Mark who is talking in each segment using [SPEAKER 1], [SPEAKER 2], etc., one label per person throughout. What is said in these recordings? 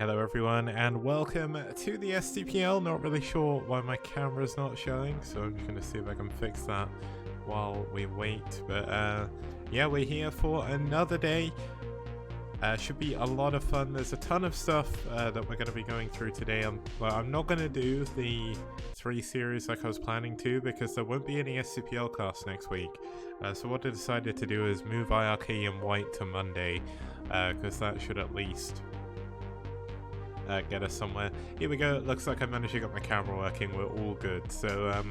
[SPEAKER 1] Hello everyone and welcome to the STPL. Not really sure why my camera's not showing, so I'm just going to see if I can fix that while we wait. But yeah, we're here for another day. Should be a lot of fun. There's a ton of stuff that we're going to be going through today. I'm not going to do the 3 series like I was planning to because there won't be any STPL casts next week. So what I decided to do is move IRK and White to Monday because that should at least get us somewhere. Here we go. It looks like I managed to get my camera working. We're all good. So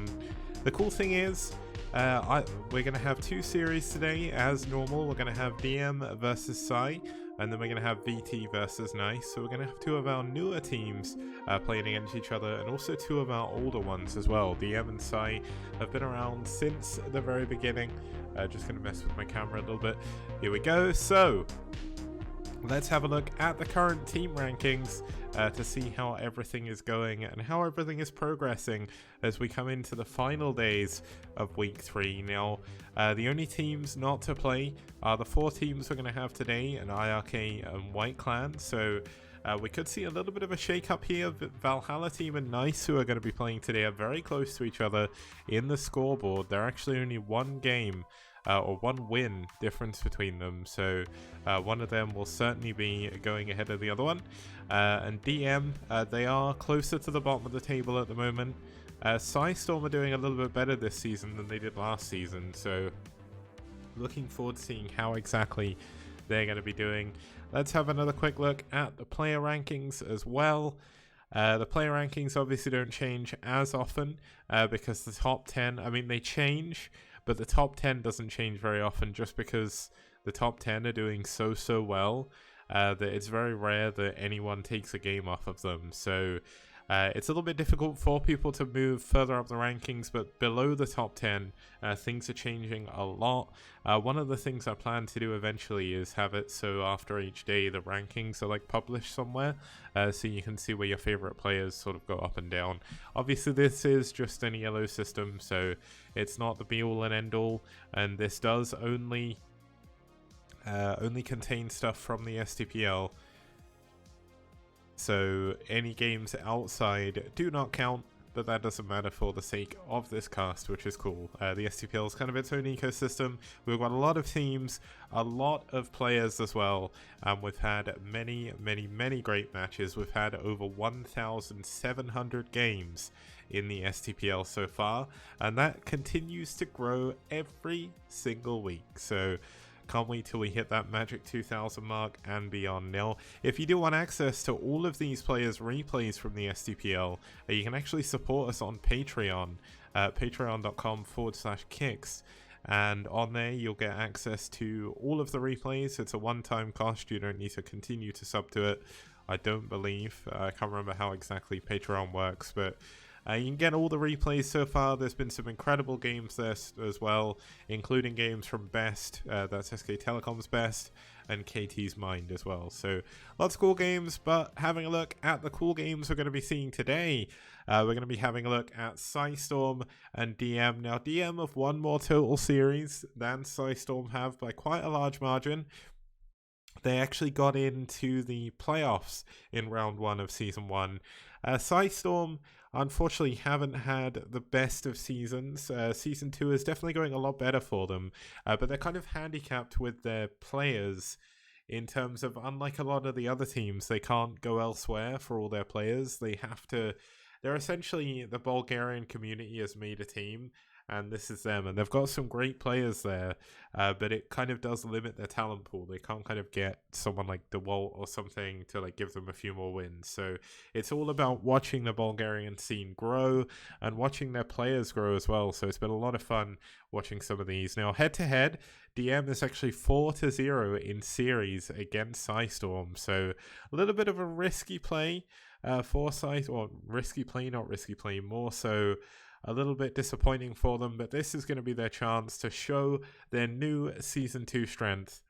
[SPEAKER 1] the cool thing is we're going to have 2 series today as normal. We're going to have DM versus pSi, and then we're going to have VT versus Nice. So we're going to have 2 of our newer teams playing against each other, and also 2 of our older ones as well. DM and pSi have been around since the very beginning. Just going to mess with my camera a little bit. Here we go. So let's have a look at the current team rankings to see how everything is going and how everything is progressing as we come into the final days of week 3. Now, the only teams not to play are the 4 teams we're going to have today, an IRK and White Clan. So we could see a little bit of a shake-up here. Valhalla team and Nice, who are going to be playing today, are very close to each other in the scoreboard. They're actually only 1 game or 1 win difference between them, so one of them will certainly be going ahead of the other one. And DM, they are closer to the bottom of the table at the moment. Storm are doing a little bit better this season than they did last season, so looking forward to seeing how exactly they're going to be doing. Let's have another quick look at the player rankings as well. The player rankings obviously don't change as often because the top 10, I mean, they change, but the top 10 doesn't change very often just because the top 10 are doing so well that it's very rare that anyone takes a game off of them. So it's a little bit difficult for people to move further up the rankings, but below the top 10, things are changing a lot. One of the things I plan to do eventually is have it so after each day the rankings are like published somewhere, so you can see where your favorite players sort of go up and down. Obviously this is just an ELO system, so it's not the be all and end all, and this does only contain stuff from the STPL. So any games outside do not count, but that doesn't matter for the sake of this cast, which is cool. The STPL is kind of its own ecosystem. We've got a lot of teams, a lot of players as well, and we've had many great matches. We've had over 1,700 games in the STPL so far, and that continues to grow every single week. So can't wait till we hit that magic 2,000 mark and beyond. Now, if you do want access to all of these players' replays from the STPL, you can actually support us on Patreon, patreon.com/kicks. And on there, you'll get access to all of the replays. It's a one-time cost. You don't need to continue to sub to it, I don't believe. I can't remember how exactly Patreon works, but you can get all the replays so far. There's been some incredible games there as well, including games from Best, that's SK Telecom's Best, and KT's Mind as well. So lots of cool games, but having a look at the cool games we're going to be seeing today, we're going to be having a look at Storm and DM. Now, DM have 1 more total series than Storm have by quite a large margin. They actually got into the playoffs in round 1 of season 1. Storm unfortunately haven't had the best of seasons. Season 2 is definitely going a lot better for them, but they're kind of handicapped with their players in terms of, unlike a lot of the other teams, they can't go elsewhere for all their players. They're essentially, the Bulgarian community has made a team, and this is them, and they've got some great players there, but it kind of does limit their talent pool. They can't kind of get someone like DeWalt or something to like give them a few more wins. So it's all about watching the Bulgarian scene grow and watching their players grow as well. So it's been a lot of fun watching some of these. Now, head to head, DM is actually 4-0 in series against Storm. So a little bit of a risky play for or risky play, not risky play, more so a little bit disappointing for them, but this is going to be their chance to show their new Season 2 strength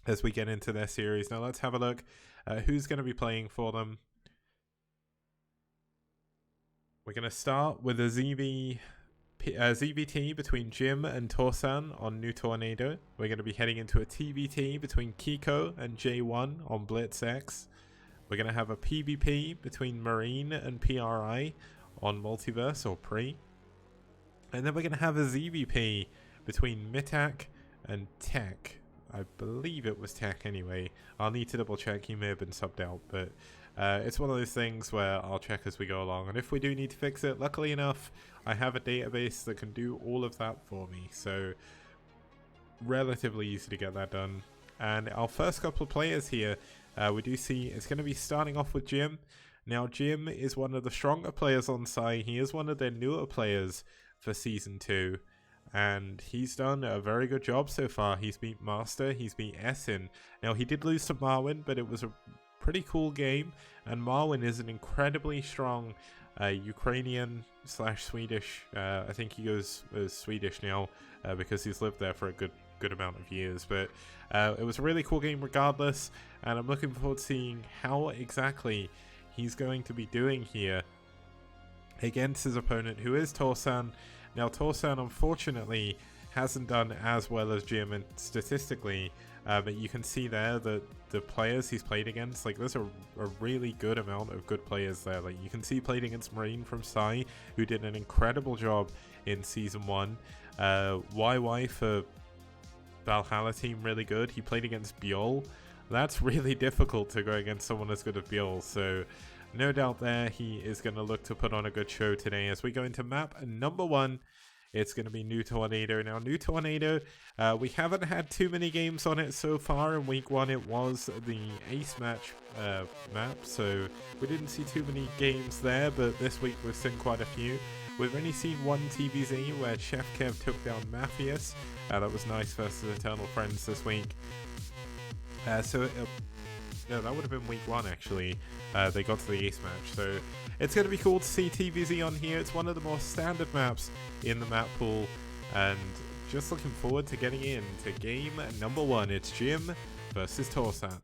[SPEAKER 1] as we get into their series. Now let's have a look at who's going to be playing for them. We're going to start with a ZVT between Jim and Torsan on New Tornado. We're going to be heading into a TVT between Kiko and J1 on Blitz X. We're going to have a PvP between Marine and PRI on Multiverse or Pre. And then we're going to have a ZVP between Mitak and Tech. I believe it was Tech anyway. I'll need to double check. He may have been subbed out, but it's one of those things where I'll check as we go along. And if we do need to fix it, luckily enough, I have a database that can do all of that for me. So relatively easy to get that done. And our first couple of players here, we do see it's going to be starting off with Jim. Now, Jim is one of the stronger players on pSi. He is one of their newer players for Season 2. And he's done a very good job so far. He's beat Master, he's beat Essen. Now, he did lose to Marwin, but it was a pretty cool game. And Marwin is an incredibly strong Ukrainian / Swedish. I think he goes as Swedish now because he's lived there for a good amount of years. But it was a really cool game regardless. And I'm looking forward to seeing how exactly he's going to be doing here against his opponent, who is Torsan. Now, Torsan, unfortunately, hasn't done as well as Jim and statistically, but you can see there that the players he's played against, like, there's a really good amount of good players there. Like, you can see he played against Marine from pSi, who did an incredible job in Season 1. YY for Valhalla team, really good. He played against Bjol. That's really difficult to go against someone as good as Bjol, so no doubt there he is going to look to put on a good show today. As we go into map number 1, it's going to be New Tornado. Now, New Tornado, we haven't had too many games on it so far. In week 1, it was the Ace Match map, so we didn't see too many games there, but this week we've seen quite a few. We've only seen one TVZ where Chef Kev took down Mafias. That was nice versus Eternal Friends this week. No, that would have been week 1 actually. They got to the Ace match, so it's going to be cool to see TVZ on here. It's one of the more standard maps in the map pool, and just looking forward to getting into game number 1. It's Jim versus Torsan.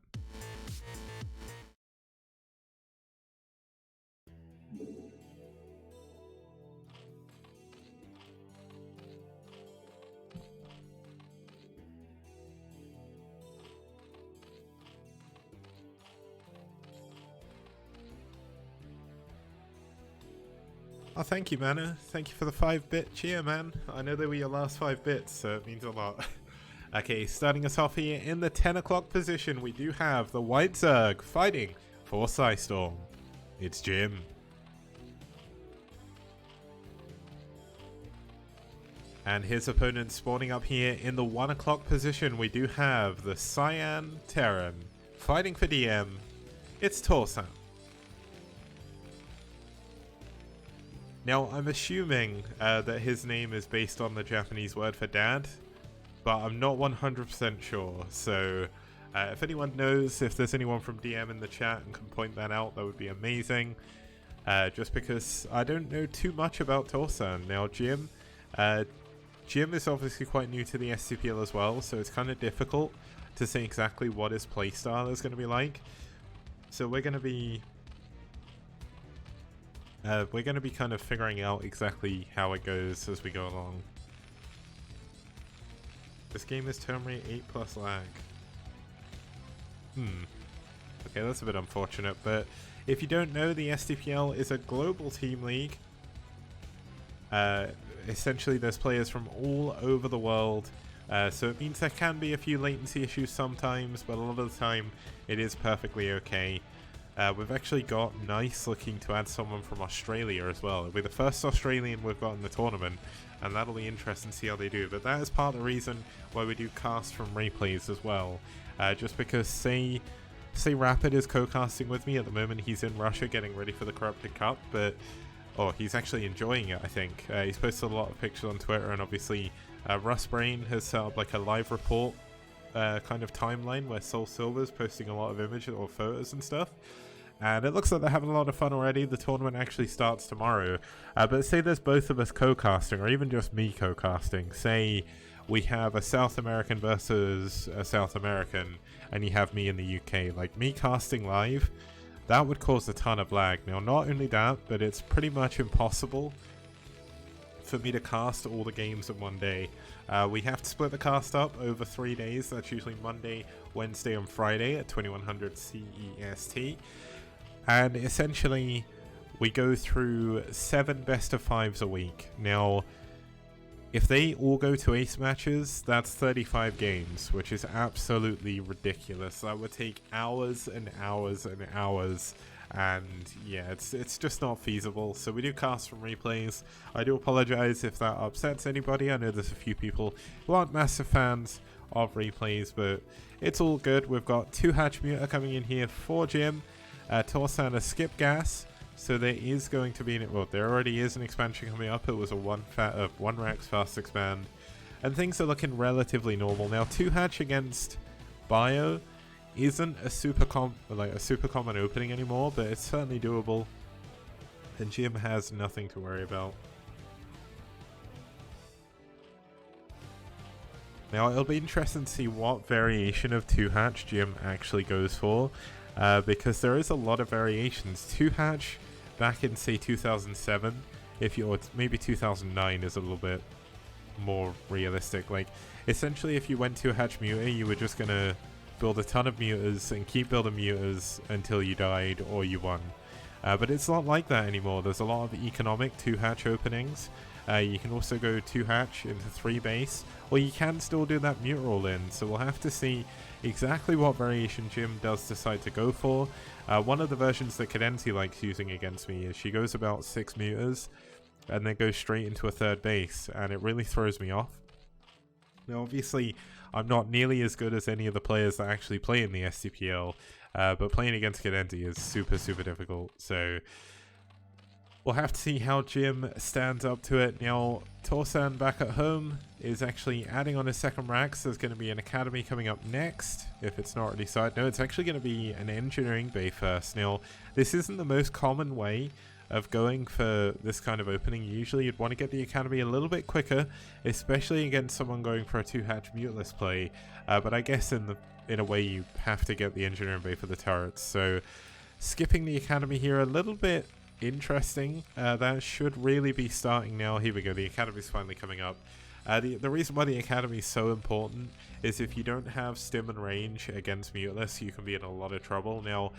[SPEAKER 1] Oh, thank you, Mana. Thank you for the 5-bit cheer, man. I know they were your last 5 bits, so it means a lot. Okay, starting us off here in the 10 o'clock position, we do have the White Zerg fighting for pSi Storm. It's Jim. And his opponent spawning up here in the 1 o'clock position, we do have the Cyan Terran fighting for DM. It's Torsan. Now, I'm assuming that his name is based on the Japanese word for dad, but I'm not 100% sure. So, if anyone knows, if there's anyone from DM in the chat and can point that out, that would be amazing. Just because I don't know too much about Torsan. Now, Jim is obviously quite new to the STPL as well, so it's kind of difficult to say exactly what his playstyle is going to be like. So we're going to be kind of figuring out exactly how it goes as we go along. This game is turn rate 8+ lag. Okay, that's a bit unfortunate, but if you don't know, the STPL is a global team league. Essentially, there's players from all over the world, so it means there can be a few latency issues sometimes, but a lot of the time it is perfectly okay. We've actually got Nice looking to add someone from Australia as well. It'll be the first Australian we've got in the tournament, and that'll be interesting to see how they do. But that is part of the reason why we do cast from replays as well. Just because, say Rapid is co-casting with me at the moment. He's in Russia getting ready for the Corrupted Cup, but he's actually enjoying it, I think. He's posted a lot of pictures on Twitter, and obviously Rustbrain has set up like a live report kind of timeline where Soul Silver's posting a lot of images or photos and stuff. And it looks like they're having a lot of fun already. The tournament actually starts tomorrow. But say there's both of us co-casting, or even just me co-casting. Say we have a South American versus a South American, and you have me in the UK. Like, me casting live, that would cause a ton of lag. Now, not only that, but it's pretty much impossible for me to cast all the games in one day. We have to split the cast up over 3 days. That's usually Monday, Wednesday, and Friday at 2100 CEST. And essentially, we go through 7 best of 5s a week. Now, if they all go to ace matches, that's 35 games, which is absolutely ridiculous. That would take hours and hours and hours, and yeah, it's just not feasible. So we do cast from replays. I do apologize if that upsets anybody. I know there's a few people who aren't massive fans of replays, but it's all good. We've got 2 hatch muter coming in here for Jim, Torsan a skip gas. So there is going to be, well, there already is an expansion coming up. It was a 1 Rex fast expand, and things are looking relatively normal now. 2 hatch against Bio isn't a super common opening anymore, but it's certainly doable, and Jim has nothing to worry about. Now it'll be interesting to see what variation of 2 hatch Jim actually goes for, because there is a lot of variations. 2 hatch back in, say, 2007, or maybe 2009 is a little bit more realistic. Like, essentially, if you went to a hatch muter, you were just gonna build a ton of muters and keep building muters until you died or you won. But it's not like that anymore. There's a lot of economic 2 hatch openings. You can also go 2 hatch into 3 base, or you can still do that muter all in. So we'll have to see exactly what variation Jim does decide to go for. One of the versions that Cadenzi likes using against me is she goes about 6 muters and then goes straight into a 3rd base, and it really throws me off. Now obviously I'm not nearly as good as any of the players that actually play in the STPL, but playing against Cadenzi is super difficult, so we'll have to see how Jim stands up to it. Now, Torsan back at home is actually adding on his 2nd Rex. There's going to be an academy coming up next, if it's not already started. No, it's actually going to be an engineering bay first. Now, this isn't the most common way of going for this kind of opening. Usually you'd want to get the academy a little bit quicker, especially against someone going for a 2 hatch muteless play. But I guess in a way you have to get the engineering bay for the turrets. So skipping the academy here a little bit interesting. That should really be starting now. Here we go, the academy's finally coming up. The reason why the academy is so important is if you don't have stim and range against muteless, you can be in a lot of trouble. Now,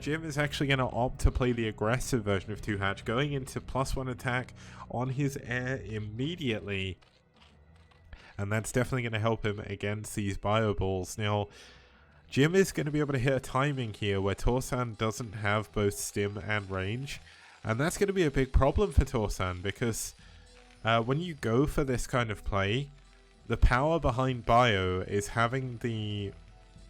[SPEAKER 1] Jim is actually going to opt to play the aggressive version of 2 hatch, going into +1 attack on his air immediately, and that's definitely going to help him against these bio balls. Now, Jim is going to be able to hit a timing here where Torsan doesn't have both stim and range, and that's going to be a big problem for Torsan, because when you go for this kind of play, the power behind Bio is having the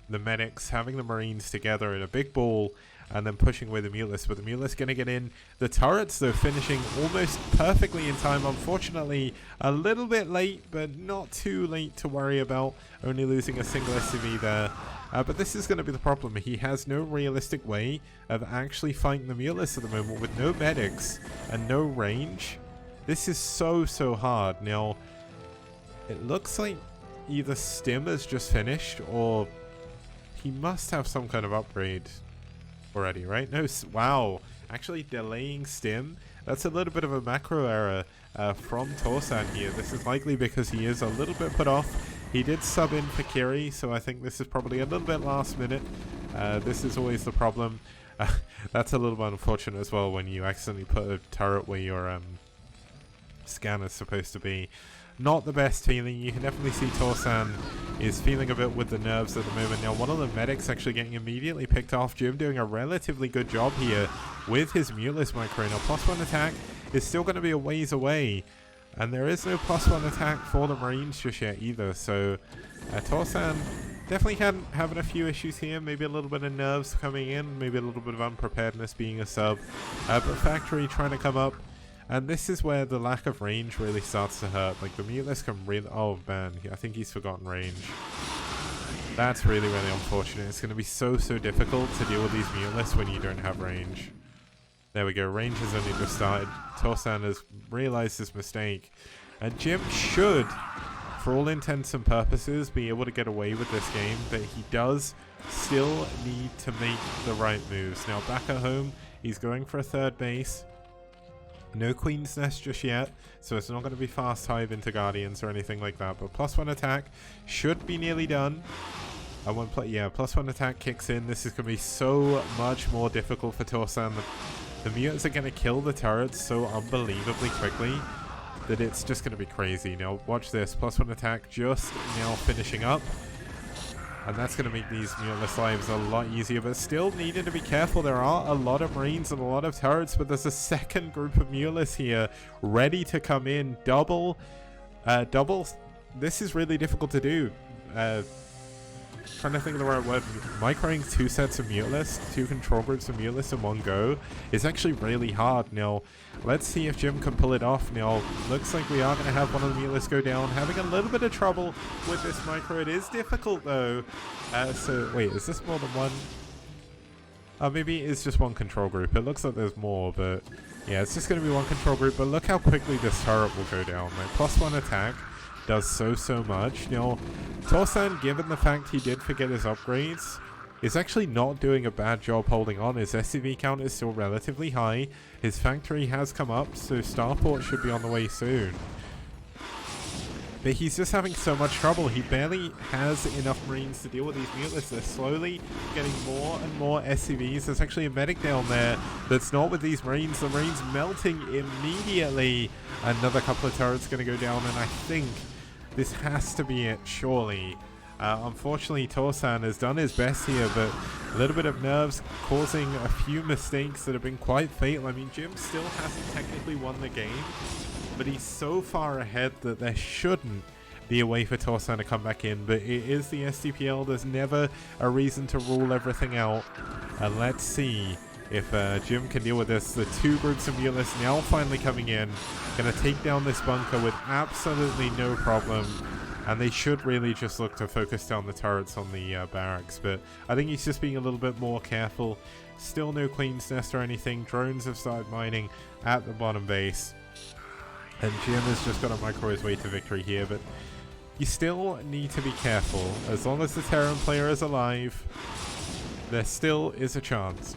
[SPEAKER 1] medics, having the Marines together in a big ball, and then pushing away the muteless. But the muteless going to get in. The turrets, though, finishing almost perfectly in time. Unfortunately, a little bit late, but not too late to worry about. Only losing a single SCV there. But this is going to be the problem. He has no realistic way of actually fighting the muteless at the moment with no medics and no range. This is so hard. Now, it looks like either Stim has just finished, or he must have some kind of upgrade already, right? No, wow. Actually delaying Stim. That's a little bit of a macro error from Torsan here. This is likely because he is a little bit put off. He did sub in for Kiri, so I think this is probably a little bit last minute. This is always the problem. That's a little bit unfortunate as well when you accidentally put a turret where your scanner's supposed to be. Not the best feeling. You can definitely see Torsan is feeling a bit with the nerves at the moment. Now, one of the medics actually getting immediately picked off. Jim doing a relatively good job here with his muteless micro. Now, +1 attack is still going to be a ways away, and there is no +1 attack for the Marines just yet either. So, Torsan definitely having a few issues here. Maybe a little bit of nerves coming in, maybe a little bit of unpreparedness being a sub. But Factory trying to come up. And this is where the lack of range really starts to hurt. Like, the muteless can really... Oh, man. I think he's forgotten range. That's really unfortunate. It's going to be so difficult to deal with these muteless when you don't have range. There we go. Range has only just started. Torsan has realized his mistake. And Jim should, for all intents and purposes, be able to get away with this game. But he does still need to make the right moves. Now, back at home, he's going for a 3rd base. No Queen's Nest just yet, so it's not going to be fast hive into Guardians or anything like that, but +1 attack should be nearly done. And when +1 attack kicks in, this is going to be so much more difficult for Torsan. The mutants are going to kill the turrets so unbelievably quickly that it's just going to be crazy. Now watch this, +1 attack just now finishing up. And that's going to make these mutantless lives a lot easier, but still needed to be careful. There are a lot of marines and a lot of turrets, but there's a second group of mutantless here ready to come in. Double. This is really difficult to do. Trying to think of the right word. Microing 2 sets of mutantless, 2 control groups of mutantless in one go is actually really hard. Now, let's see if Jim can pull it off. Now, looks like we are going to have one of the mutantless go down. Having a little bit of trouble with this micro. It is difficult, though. So, wait, is this more than one? Maybe it's just one control group. It looks like there's more, but yeah, it's just going to be one control group. But look how quickly this turret will go down. Like, +1 attack does so much. Now, Torsan, given the fact he did forget his upgrades, is actually not doing a bad job holding on. His SCV count is still relatively high. His factory has come up, so Starport should be on the way soon. But he's just having so much trouble. He barely has enough marines to deal with these mutantless. They're slowly getting more and more SCVs. There's actually a medic down there that's not with these marines. The marines melting immediately. Another couple of turrets going to go down, and I think this has to be it, surely. Unfortunately, Torsan has done his best here, but a little bit of nerves causing a few mistakes that have been quite fatal. I mean, Jim still hasn't technically won the game, but he's so far ahead that there shouldn't be a way for Torsan to come back in. But it is the STPL. There's never a reason to rule everything out. And let's see if Jim can deal with this. The 2 groups of mutantless now finally coming in. Going to take down this bunker with absolutely no problem. And they should really just look to focus down the turrets on the barracks. But I think he's just being a little bit more careful. Still no Queen's Nest or anything. Drones have started mining at the bottom base. And Jim has just got to micro his way to victory here. But you still need to be careful. As long as the Terran player is alive, there still is a chance.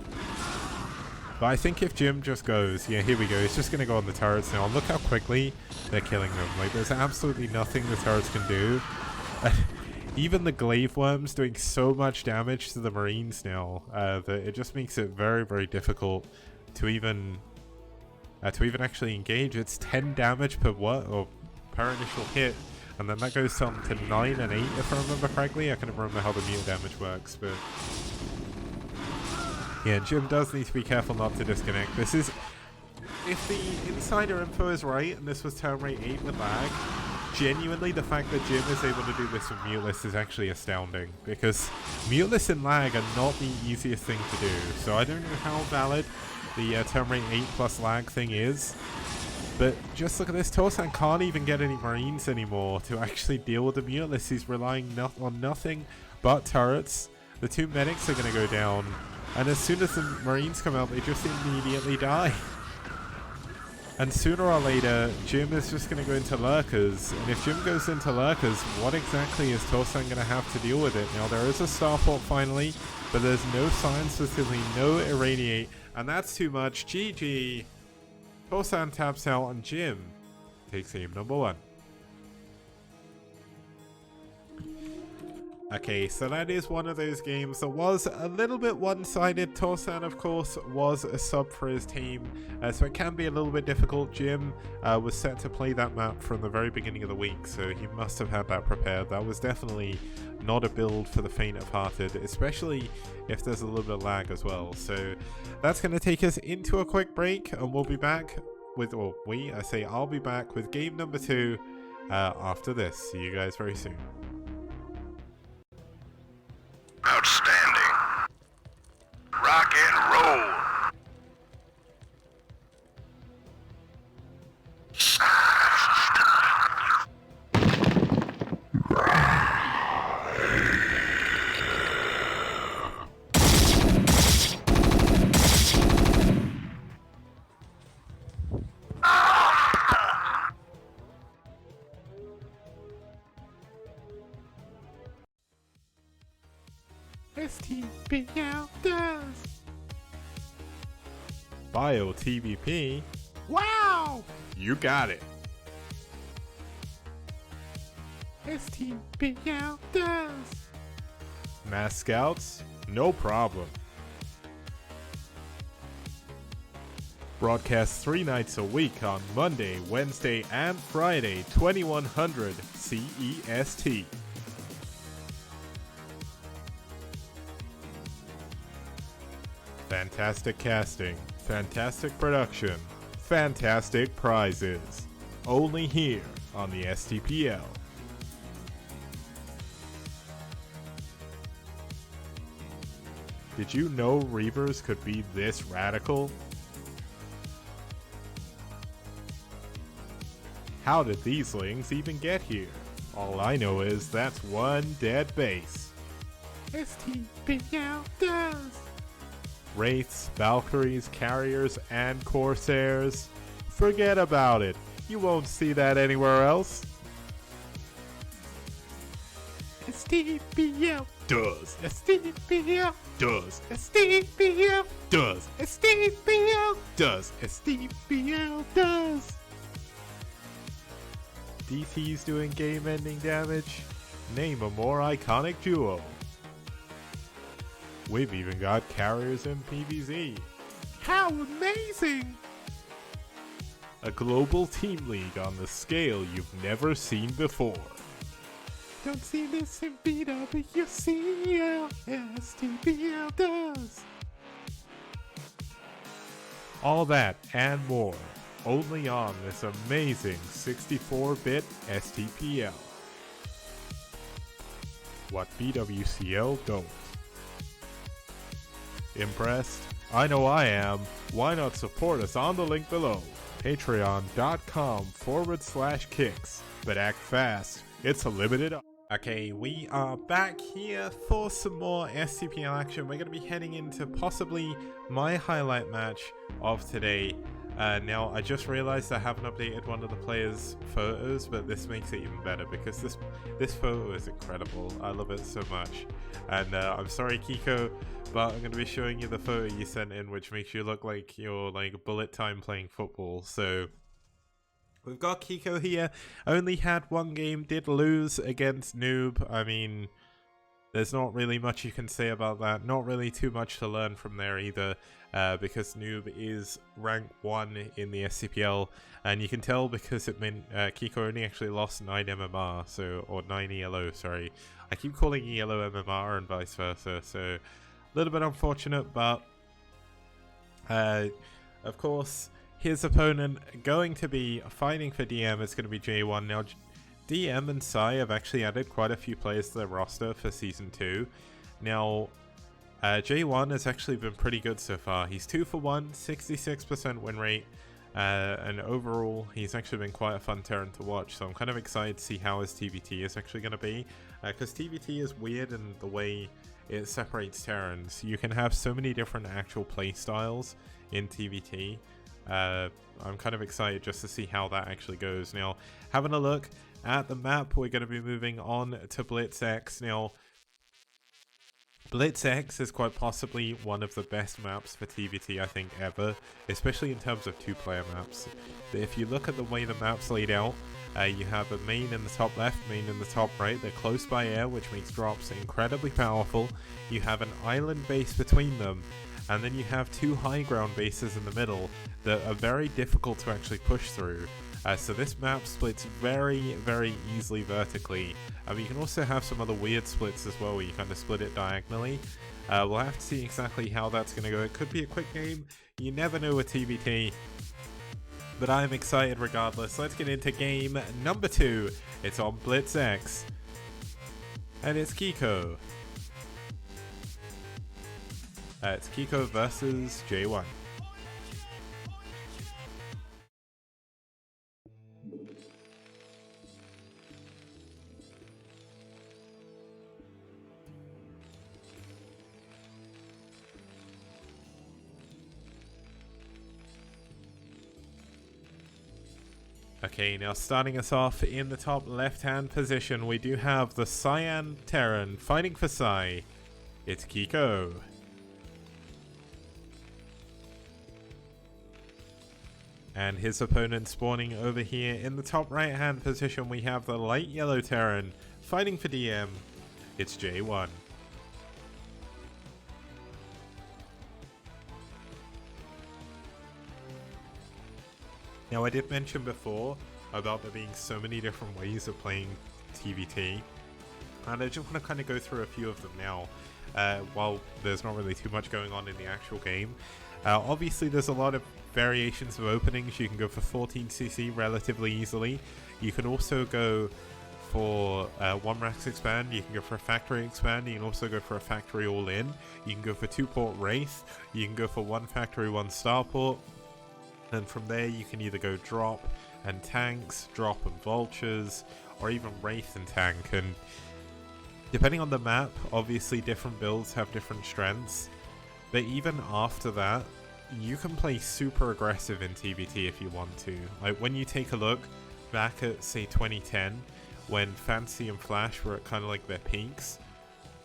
[SPEAKER 1] But I think if Jim just goes, yeah, here we go, he's just going to go on the turrets now. Look how quickly they're killing them. Like, there's absolutely nothing the turrets can do. Even the glaive worms doing so much damage to the marines now that it just makes it very difficult to even actually engage. It's 10 damage per per initial hit, and then that goes down to 9 and 8 if I remember correctly. I can't remember how the mutant damage works, but yeah, Jim does need to be careful not to disconnect. This is, if the insider info is right, and this was turn rate 8 with lag, genuinely the fact that Jim is able to do this with muteless is actually astounding, because muteless and lag are not the easiest thing to do. So I don't know how valid the turn rate 8 plus lag thing is, but just look at this. Torsan can't even get any marines anymore to actually deal with the muteless. He's relying on nothing but turrets. The 2 medics are going to go down, and as soon as the marines come out, they just immediately die. And sooner or later, Jim is just going to go into lurkers. And if Jim goes into lurkers, what exactly is Torsan going to have to deal with it? Now, there is a starport finally, but there's no science facility, no irradiate. And that's too much. GG. Torsan taps out, and Jim takes aim number 1. Okay, so that is one of those games that was a little bit one-sided. Torsan, of course, was a sub for his team, so it can be a little bit difficult. Jim was set to play that map from the very beginning of the week, so he must have had that prepared. That was definitely not a build for the faint of hearted, especially if there's a little bit of lag as well. So that's going to take us into a quick break, and we'll be back with, I'll be back with game number 2 after this. See you guys very soon.
[SPEAKER 2] Outstanding. Rock and roll.
[SPEAKER 1] STPL does. Bio TVP. Wow! You got it. STPL does. Mass Scouts? No problem. Broadcast 3 nights a week on Monday, Wednesday, and Friday, 2100 CEST. Fantastic casting, fantastic production, fantastic prizes. Only here on the STPL. Did you know Reavers could be this radical? How did these lings even get here? All I know is that's one dead base. STPL does! Wraiths, Valkyries, Carriers, and Corsairs? Forget about it. You won't see that anywhere else. STPL does. STPL does. STPL does. STPL does. STPL does. DT's doing game-ending damage? Name a more iconic duo. We've even got carriers in PvZ. How amazing! A global team league on the scale you've never seen before. Don't see this in BWCL, STPL does. All that and more, only on this amazing 64-bit STPL. What BWCL don't. Impressed? I know I am. Why not support us on the link below? Patreon.com/kicks. But act fast. It's a limited. Okay, we are back here for some more STPL action. We're going to be heading into possibly my highlight match of today. Now, I just realized I haven't updated one of the players' photos, but this makes it even better because this photo is incredible. I love it so much. And I'm sorry, Kiko, but I'm going to be showing you the photo you sent in, which makes you look like you're like bullet time playing football. So we've got Kiko here. Only had one game, did lose against Noob. I mean, there's not really much you can say about that. Not really too much to learn from there either. Because Noob is rank 1 in the SCPL, and you can tell because it meant Kiko only actually lost 9 MMR, or 9 ELO, sorry. I keep calling ELO MMR and vice versa, so a little bit unfortunate, but of course, his opponent going to be fighting for DM is going to be J1. Now, DM and pSi have actually added quite a few players to their roster for Season 2. Now, J1 has actually been pretty good so far. He's 2 for 1, 66% win rate, and overall he's actually been quite a fun Terran to watch, so I'm kind of excited to see how his TVT is actually going to be, because TVT is weird in the way it separates Terrans. You can have so many different actual play styles in TVT. I'm kind of excited just to see how that actually goes. Now, having a look at the map, we're going to be moving on to Blitz X. Now, Blitz X is quite possibly one of the best maps for TVT I think ever, especially in terms of 2-player maps. If you look at the way the map's laid out, you have a main in the top left, main in the top right. They're close by air, which makes drops incredibly powerful. You have an island base between them, and then you have 2 high ground bases in the middle that are very difficult to actually push through. So this map splits very, very easily vertically. You can also have some other weird splits as well, where you kind of split it diagonally. We'll have to see exactly how that's going to go. It could be a quick game. You never know with TVT. But I'm excited regardless. Let's get into game number 2. It's on Blitz X. And it's Kiko. It's Kiko versus J1. Okay, now starting us off in the top left-hand position, we do have the Cyan Terran fighting for pSi. It's Kiko. And his opponent spawning over here in the top right-hand position, we have the light yellow Terran fighting for DM. It's J1. Now, I did mention before about there being so many different ways of playing TVT, and I just want to kind of go through a few of them now, while there's not really too much going on in the actual game. Obviously, there's a lot of variations of openings. You can go for 14cc relatively easily. You can also go for 1 max expand. You can go for a factory expand. You can also go for a factory all-in. You can go for 2-port wraith. You can go for 1 factory 1 starport. And from there you can either go drop and tanks, drop and vultures, or even wraith and tank. And depending on the map, obviously different builds have different strengths. But even after that, you can play super aggressive in TVT if you want to. Like when you take a look back at, say, 2010, when Fantasy and Flash were at kind of like their peaks,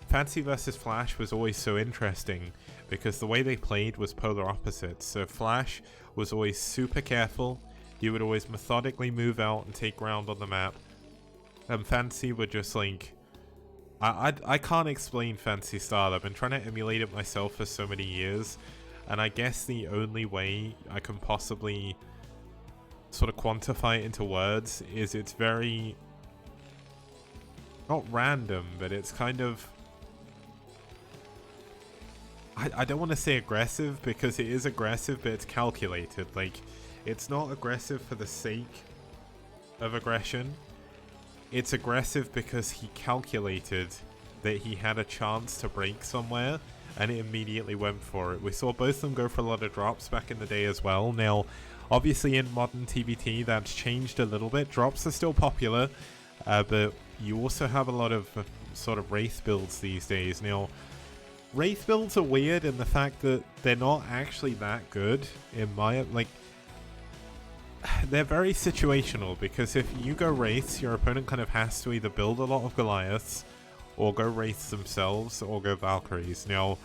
[SPEAKER 1] Fantasy versus Flash was always so interesting because the way they played was polar opposites. So Flash was always super careful, he would always methodically move out and take ground on the map, and Fantasy would just like, I can't explain Fantasy style. I've been trying to emulate it myself for so many years, and I guess the only way I can possibly sort of quantify it into words is it's very, not random, but it's kind of, I don't want to say aggressive because it is aggressive, but it's calculated. Like, it's not aggressive for the sake of aggression. It's aggressive because he calculated that he had a chance to break somewhere and it immediately went for it. We saw both of them go for a lot of drops back in the day as well. Now, obviously in modern TVT that's changed a little bit. Drops are still popular, but you also have a lot of sort of wraith builds these days. Now, wraith builds are weird in the fact that they're not actually that good in my, like, they're very situational, because if you go wraiths, your opponent kind of has to either build a lot of Goliaths or go wraiths themselves or go Valkyries. Now,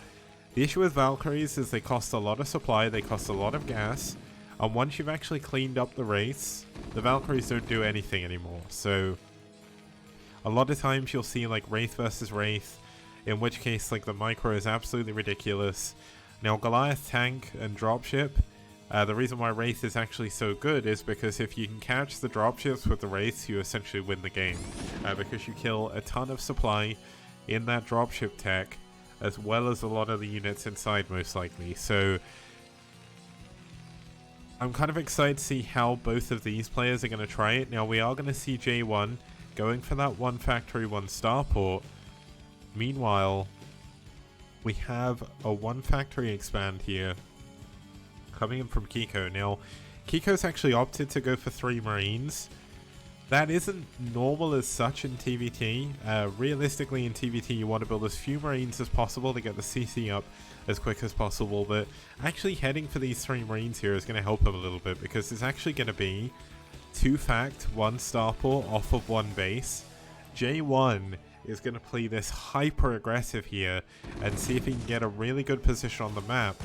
[SPEAKER 1] the issue with Valkyries is they cost a lot of supply, they cost a lot of gas, and once you've actually cleaned up the wraiths, the Valkyries don't do anything anymore. So a lot of times you'll see like wraith versus wraith, in which case like the micro is absolutely ridiculous. Now, Goliath tank and dropship, the reason why wraith is actually so good is because if you can catch the dropships with the wraiths, you essentially win the game, because you kill a ton of supply in that dropship tech, as well as a lot of the units inside most likely. So I'm kind of excited to see how both of these players are going to try it. Now, we are going to see J1 going for that 1 factory 1 starport. Meanwhile, we have a 1 factory expand here coming in from Kiko. Now, Kiko's actually opted to go for 3 Marines. That isn't normal as such in TVT. Realistically, in TVT, you want to build as few Marines as possible to get the CC up as quick as possible, but actually heading for these 3 Marines here is going to help him a little bit, because it's actually going to be 2 fact, 1 starport off of 1 base. J1 is going to play this hyper aggressive here and see if he can get a really good position on the map.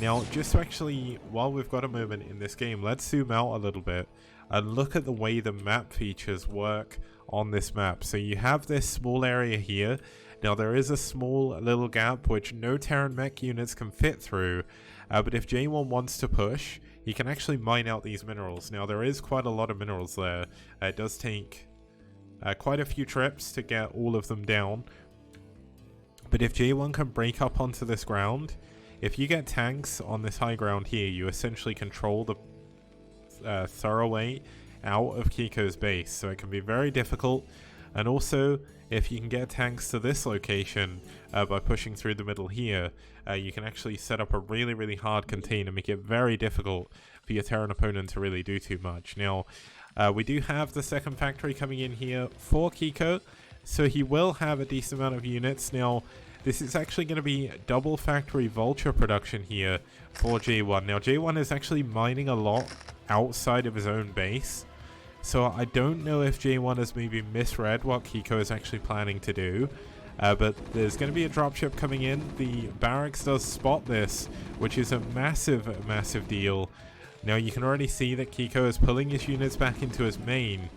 [SPEAKER 1] Now, just to actually, while we've got a moment in this game, let's zoom out a little bit and look at the way the map features work on this map. So you have this small area here. Now, there is a small little gap which no Terran mech units can fit through, but if J1 wants to push, he can actually mine out these minerals. Now, there is quite a lot of minerals there. It does take quite a few trips to get all of them down, but if J1 can break up onto this ground, if you get tanks on this high ground here, you essentially control the thoroughway out of Kiko's base, so it can be very difficult. And also, if you can get tanks to this location by pushing through the middle here, you can actually set up a really, really hard contain and make it very difficult for your Terran opponent to really do too much. Now, we do have the 2nd factory coming in here for Kiko, so he will have a decent amount of units. Now, this is actually going to be double factory vulture production here for J1. Now, J1 is actually mining a lot outside of his own base, so I don't know if J1 has maybe misread what Kiko is actually planning to do, but there's going to be a dropship coming in. The barracks does spot this, which is a massive, massive deal. Now, you can already see that Kiko is pulling his units back into his main,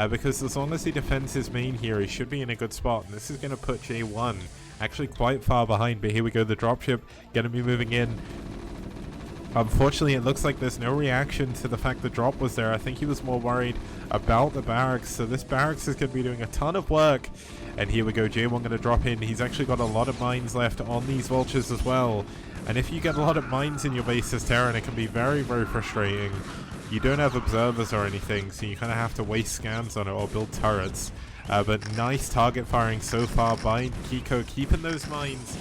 [SPEAKER 1] because as long as he defends his main here, he should be in a good spot, and this is going to put J1 actually quite far behind. But here we go, the dropship going to be moving in. Unfortunately, it looks like there's no reaction to the fact the drop was there. I think he was more worried about the barracks. So this barracks is going to be doing a ton of work. And here we go, J1 going to drop in. He's actually got a lot of mines left on these vultures as well. And if you get a lot of mines in your base as Terran, it can be very, very frustrating. You don't have observers or anything, so you kind of have to waste scans on it or build turrets. But nice target firing so far by Kiko, keeping those mines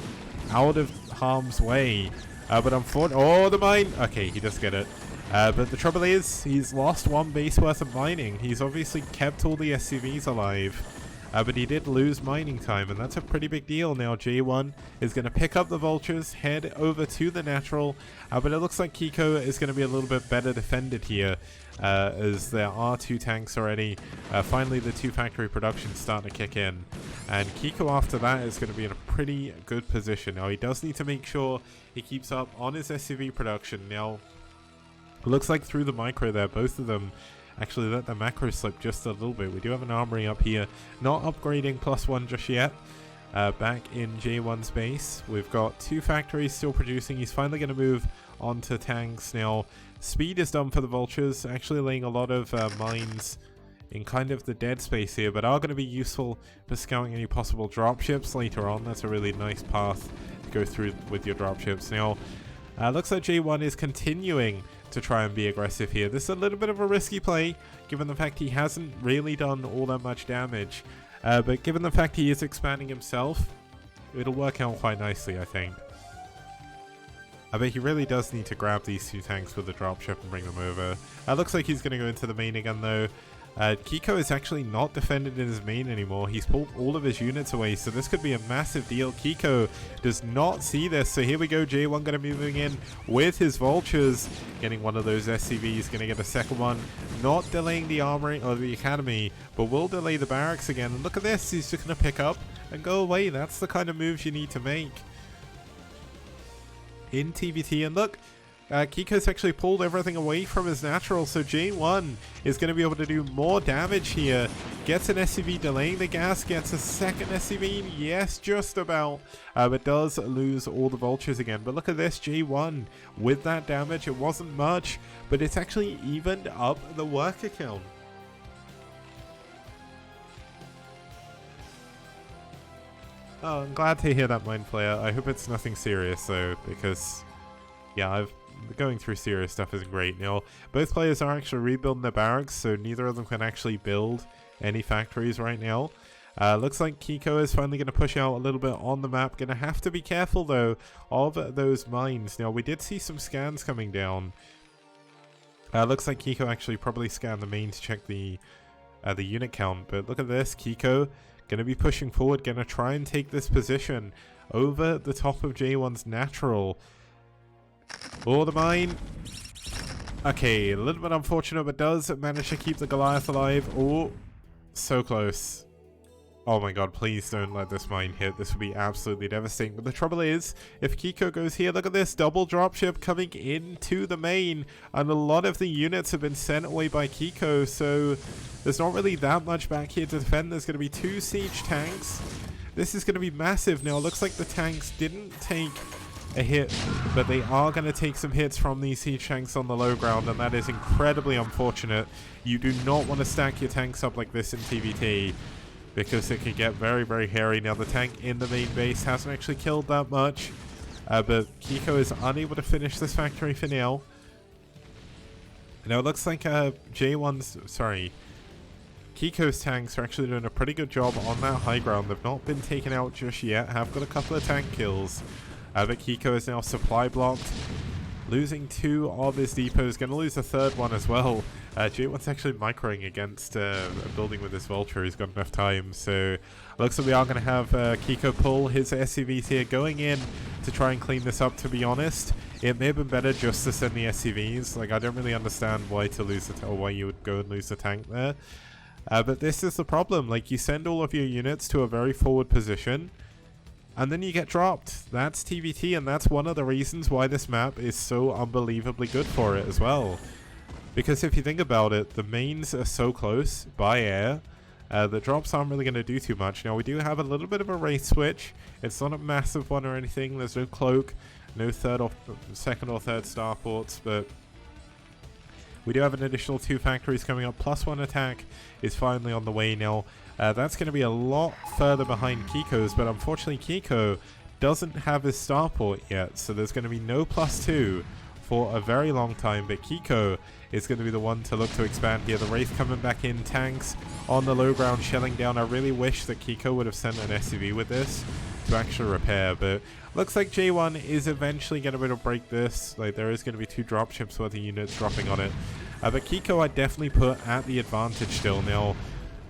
[SPEAKER 1] out of harm's way. But unfortunately, oh, the mine! Okay, he does get it. But the trouble is, he's lost one base worth of mining. He's obviously kept all the SCVs alive. But he did lose mining time, and that's a pretty big deal. Now J1 is going to pick up the vultures, head over to the natural. But it looks like Kiko is going to be a little bit better defended here, as there are 2 tanks already. Finally, the 2 factory production starting to kick in. And Kiko after that is going to be in a pretty good position. Now he does need to make sure he keeps up on his SCV production. Now, it looks like through the micro there, both of them actually let the macro slip just a little bit. We do have an armory up here, not upgrading +1 just yet. Back in J1's base, we've got 2 factories still producing. He's finally going to move on to tanks. Now, speed is done for the vultures, actually laying a lot of mines in kind of the dead space here, but are going to be useful for scouting any possible dropships later on. That's a really nice path to go through with your dropships. Now, looks like J1 is continuing to try and be aggressive here. This is a little bit of a risky play, given the fact he hasn't really done all that much damage. But given the fact he is expanding himself, it'll work out quite nicely, I think. But he really does need to grab these 2 tanks with the dropship and bring them over. Looks like he's going to go into the main again, though. Kiko is actually not defended in his main anymore. He's pulled all of his units away, so this could be a massive deal. Kiko does not see this, so here we go. J1 going to be moving in with his vultures, getting one of those SCVs, going to get a second one, not delaying the armory or the academy, but will delay the barracks again. And look at this, he's just going to pick up and go away. That's the kind of moves you need to make in TVT. And look, Kiko's actually pulled everything away from his natural, so J1 is going to be able to do more damage here. Gets an SCV delaying the gas, gets a second SCV, yes, just about, but does lose all the vultures again. But look at this, J1 with that damage. It wasn't much, but it's actually evened up the worker count. Oh, I'm glad to hear that, Mind Flayer. I hope it's nothing serious though, because yeah, going through serious stuff isn't great. Now, both players are actually rebuilding their barracks, so neither of them can actually build any factories right now. Looks like Kiko is finally going to push out a little bit on the map. Going to have to be careful, though, of those mines. Now, we did see some scans coming down. Looks like Kiko actually probably scanned the main to check the unit count. But look at this, Kiko going to be pushing forward, going to try and take this position over the top of J1's natural. Oh, the mine. Okay, a little bit unfortunate, but does manage to keep the Goliath alive. Oh, so close. Oh my god, please don't let this mine hit. This would be absolutely devastating. But the trouble is, if Kiko goes here, look at this, double dropship coming into the main. And a lot of the units have been sent away by Kiko, so there's not really that much back here to defend. There's going to be 2 siege tanks. This is going to be massive. Now, it looks like the tanks didn't take a hit, but they are going to take some hits from these siege tanks on the low ground, and that is incredibly unfortunate. You do not want to stack your tanks up like this in TVT, because it can get very, very hairy. Now, the tank in the main base hasn't actually killed that much, but Kiko is unable to finish this factory for now. Now, it looks like Kiko's tanks are actually doing a pretty good job on that high ground. They've not been taken out just yet, have got a couple of tank kills. But Kiko is now supply blocked, losing 2 of his depots, going to lose a 3rd one as well. J1's actually microing against a building with his vulture. He's got enough time, so looks like we are going to have Kiko pull his SCVs here, going in to try and clean this up. To be honest, it may have been better just to send the SCVs. Like, I don't really understand why to lose or why you would go and lose the tank there. But this is the problem. Like, you send all of your units to a very forward position, and then you get dropped. That's TVT, and that's one of the reasons why this map is so unbelievably good for it as well. Because if you think about it, the mains are so close by air, the drops aren't really going to do too much. Now, we do have a little bit of a race switch. It's not a massive one or anything. There's no cloak. No second or third starports, but we do have an additional 2 factories coming up, plus 1 attack is finally on the way now. That's going to be a lot further behind Kiko's, but unfortunately Kiko doesn't have his starport yet, so there's going to be no +2 for a very long time, but Kiko is going to be the one to look to expand here. The Wraith coming back in, tanks on the low ground shelling down. I really wish that Kiko would have sent an SCV with this to actually repair, but looks like J1 is eventually going to be able to break this. Like, there is going to be 2 dropships worth of units dropping on it, but Kiko I definitely put at the advantage still now.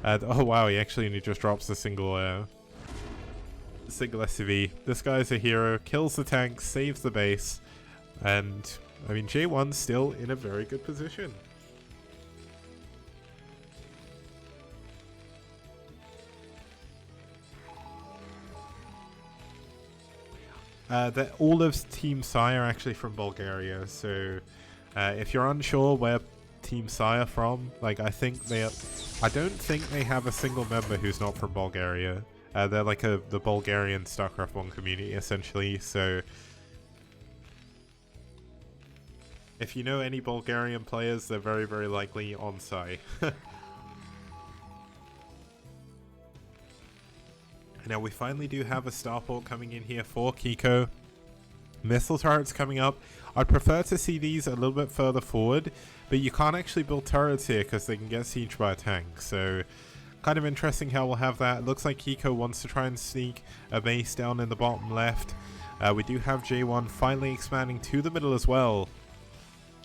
[SPEAKER 1] Oh wow, he actually only just drops a single SCV. This guy's a hero, kills the tank, saves the base, and I mean J1's still in a very good position. All of Team pSi are actually from Bulgaria, so if you're unsure where Team pSi are from, like, I don't think they have a single member who's not from Bulgaria. They're like the Bulgarian StarCraft 1 community, essentially, so if you know any Bulgarian players, they're very, very likely on pSi. Now we finally do have a starport coming in here for Kiko. Missile turrets coming up. I'd prefer to see these a little bit further forward, but you can't actually build turrets here because they can get sieged by a tank. So kind of interesting how we'll have that. It looks like Kiko wants to try and sneak a base down in the bottom left. We do have J1 finally expanding to the middle as well.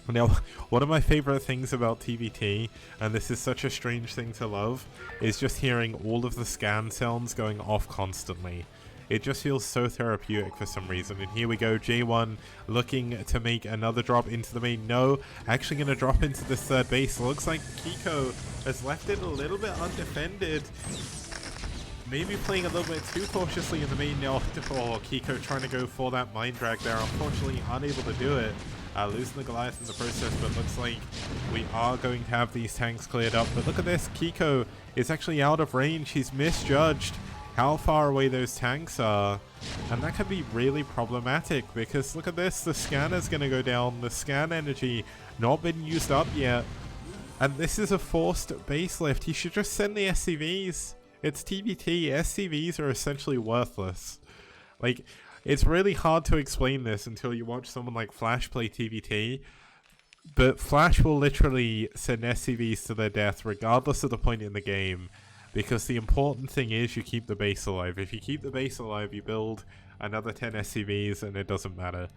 [SPEAKER 1] Now, one of my favorite things about TVT, and this is such a strange thing to love, is just hearing all of the scan sounds going off constantly. It just feels so therapeutic for some reason. And here we go, J1 looking to make another drop into the main. No, actually going to drop into this third base. Looks like Kiko has left it a little bit undefended. Maybe playing a little bit too cautiously in the main now. Oh, Kiko trying to go for that mind drag there. Unfortunately, unable to do it. Losing the Goliath in the process, but looks like we are going to have these tanks cleared up. But look at this, Kiko is actually out of range. He's misjudged how far away those tanks are, and that could be really problematic because look at this, the scanner's going to go down, the scan energy not been used up yet, and this is a forced base lift. He should just send the SCVs. It's TVT. SCVs are essentially worthless. Like, it's really hard to explain this until you watch someone like Flash play TVT, but Flash will literally send SCVs to their death regardless of the point in the game, because the important thing is you keep the base alive. If you keep the base alive, you build another 10 SCVs and it doesn't matter.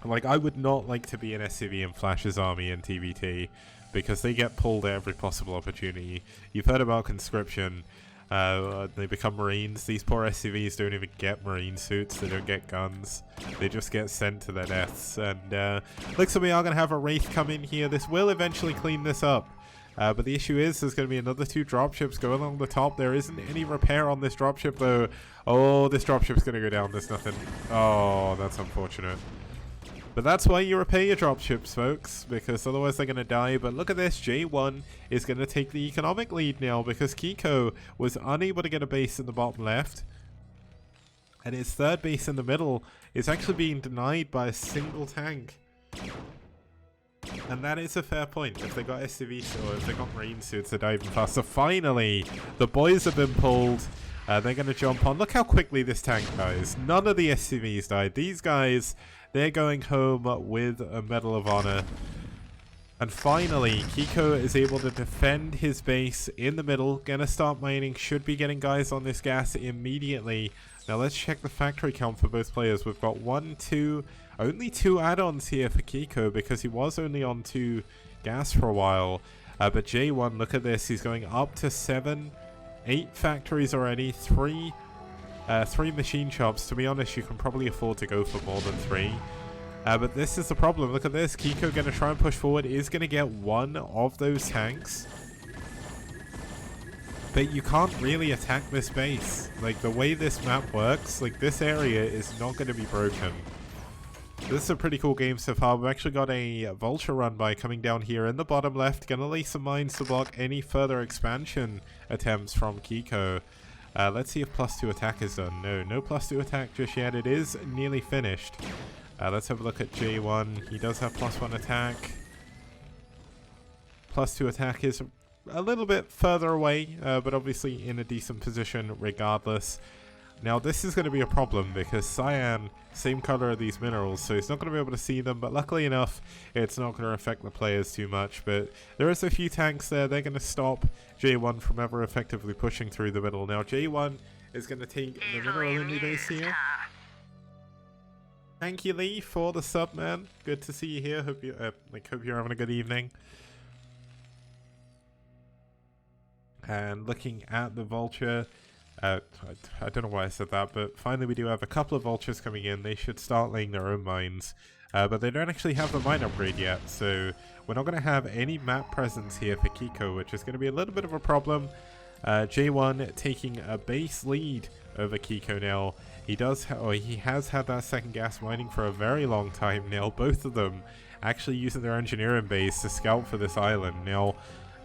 [SPEAKER 1] Like, I would not like to be an SCV in Flash's army in TVT, because they get pulled at every possible opportunity. You've heard about conscription. They become Marines. These poor SCVs don't even get Marine suits. They don't get guns. They just get sent to their deaths. And looks like we are going to have a Wraith come in here. This will eventually clean this up. But the issue is there's going to be another 2 dropships going along the top. There isn't any repair on this dropship though. Oh, this dropship's going to go down. There's nothing. Oh, that's unfortunate. But that's why you repair your dropships, folks, because otherwise they're going to die. But look at this, J1 is going to take the economic lead now because Kiko was unable to get a base in the bottom left. And his third base in the middle is actually being denied by a single tank. And that is a fair point. If they got SCVs or if they got Marine suits, they die even faster. Finally, the boys have been pulled. They're going to jump on. Look how quickly this tank dies. None of the SCVs died. These guys, they're going home with a Medal of Honor. And finally, Kiko is able to defend his base in the middle. Gonna start mining. Should be getting guys on this gas immediately. Now let's check the factory count for both players. We've got 1, 2, only 2 add-ons here for Kiko because he was only on 2 gas for a while. But J1, look at this. He's going up to 7, 8 factories already. 3 machine shops. To be honest, you can probably afford to go for more than 3. But this is the problem. Look at this. Kiko going to try and push forward. Is going to get one of those tanks. But you can't really attack this base. Like, the way this map works, like, this area is not going to be broken. This is a pretty cool game so far. We've actually got a Vulture run by coming down here in the bottom left. Going to lay some mines to block any further expansion attempts from Kiko. Let's see if +2 attack is done. No +2 attack just yet. It is nearly finished. Let's have a look at J1. He does have +1 attack. +2 attack is a little bit further away, but obviously in a decent position regardless. Now this is going to be a problem because cyan, same color of these minerals, so he's not going to be able to see them, but luckily enough it's not going to affect the players too much. But there is a few tanks there. They're going to stop J1 from ever effectively pushing through the middle. Now J1 is going to take the mineral only base here. Thank you, Lee, for the sub, man. Good to see you here. Hope you hope you're having a good evening. And looking at the vulture, I don't know why I said that, but finally we do have a couple of vultures coming in. They should start laying their own mines, but they don't actually have the mine upgrade yet, so we're not going to have any map presence here for Kiko, which is going to be a little bit of a problem. J1 taking a base lead over Kiko now. He has had that second gas mining for a very long time now. Both of them actually using their engineering base to scout for this island. Now,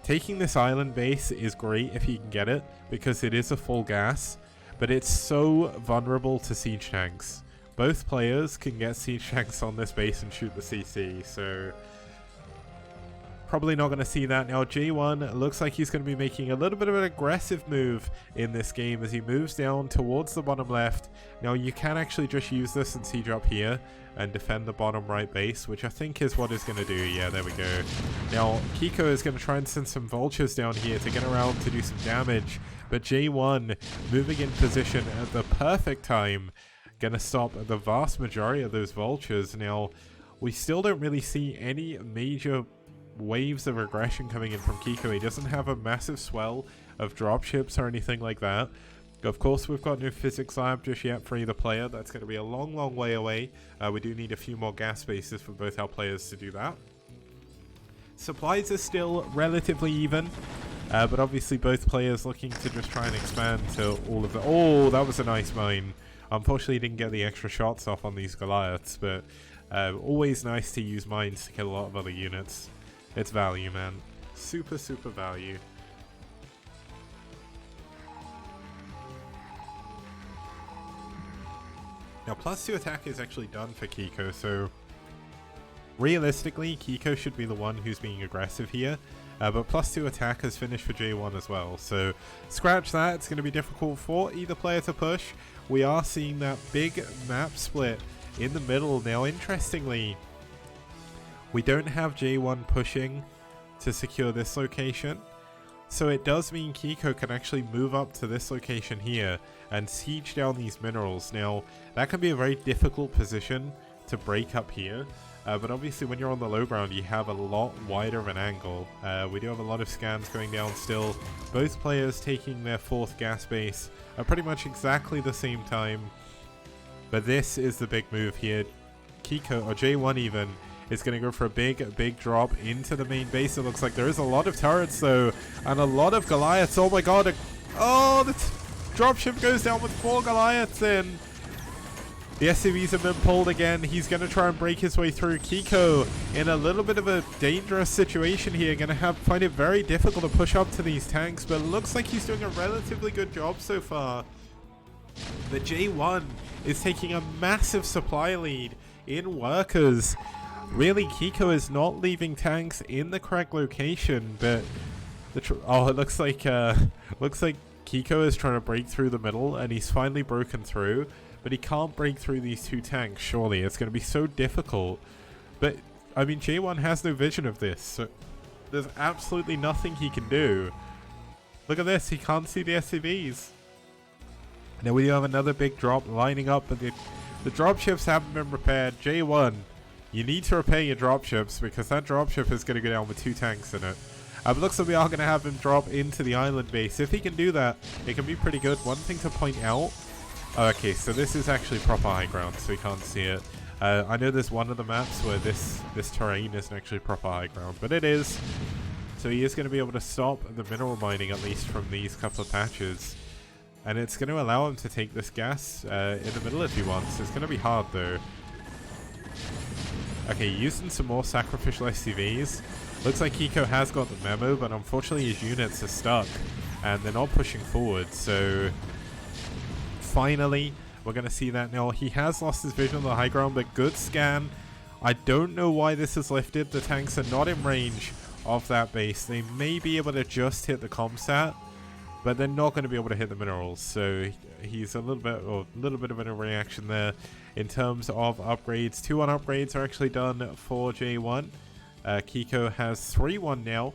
[SPEAKER 1] taking this island base is great if you can get it, because it is a full gas, but it's so vulnerable to siege tanks. Both players can get siege tanks on this base and shoot the CC, so probably not going to see that. Now J1 looks like he's going to be making a little bit of an aggressive move in this game as he moves down towards the bottom left. Now you can actually just use this and siege up here and defend the bottom right base, which I think is what it's going to do. Yeah, there we go. Now Kiko is going to try and send some vultures down here to get around to do some damage, but J1 moving in position at the perfect time, going to stop the vast majority of those vultures. Now we still don't really see any major waves of aggression coming in from Kiko. He doesn't have a massive swell of dropships or anything like that. Of course, we've got no physics lab just yet for either player. That's going to be a long way away. We do need a few more gas bases for both our players to do that. Supplies are still relatively even, but obviously both players looking to just try and expand to all of the... Oh, that was a nice mine. Unfortunately, didn't get the extra shots off on these Goliaths, but always nice to use mines to kill a lot of other units. It's value, man. Super value. Now, +2 attack is actually done for Kiko, so realistically, Kiko should be the one who's being aggressive here. But +2 attack has finished for J1 as well, so scratch that. It's going to be difficult for either player to push. We are seeing that big map split in the middle. Now, interestingly, we don't have J1 pushing to secure this location, so it does mean Kiko can actually move up to this location here and siege down these minerals. Now, that can be a very difficult position to break up here, but obviously when you're on the low ground, you have a lot wider of an angle. We do have a lot of scans going down still. Both players taking their fourth gas base at pretty much exactly the same time, but this is the big move here. Kiko, or J1 even, is going to go for a big drop into the main base. It looks like there is a lot of turrets though, and a lot of Goliaths. Oh my god. Oh, the dropship goes down with 4 Goliaths in. The SCVs have been pulled again. He's going to try and break his way through. Kiko in a little bit of a dangerous situation here. Going to find it very difficult to push up to these tanks, but it looks like he's doing a relatively good job so far. The J1 is taking a massive supply lead in workers. Really, Kiko is not leaving tanks in the correct location, but it looks like Kiko is trying to break through the middle, and he's finally broken through, but he can't break through these 2 tanks. Surely it's going to be so difficult. But I mean, J1 has no vision of this, so there's absolutely nothing he can do. Look at this, he can't see the SCVs. Now we do have another big drop lining up, but the dropships haven't been repaired. J1, you need to repair your dropships, because that dropship is going to go down with 2 tanks in it. It looks like we are going to have him drop into the island base. If he can do that, it can be pretty good. One thing to point out... Okay, so this is actually proper high ground, so we can't see it. I know there's one of the maps where this terrain isn't actually proper high ground, but it is. So he is going to be able to stop the mineral mining, at least from these couple of patches. And it's going to allow him to take this gas in the middle if he wants. It's going to be hard, though. Okay, using some more sacrificial SCVs. Looks like Kiko has got the memo, but unfortunately his units are stuck and they're not pushing forward, so finally, we're going to see that now. He has lost his vision on the high ground, but good scan. I don't know why this is lifted. The tanks are not in range of that base. They may be able to just hit the comsat, but they're not going to be able to hit the minerals. So he's a little bit of a reaction there. In terms of upgrades, 2-1 upgrades are actually done for J1. Kiko has 3-1 now.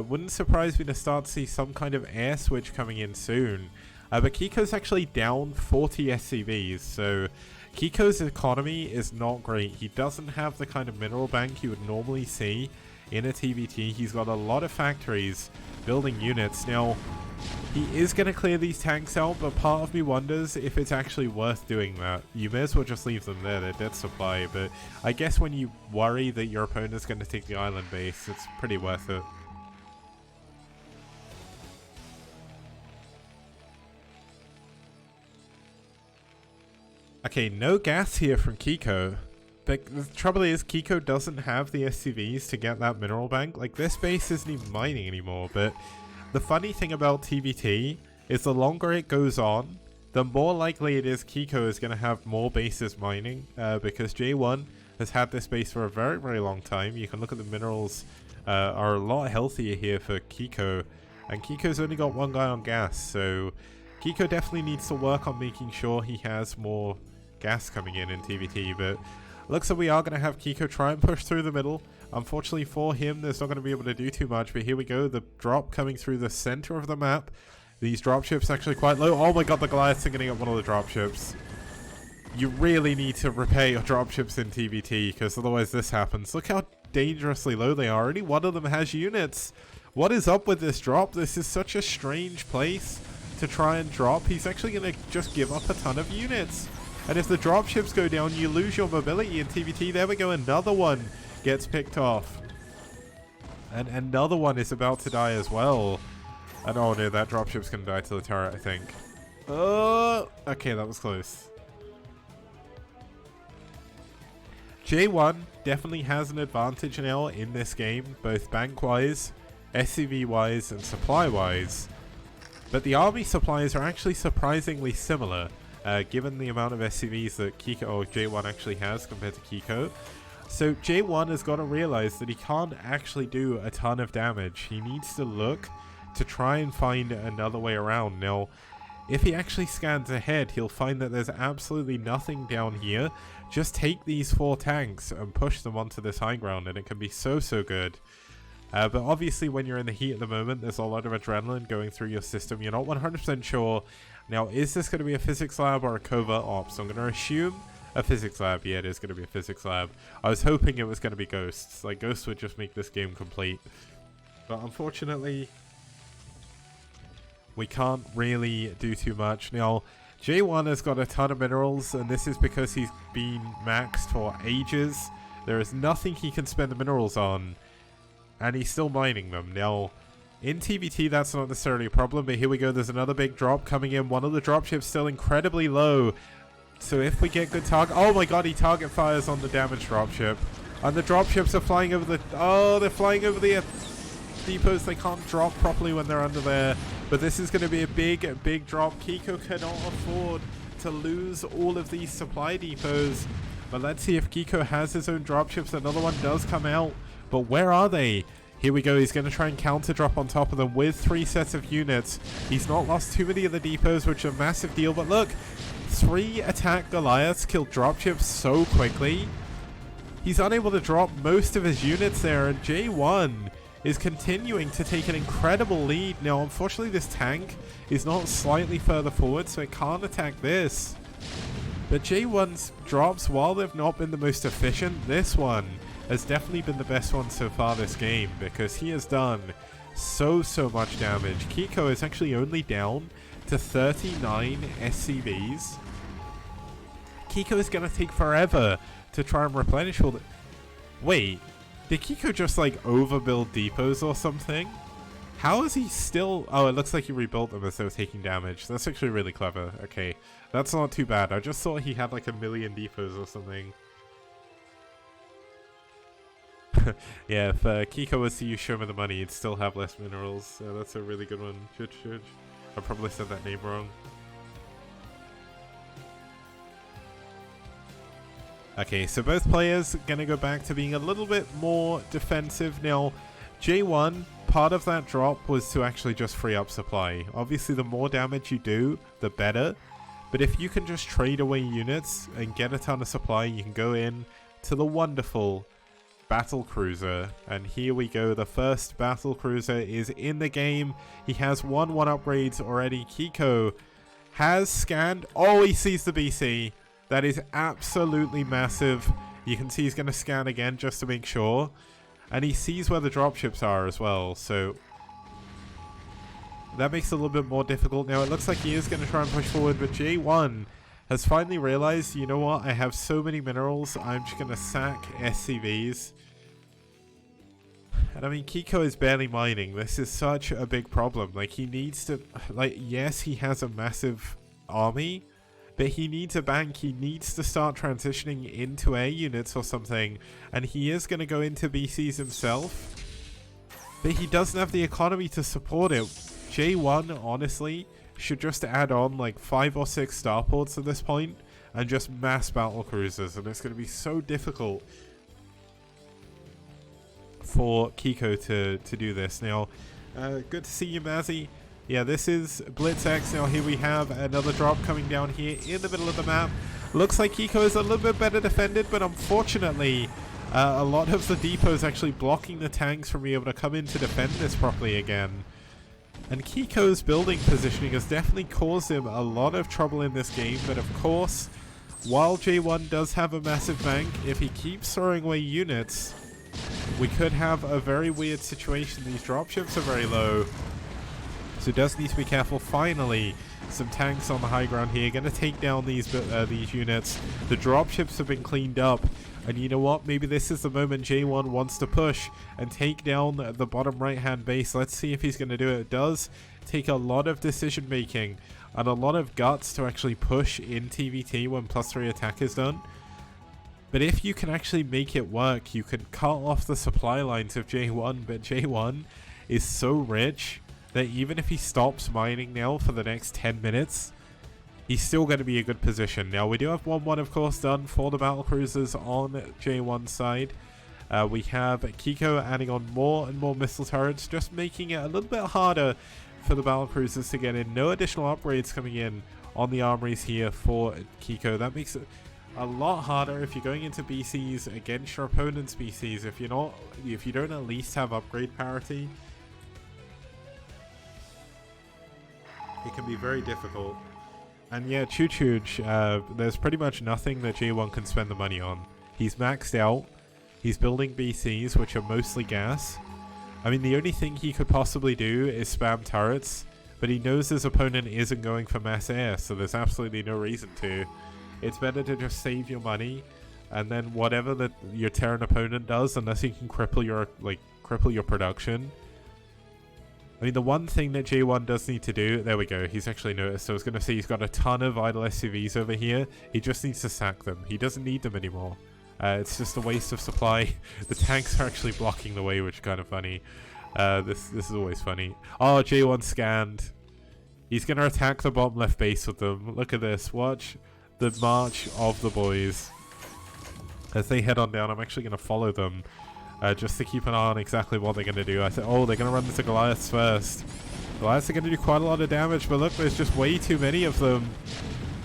[SPEAKER 1] Wouldn't surprise me to start to see some kind of air switch coming in soon. But Kiko's actually down 40 SCVs, so Kiko's economy is not great. He doesn't have the kind of mineral bank you would normally see in a TVT. He's got a lot of factories building units. Now, he is going to clear these tanks out, but part of me wonders if it's actually worth doing that. You may as well just leave them there, they're dead supply, but I guess when you worry that your opponent's going to take the island base, it's pretty worth it. Okay, no gas here from Kiko. But the trouble is, Kiko doesn't have the SCVs to get that mineral bank. Like, this base isn't even mining anymore, but the funny thing about TVT is the longer it goes on, the more likely it is Kiko is going to have more bases mining, because J1 has had this base for a very, very long time. You can look at the minerals are a lot healthier here for Kiko, and Kiko's only got one guy on gas, so Kiko definitely needs to work on making sure he has more gas coming in TVT, but looks like we are going to have Kiko try and push through the middle. Unfortunately for him, there's not going to be able to do too much, but here we go, the drop coming through the center of the map. These dropships actually quite low. Oh my god, the Goliaths are getting up one of the dropships. You really need to repair your dropships in TVT, because otherwise this happens. Look how dangerously low they are. Only one of them has units. What is up with this drop? This is such a strange place to try and drop. He's actually going to just give up a ton of units. And if the dropships go down, you lose your mobility in TVT. There we go, another one gets picked off. And another one is about to die as well. And oh no, that dropship's going to die to the turret, I think. Oh, okay, that was close. J1 definitely has an advantage now in this game, both bank-wise, SCV-wise, and supply-wise. But the army supplies are actually surprisingly similar. Given the amount of SCVs that Kiko or J1 actually has compared to Kiko. So J1 has got to realize that he can't actually do a ton of damage. He needs to look to try and find another way around. Now, if he actually scans ahead, he'll find that there's absolutely nothing down here. Just take these 4 tanks and push them onto this high ground, and it can be so good. But obviously when you're in the heat at the moment, there's a lot of adrenaline going through your system. You're not 100% sure. Now, is this going to be a physics lab or a covert ops? I'm going to assume a physics lab. Yeah, it is going to be a physics lab. I was hoping it was going to be ghosts. Like, ghosts would just make this game complete. But unfortunately, we can't really do too much. Now, J1 has got a ton of minerals, and this is because he's been maxed for ages. There is nothing he can spend the minerals on, and he's still mining them. Now, in TVT, that's not necessarily a problem, but here we go. There's another big drop coming in. One of the dropships still incredibly low. So if we get good target... Oh my god, he target fires on the damaged dropship. And the dropships are flying over the... Oh, they're flying over the depots. They can't drop properly when they're under there. But this is going to be a big drop. Kiko cannot afford to lose all of these supply depots. But let's see if Kiko has his own dropships. Another one does come out. But where are they? Here we go, he's going to try and counter drop on top of them with 3 sets of units. He's not lost too many of the depots, which is a massive deal, but look, 3 attack Goliaths killed dropships so quickly. He's unable to drop most of his units there, and J1 is continuing to take an incredible lead. Now, unfortunately, this tank is not slightly further forward, so it can't attack this. But J1's drops, while they've not been the most efficient, this one has definitely been the best one so far this game, because he has done so much damage. Kiko is actually only down to 39 SCVs. Kiko is going to take forever to try and replenish all the... Wait, did Kiko just like overbuild depots or something? How is he still... Oh, it looks like he rebuilt them as they were taking damage. That's actually really clever. Okay, that's not too bad. I just thought he had like 1 million depots or something. Yeah, if Kiko was to use Show Me the Money, he'd still have less minerals. So that's a really good one. Chudge. I probably said that name wrong. Okay, so both players gonna go back to being a little bit more defensive. Now, J1, part of that drop was to actually just free up supply. Obviously, the more damage you do, the better. But if you can just trade away units and get a ton of supply, you can go in to the wonderful battle cruiser. And here we go, the first battle cruiser is in the game. He has 1 upgrades already. Kiko has scanned. Oh, he sees the BC. That is absolutely massive. You can see he's going to scan again just to make sure. And he sees where the dropships are as well. So that makes it a little bit more difficult. Now it looks like he is going to try and push forward. But J1 has finally realized, you know what? I have so many minerals. I'm just going to sack SCVs. And I mean, Kiko is barely mining. This is such a big problem. Like, he needs to... Like, yes, he has a massive army. But he needs a bank. He needs to start transitioning into air units or something. And he is going to go into BCs himself. But he doesn't have the economy to support it. J1, honestly, should just add on like 5 or 6 starports at this point. And just mass battle cruisers. And it's going to be so difficult for Kiko to do this. Now, good to see you, Mazzy. Yeah, this is Blitz X. Now here we have another drop coming down here in the middle of the map. Looks like Kiko is a little bit better defended, but unfortunately a lot of the depot is actually blocking the tanks from being able to come in to defend this properly again. And Kiko's building positioning has definitely caused him a lot of trouble in this game, but of course, while J1 does have a massive bank, if he keeps throwing away units, we could have a very weird situation. These dropships are very low. So does need to be careful. Finally, some tanks on the high ground here. Going to take down these units. The dropships have been cleaned up. And you know what? Maybe this is the moment J1 wants to push and take down the bottom right-hand base. Let's see if he's going to do it. It does take a lot of decision making and a lot of guts to actually push in TVT when +3 attack is done. But if you can actually make it work, you can cut off the supply lines of J1. But J1 is so rich that even if he stops mining now for the next 10 minutes, he's still going to be a good position. Now, we do have 1-1, of course, done for the battle cruisers on J1's side. We have Kiko adding on more and more missile turrets, just making it a little bit harder for the battle cruisers to get in. No additional upgrades coming in on the armories here for Kiko. That makes it a lot harder if you're going into BCs against your opponent's BCs. If you don't at least have upgrade parity, it can be very difficult. And yeah, Choo-Chooch, there's pretty much nothing that J1 can spend the money on. He's maxed out. He's building BCs, which are mostly gas. I mean, the only thing he could possibly do is spam turrets, but he knows his opponent isn't going for mass air, so there's absolutely no reason to. It's better to just save your money, and then whatever your Terran opponent does, unless he can cripple your production. I mean, the one thing that J1 does need to do... There we go, he's actually noticed. So I was going to say he's got a ton of idle SCVs over here. He just needs to sack them. He doesn't need them anymore. It's just a waste of supply. The tanks are actually blocking the way, which is kind of funny. This is always funny. Oh, J1 scanned. He's going to attack the bottom left base with them. Look at this. Watch the march of the boys. As they head on down, I'm actually going to follow them. Just to keep an eye on exactly what they're going to do. I said, oh, they're going to run into Goliaths first. Goliaths are going to do quite a lot of damage, but look, there's just way too many of them.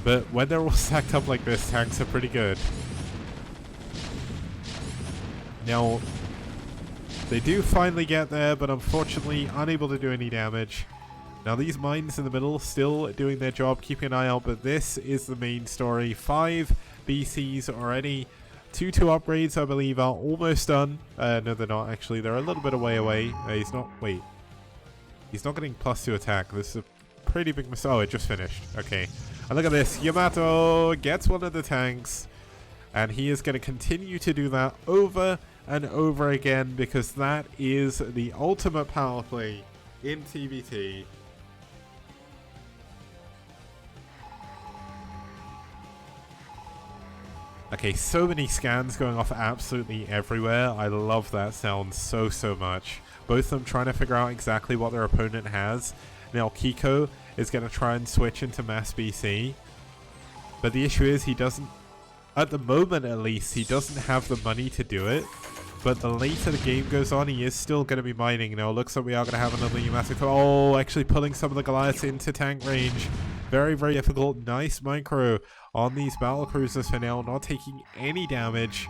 [SPEAKER 1] But when they're all stacked up like this, tanks are pretty good. Now, they do finally get there, but unfortunately unable to do any damage. Now, these mines in the middle still doing their job, keeping an eye out, but this is the main story. 5 BCs already. 2 upgrades, I believe, are almost done. No, they're not, actually. They're a little bit away. He's not... Wait. He's not getting +2 attack. This is a pretty big mistake. Oh, it just finished. Okay. And look at this. Yamato gets one of the tanks. And he is going to continue to do that over and over again, because that is the ultimate power play in TBT. Okay, so many scans going off absolutely everywhere. I love that sound so much. Both of them trying to figure out exactly what their opponent has. Now Kiko is going to try and switch into mass BC. But the issue is he doesn't... at the moment at least, he doesn't have the money to do it. But the later the game goes on, he is still going to be mining. Now, it looks like we are going to have another Yamato. Oh, actually pulling some of the Goliaths into tank range. Very, very difficult. Nice micro on these battle cruisers for now. Not taking any damage.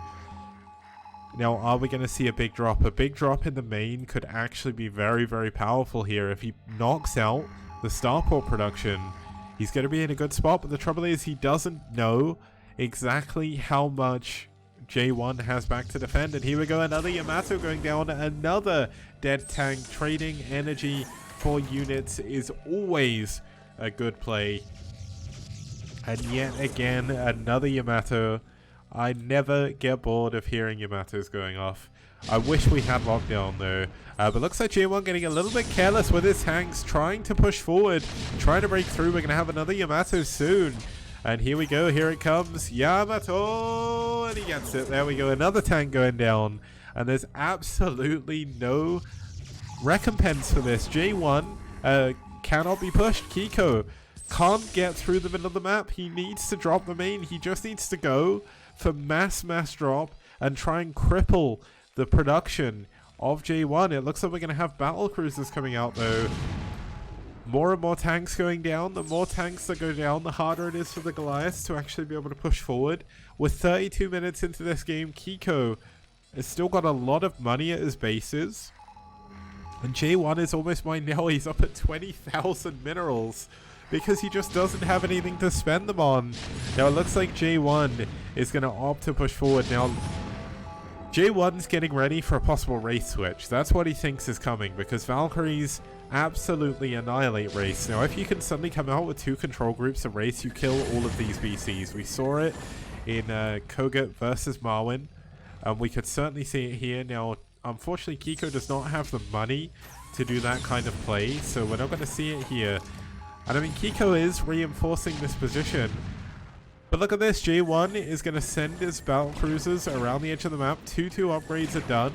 [SPEAKER 1] Now, are we going to see a big drop? A big drop in the main could actually be very, very powerful here. If he knocks out the starport production, he's going to be in a good spot. But the trouble is, he doesn't know exactly how much J1 has back to defend. And here we go, another Yamato going down, another dead tank. Trading energy for units is always a good play. And yet again, another Yamato. I never get bored of hearing Yamatos going off. I wish we had lockdown though. But looks like J1 getting a little bit careless with his tanks, trying to push forward, trying to break through. We're going to have another Yamato soon. And here we go, here it comes, Yamato, and he gets it. There we go, another tank going down. And there's absolutely no recompense for this. J1 cannot be pushed. Kiko can't get through the middle of the map. He needs to drop the main. He just needs to go for mass drop and try and cripple the production of J1. It looks like we're going to have battle cruisers coming out though. More and more tanks going down. The more tanks that go down, the harder it is for the Goliaths to actually be able to push forward. With 32 minutes into this game, Kiko has still got a lot of money at his bases. And J1 is almost mined now. He's up at 20,000 minerals because he just doesn't have anything to spend them on. Now it looks like J1 is going to opt to push forward. Now J1's getting ready for a possible race switch. That's what he thinks is coming because Valkyries absolutely annihilate race. Now if you can suddenly come out with 2 control groups of race, you kill all of these BCs. We saw it in Kogut versus Marwin, and we could certainly see it here. Now unfortunately Kiko does not have the money to do that kind of play, so we're not going to see it here. And I mean, Kiko is reinforcing this position. But look at this, J1 is going to send his battle cruisers around the edge of the map. 2 upgrades are done.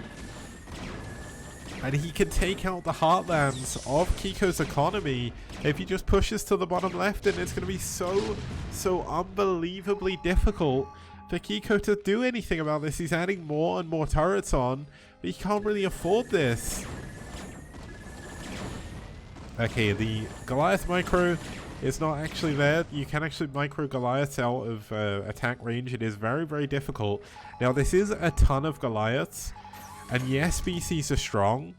[SPEAKER 1] And he can take out the heartlands of Kiko's economy if he just pushes to the bottom left. And it's going to be so unbelievably difficult for Kiko to do anything about this. He's adding more and more turrets on, but he can't really afford this. Okay, the Goliath micro is not actually there. You can actually micro Goliaths out of attack range. It is very, very difficult. Now, this is a ton of Goliaths. And yes, BCs are strong,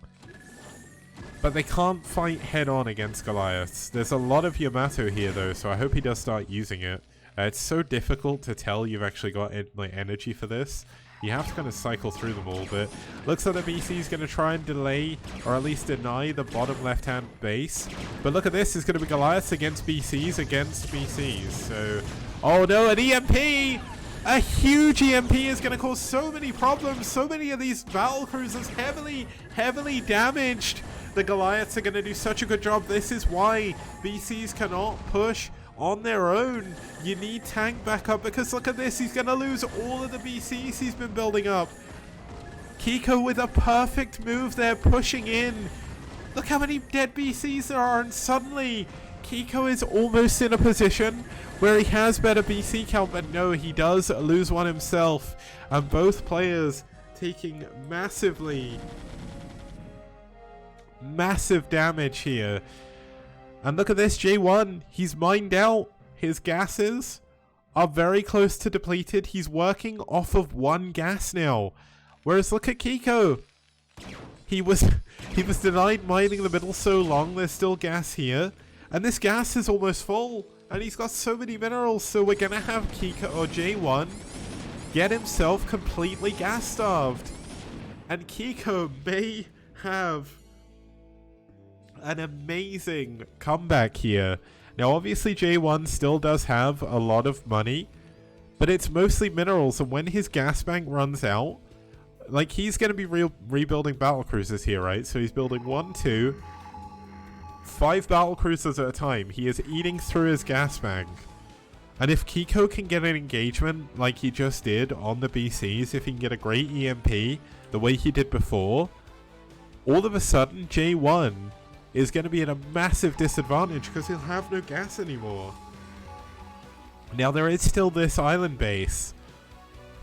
[SPEAKER 1] but they can't fight head-on against Goliaths. There's a lot of Yamato here, though, so I hope he does start using it. It's so difficult to tell you've actually got energy for this. You have to kind of cycle through them all, but looks like the BC is going to try and delay, or at least deny, the bottom left-hand base. But look at this, it's going to be Goliaths against BCs, so... Oh no, an EMP! A huge EMP is going to cause so many problems. So many of these battle cruisers heavily damaged. The Goliaths are going to do such a good job. This is why BCs cannot push on their own. You need tank backup because look at this. He's going to lose all of the BCs he's been building up. Kiko with a perfect move there, pushing in. Look how many dead BCs there are, and suddenly Kiko is almost in a position where he has better BC count, but no, he does lose one himself. And both players taking massive damage here. And look at this, J1, he's mined out. His gases are very close to depleted. He's working off of 1 gas now. Whereas look at Kiko. He was denied mining the middle so long, there's still gas here. And this gas is almost full. And he's got so many minerals, so we're going to have Kiko or J1 get himself completely gas starved. And Kiko may have an amazing comeback here. Now obviously J1 still does have a lot of money, but it's mostly minerals, and when his gas bank runs out, like, he's going to be rebuilding battle cruisers here, right? So he's building 1, 2, 5 battle cruisers at a time. He is eating through his gas bank. And if Kiko can get an engagement like he just did on the BCs, if he can get a great EMP the way he did before, all of a sudden J1 is going to be at a massive disadvantage because he'll have no gas anymore. Now there is still this island base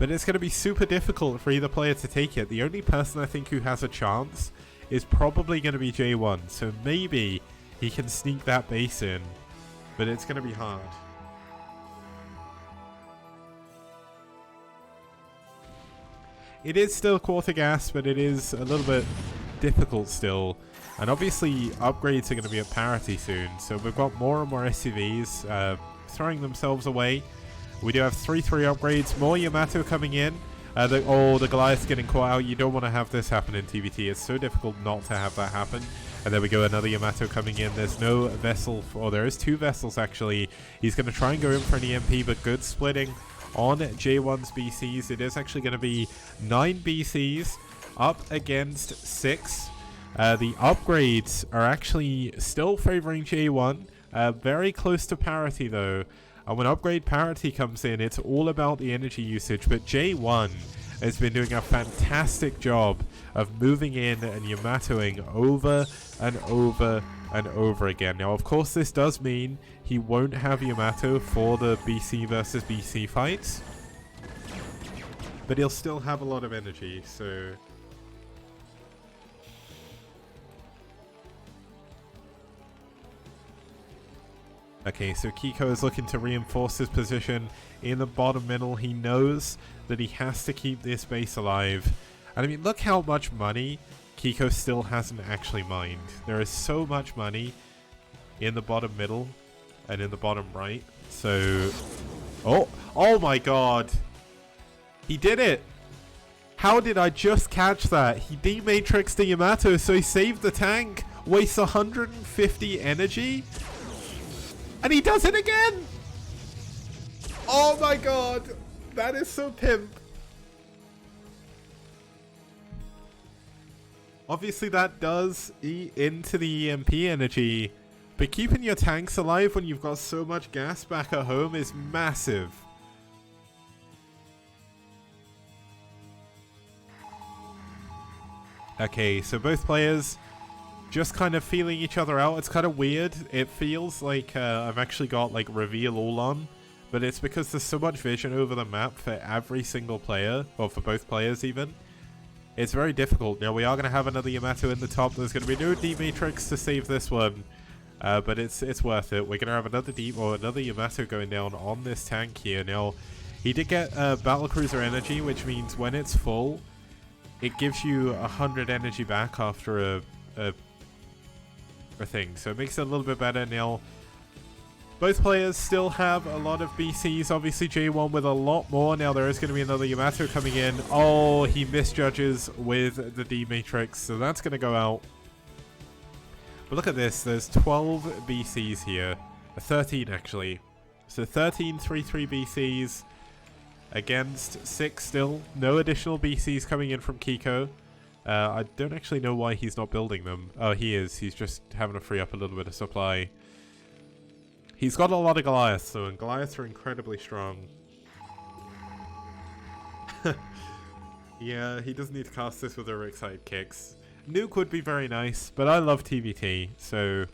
[SPEAKER 1] but it's going to be super difficult for either player to take it. The only person I think who has a chance is probably going to be J1, so maybe he can sneak that base in, but it's going to be hard. It is still quarter gas, but it is a little bit difficult still. And obviously, upgrades are going to be at parity soon. So we've got more and more SCVs throwing themselves away. We do have 3-3 upgrades. More Yamato coming in. The Goliath's getting caught out. You don't want to have this happen in TVT. It's so difficult not to have that happen. And there we go, another Yamato coming in. There's no vessel, or there is 2 vessels actually. He's going to try and go in for an EMP, but good splitting on J1's BCs. It is actually going to be 9 BCs up against 6. The upgrades are actually still favoring J1. Very close to parity though. And when upgrade parity comes in, it's all about the energy usage. But J1 has been doing a fantastic job of moving in and Yamatoing over and over and over again. Now, of course, this does mean he won't have Yamato for the BC versus BC fights, but he'll still have a lot of energy, so... Okay, so Kiko is looking to reinforce his position in the bottom middle. He knows that he has to keep this base alive. And I mean, look how much money Kiko still hasn't actually mined. There is so much money in the bottom middle and in the bottom right. So... Oh my god! He did it! How did I just catch that? He dematrixed the Yamato, so he saved the tank. Wastes 150 energy. And he does it again! Oh my god! That is so pimp. Obviously that does eat into the EMP energy, but keeping your tanks alive when you've got so much gas back at home is massive. Okay, so both players just kind of feeling each other out. It's kind of weird. It feels like I've actually got like reveal all on, but it's because there's so much vision over the map for every single player, or for both players even. It's very difficult. Now we are going to have another Yamato in the top. There's going to be no D-Matrix to save this one, but it's worth it. We're going to have another Yamato going down on this tank here. Now, he did get Battlecruiser energy, which means when it's full, it gives you 100 energy back after a thing. So it makes it a little bit better. Now, both players still have a lot of BCs. Obviously, J1 with a lot more. Now, there is going to be another Yamato coming in. Oh, he misjudges with the D-Matrix. So that's going to go out. But look at this. There's 12 BCs here. 13, actually. So 13 3-3 BCs against 6 still. No additional BCs coming in from Kiko. I don't actually know why he's not building them. Oh, he is. He's just having to free up a little bit of supply. He's got a lot of Goliaths, though, and Goliaths are incredibly strong. Yeah, he doesn't need to cast this with heroic sidekicks. Nuke would be very nice, but I love TVT, so...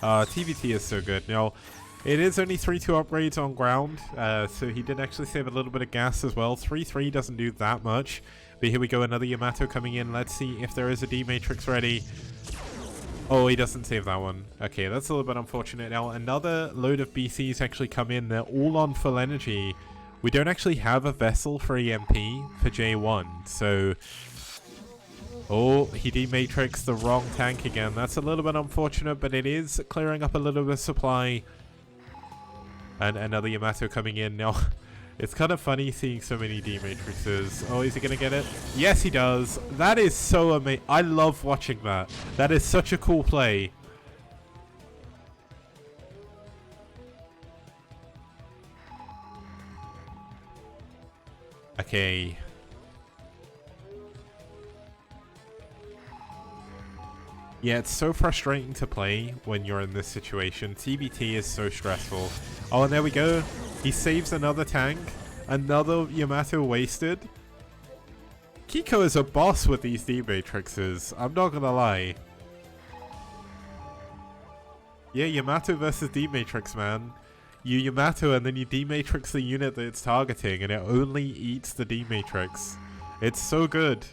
[SPEAKER 1] TVT is so good. Now, it is only 3-2 upgrades on ground, so he did actually save a little bit of gas as well. 3-3 doesn't do that much, but here we go, another Yamato coming in. Let's see if there is a D-Matrix ready. Oh, he doesn't save that one. Okay, that's a little bit unfortunate. Now, another load of BCs actually come in. They're all on full energy. We don't actually have a vessel for EMP for J1, so... Oh, he D-Matrixed the wrong tank again. That's a little bit unfortunate, but it is clearing up a little bit of supply. And another Yamato coming in. Now, it's kind of funny seeing so many D-Matrixes. Oh, is he going to get it? Yes, he does. That is so amazing. I love watching that. That is such a cool play. Okay. Yeah, it's so frustrating to play when you're in this situation. TBT is so stressful. Oh, and there we go. He saves another tank. Another Yamato wasted. Kiko is a boss with these D-Matrixes. I'm not gonna lie. Yeah, Yamato versus D-Matrix, man. you Yamato and then you D-Matrix the unit that it's targeting, and it only eats the D-Matrix. It's so good.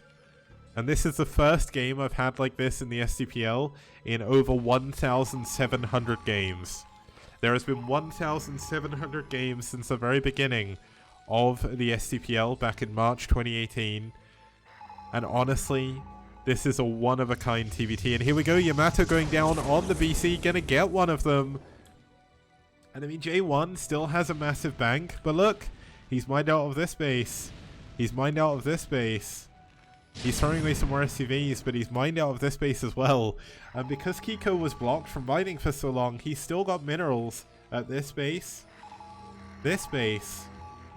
[SPEAKER 1] And this is the first game I've had like this in the STPL in over 1,700 games. There has been 1,700 games since the very beginning of the STPL back in March 2018. And honestly, this is a one-of-a-kind TBT. And here we go, Yamato going down on the BC, gonna get one of them. And I mean, J1 still has a massive bank, but look, he's mined out of this base. He's mined out of this base. He's throwing away some more SCVs, but he's mined out of this base as well. And because Kiko was blocked from mining for so long, he's still got minerals at this base,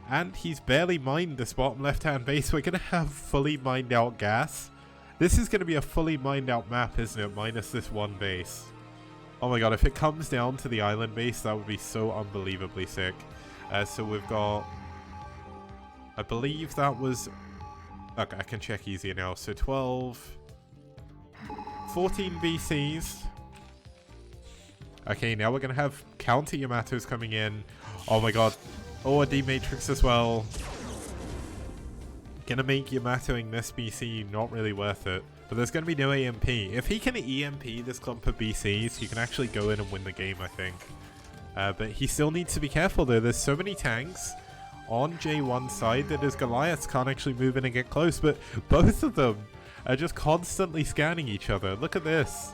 [SPEAKER 1] and he's barely mined this bottom left-hand base. We're going to have fully mined out gas. This is going to be a fully mined out map, isn't it? Minus this one base. Oh my god, if it comes down to the island base, that would be so unbelievably sick. So we've got... I believe that was... Okay, I can check easier now. So 12... 14 VCs. Okay, now we're going to have counter Yamatos coming in. Oh my god. Oh, a D-Matrix as well. Gonna make Yamatoing this BC not really worth it. But there's going to be no EMP. If he can EMP this clump of BCs, he can actually go in and win the game, I think. But he still needs to be careful though. There's so many tanks on J1's side that his Goliaths can't actually move in and get close. But both of them are just constantly scanning each other. Look at this.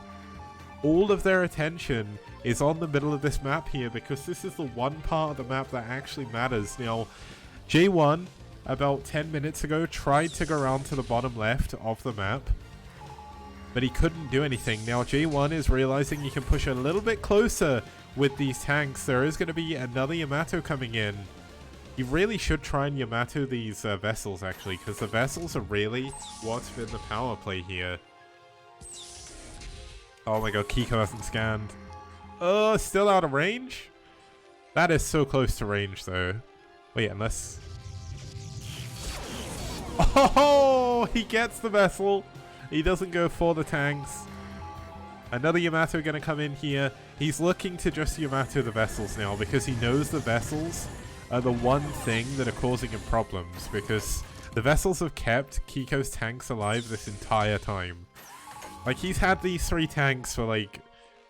[SPEAKER 1] All of their attention is on the middle of this map here, because this is the one part of the map that actually matters. Now, J1, about 10 minutes ago, tried to go around to the bottom left of the map, but he couldn't do anything. Now, J1 is realizing he can push a little bit closer with these tanks. There is going to be another Yamato coming in. You really should try and Yamato these vessels, actually, because the vessels are really what's been the power play here. Oh my god, Kiko hasn't scanned. Oh, still out of range? That is so close to range, though. Wait, unless... Oh, he gets the vessel. He doesn't go for the tanks. Another Yamato going to come in here. He's looking to just Yamato the vessels now, because he knows the vessels are the one thing that are causing him problems, because the vessels have kept Kiko's tanks alive this entire time. Like, he's had these 3 tanks for like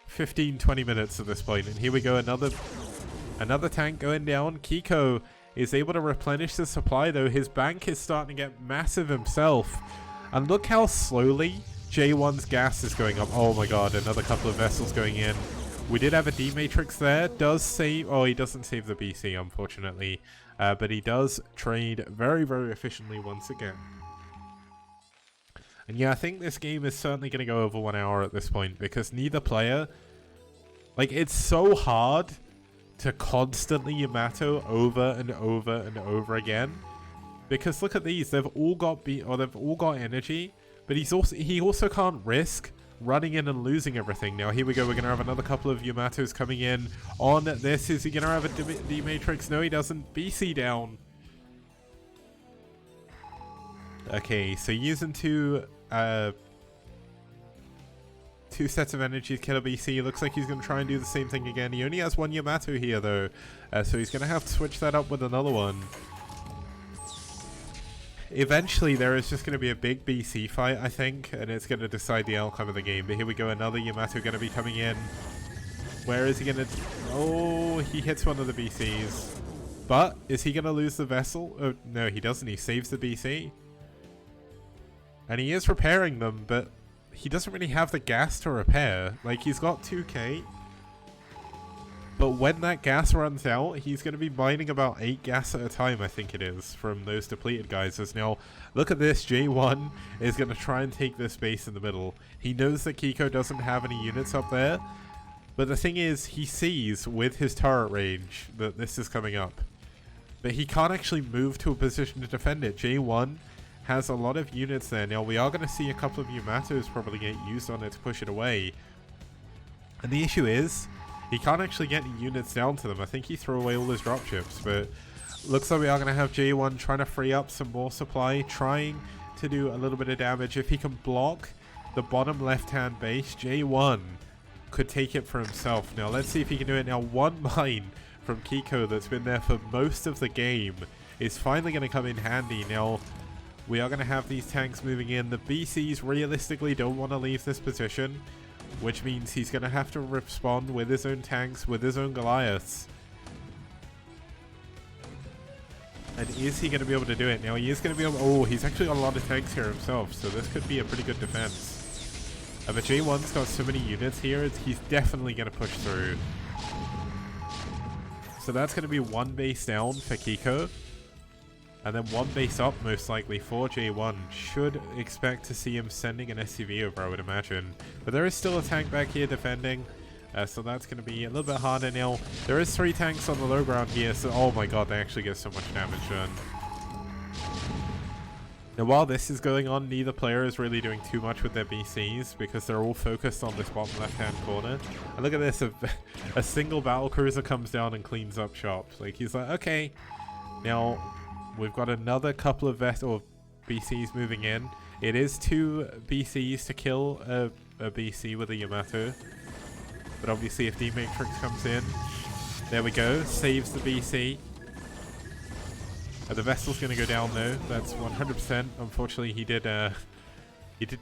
[SPEAKER 1] 15-20 minutes at this point, and here we go, another tank going down. Kiko is able to replenish the supply though. His bank is starting to get massive himself, and look how slowly J1's gas is going up. Oh my god, another couple of vessels going in. We did have a D-Matrix there. Does save... Oh, he doesn't save the BC, unfortunately. But he does trade very, very efficiently once again. And yeah, I think this game is certainly going to go over 1 hour at this point, because neither player... Like, it's so hard to constantly Yamato over and over and over again. Because look at these. They've all got they've all got energy. But he also can't risk running in and losing everything. Now, here we go. We're going to have another couple of Yamatos coming in on this. Is he going to have a D-Matrix? No, he doesn't. BC down. Okay, so using two sets of energy to kill a BC. Looks like he's going to try and do the same thing again. He only has 1 Yamato here, though. So he's going to have to switch that up with another one. Eventually, there is just going to be a big BC fight, I think, and it's going to decide the outcome of the game. But here we go, another Yamato going to be coming in. Where is he going to... Oh, he hits one of the BCs. But, is he going to lose the vessel? Oh, no, he doesn't. He saves the BC. And he is repairing them, but he doesn't really have the gas to repair. Like, he's got 2k. But when that gas runs out, he's going to be mining about 8 gas at a time, I think it is, from those depleted guys. As now, look at this. J1 is going to try and take this base in the middle. He knows that Kiko doesn't have any units up there. But the thing is, he sees with his turret range that this is coming up. But he can't actually move to a position to defend it. J1 has a lot of units there. Now, we are going to see a couple of Yamatos probably get used on it to push it away. And the issue is, he can't actually get any units down to them. I think he threw away all his dropships, but looks like we are going to have J1 trying to free up some more supply, trying to do a little bit of damage. If he can block the bottom left-hand base, J1 could take it for himself. Now, let's see if he can do it. Now, 1 mine from Kiko that's been there for most of the game is finally going to come in handy. Now, we are going to have these tanks moving in. The BCs realistically don't want to leave this position, which means he's going to have to respond with his own tanks, with his own Goliaths. And is he going to be able to do it? Now, he is going to be able... Oh, he's actually got a lot of tanks here himself, so this could be a pretty good defense. But J1's got so many units here, he's definitely going to push through. So that's going to be one base down for Kiko. And then one base up, most likely, for J1. Should expect to see him sending an SCV over, I would imagine. But there is still a tank back here defending. So that's going to be a little bit harder now. There is 3 tanks on the low ground here. So, oh my god, they actually get so much damage done. Now, while this is going on, neither player is really doing too much with their BCs because they're all focused on this bottom left-hand corner. And look at this, a single battlecruiser comes down and cleans up shop. Like, he's like, okay, now we've got another couple of BCs moving in. It is 2 BCs to kill a BC with a Yamato. But obviously if D-Matrix comes in, there we go, saves the BC. The vessel's going to go down though, that's 100%. Unfortunately he did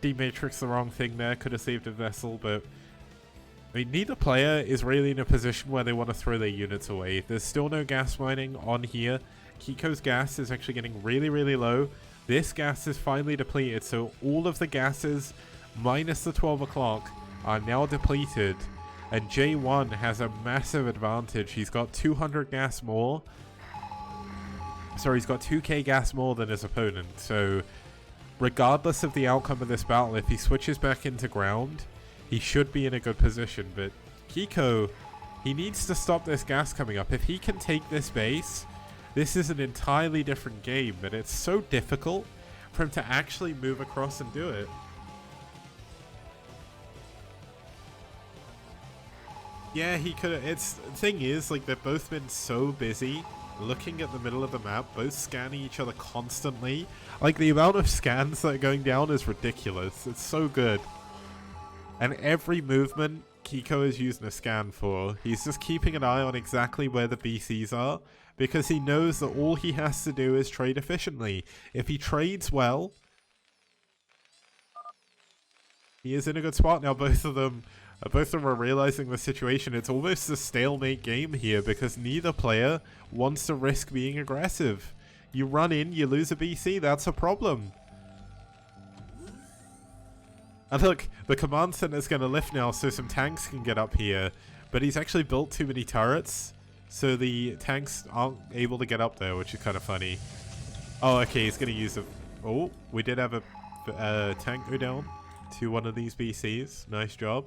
[SPEAKER 1] D-Matrix the wrong thing there, could have saved a vessel, but I mean, neither player is really in a position where they want to throw their units away. There's still no gas mining on here. Kiko's gas is actually getting really, really low. This gas is finally depleted, so all of the gases minus the 12 o'clock are now depleted. And J1 has a massive advantage. He's got 200 gas more. Sorry, he's got 2k gas more than his opponent. So regardless of the outcome of this battle, if he switches back into ground, he should be in a good position. But Kiko, he needs to stop this gas coming up. If he can take this base, this is an entirely different game. But it's so difficult for him to actually move across and do it. Yeah, he could have. The thing is, like, they've both been so busy looking at the middle of the map, both scanning each other constantly. Like, the amount of scans that are going down is ridiculous. It's so good. And every movement Kiko is using a scan for, he's just keeping an eye on exactly where the BCs are, because he knows that all he has to do is trade efficiently. If he trades well, he is in a good spot now. Both of them are realizing the situation. It's almost a stalemate game here because neither player wants to risk being aggressive. You run in, you lose a BC, that's a problem. And look, the command center is going to lift now so some tanks can get up here. But he's actually built too many turrets, so the tanks aren't able to get up there, which is kind of funny. Oh, okay, he's going to use a... Oh, we did have a tank go down to one of these BCs. Nice job.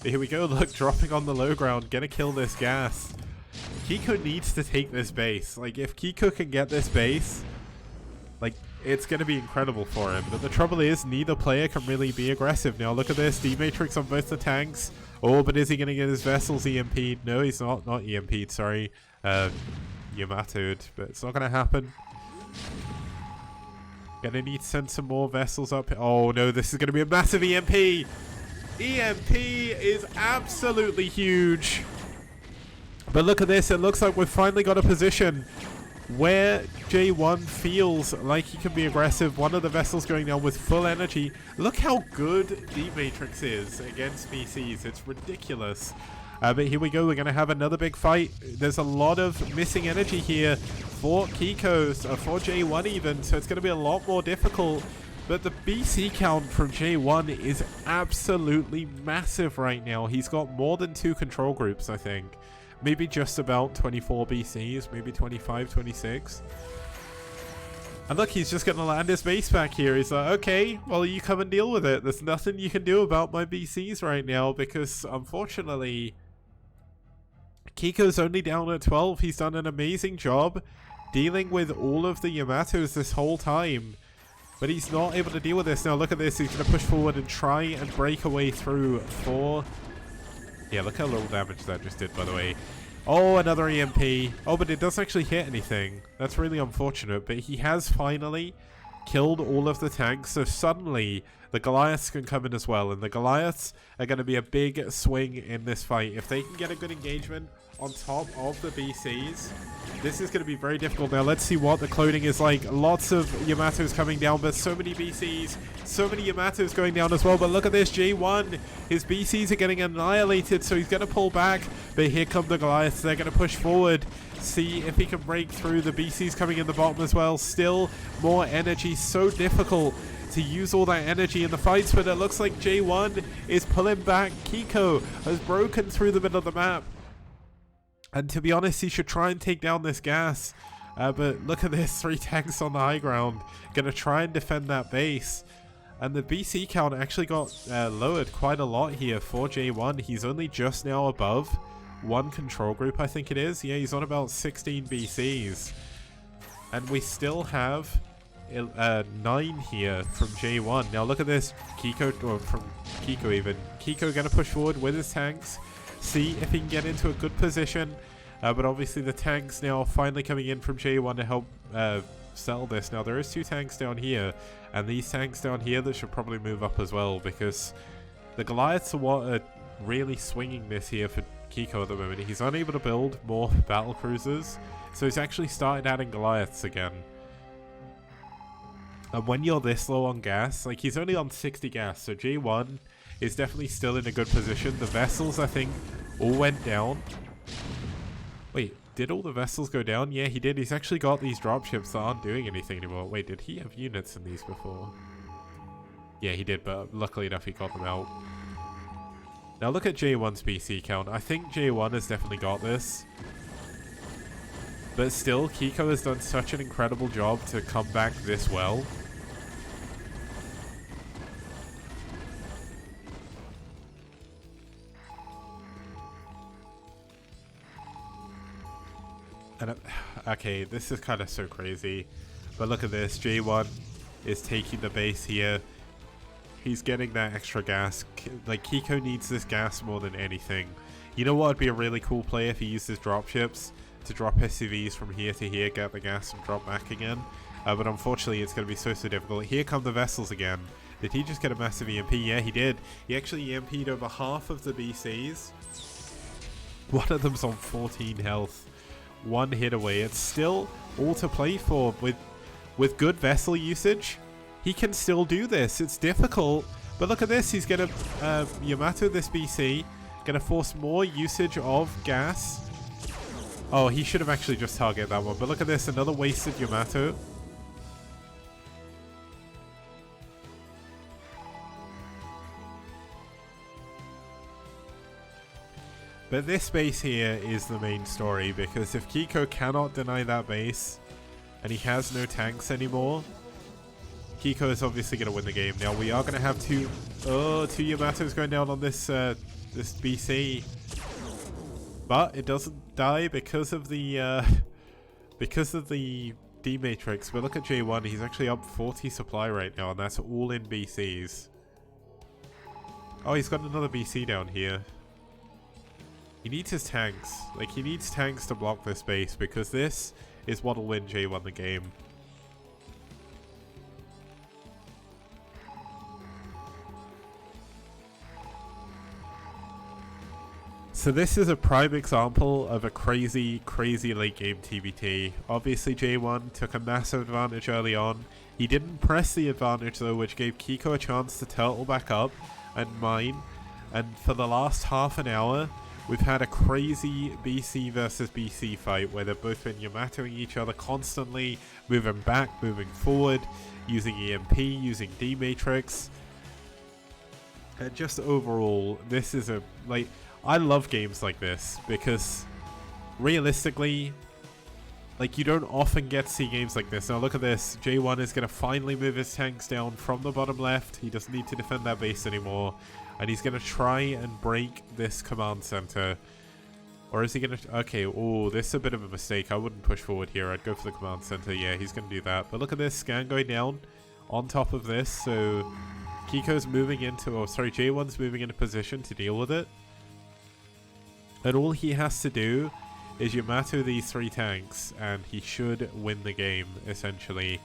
[SPEAKER 1] But here we go, look, dropping on the low ground, gonna kill this gas. Kiko needs to take this base. Like, if Kiko can get this base, like, it's gonna be incredible for him. But the trouble is, neither player can really be aggressive. Now, look at this, D-Matrix on both the tanks. Oh, but is he gonna get his vessels EMP'd? No, he's not EMP'd, sorry. Yamato'd, but it's not gonna happen. Gonna need to send some more vessels up. Oh no, this is gonna be a massive EMP! EMP is absolutely huge. But look at this, it looks like we've finally got a position where J1 feels like he can be aggressive. One of the vessels going down with full energy. Look how good D-Matrix is against BCs. It's ridiculous. But here we go, we're going to have another big fight. There's a lot of missing energy here for Kiko's, for J1 even, so it's going to be a lot more difficult. But the BC count from J1 is absolutely massive right now. He's got more than 2 control groups, I think. Maybe just about 24 BCs, maybe 25, 26. And look, he's just going to land his base back here. He's like, okay, well, you come and deal with it. There's nothing you can do about my BCs right now because, unfortunately, Kiko's only down at 12. He's done an amazing job dealing with all of the Yamatos this whole time. But he's not able to deal with this. Now look at this. He's going to push forward and try and break a way through for... Yeah, look how little damage that just did, by the way. Oh, another EMP. Oh, but it doesn't actually hit anything. That's really unfortunate. But he has finally killed all of the tanks, so suddenly the Goliaths can come in as well, and the Goliaths are going to be a big swing in this fight. If they can get a good engagement on top of the BCs, this is going to be very difficult. Now let's see what the cloning is like. Lots of Yamatos coming down, but so many BCs, so many Yamatos going down as well. But look at this, J1, his BCs are getting annihilated, so he's going to pull back, but here come the Goliaths. They're going to push forward, see if he can break through. The BCs coming in the bottom as well. Still more energy, so difficult to use all that energy in the fights, but it looks like J1 is pulling back. Kiko has broken through the middle of the map, and to be honest, he should try and take down this gas, but look at this, 3 tanks on the high ground, gonna try and defend that base. And the BC count actually got lowered quite a lot here for J1. He's only just now above 1 control group, I think it is. Yeah, he's on about 16 BCs, and we still have 9 here from J1. Now look at this, Kiko, or from Kiko even. Kiko gonna push forward with his tanks, see if he can get into a good position, but obviously the tanks now finally coming in from J1 to help settle this. Now there is 2 tanks down here, and these tanks down here that should probably move up as well, because the Goliaths are what are really swinging this here for Kiko at the moment. He's unable to build more battle cruisers, so he's actually started adding Goliaths again. And when you're this low on gas, like he's only on 60 gas, so J1 is definitely still in a good position. The vessels, I think, all went down. Wait, did all the vessels go down? Yeah, he did. He's actually got these dropships that aren't doing anything anymore. Wait, did he have units in these before? Yeah, he did, but luckily enough he got them out. Now look at J1's BC count. I think J1 has definitely got this. But still, Kiko has done such an incredible job to come back this well. And okay, this is kind of so crazy. But look at this, J1 is taking the base here. He's getting that extra gas. Like, Kiko needs this gas more than anything. You know what would be a really cool play if he used his dropships to drop SCVs from here to here, get the gas and drop back again. But unfortunately it's going to be so difficult. Here come the vessels again. Did he just get a massive EMP? Yeah, he did. He actually EMP'd over half of the BCs. One of them's on 14 health. 1 hit away. It's still all to play for. With good vessel usage, he can still do this. It's difficult, but look at this. He's going to Yamato this BC. Going to force more usage of gas. Oh, he should have actually just targeted that one. But look at this, another wasted Yamato. But this base here is the main story, because if Kiko cannot deny that base, and he has no tanks anymore, Kiko is obviously going to win the game. Now we are going to have two Yamatos going down on this this BC. But it doesn't die because of the D matrix. But look at J1, he's actually up 40 supply right now, and that's all in BCs. Oh, he's got another BC down here. He needs his tanks. Like, he needs tanks to block this base, because this is what'll win J1 the game. So this is a prime example of a crazy late game TBT. Obviously J1 took a massive advantage early on. He didn't press the advantage though, which gave Kiko a chance to turtle back up and mine. And for the last half an hour, we've had a crazy BC versus BC fight where they've both been Yamatoing each other constantly, moving back, moving forward, using EMP, using D matrix. And just overall, this is a, like, I love games like this because realistically, like, you don't often get to see games like this. Now look at this, J1 is going to finally move his tanks down from the bottom left. He doesn't need to defend that base anymore. And he's going to try and break this command center. Or is he going to... Okay, oh, this is a bit of a mistake. I wouldn't push forward here. I'd go for the command center. Yeah, he's going to do that. But look at this, scan going down on top of this. So Kiko's moving into... Oh, sorry, J1's moving into position to deal with it. And all he has to do is Yamato these 3 tanks, and he should win the game, essentially.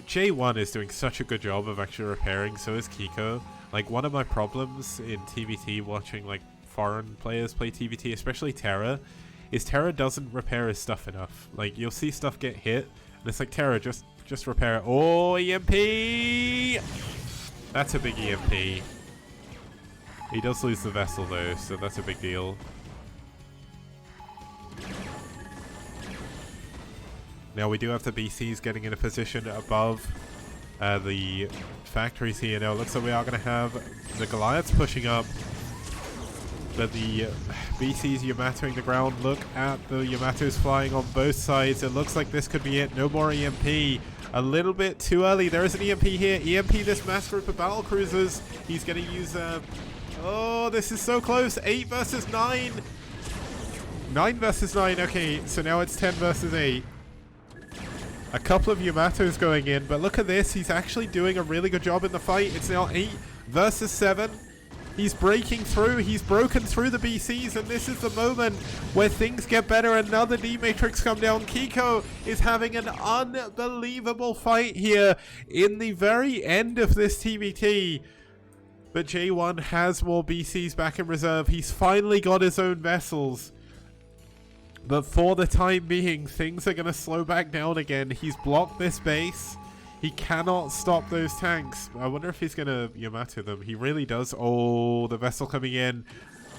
[SPEAKER 1] J1 is doing such a good job of actually repairing, so is Kiko. Like, one of my problems in TVT watching, like, foreign players play TVT, especially Terra, is Terra doesn't repair his stuff enough. Like, you'll see stuff get hit, and it's like, Terra, just repair it. Oh, EMP! That's a big EMP. He does lose the vessel, though, so that's a big deal. Now, we do have the BCs getting in a position above the factories here. Now, it looks like we are going to have the Goliaths pushing up. But the BCs Yamatoing the ground. Look at the Yamatos flying on both sides. It looks like this could be it. No more EMP. A little bit too early. There is an EMP here. EMP this mass group of battle cruisers. He's going to use... oh, this is so close. 8 versus 9. 9 versus 9. Okay, so now it's 10 versus 8. A couple of Yamatos going in, but look at this. He's actually doing a really good job in the fight. It's now 8 versus 7. He's breaking through. He's broken through the BCs, and this is the moment where things get better. Another D-Matrix come down. Kiko is having an unbelievable fight here in the very end of this TVT. But J1 has more BCs back in reserve. He's finally got his own vessels. But for the time being, things are going to slow back down again. He's blocked this base. He cannot stop those tanks. I wonder if he's going to Yamato them. He really does. Oh, the vessel coming in.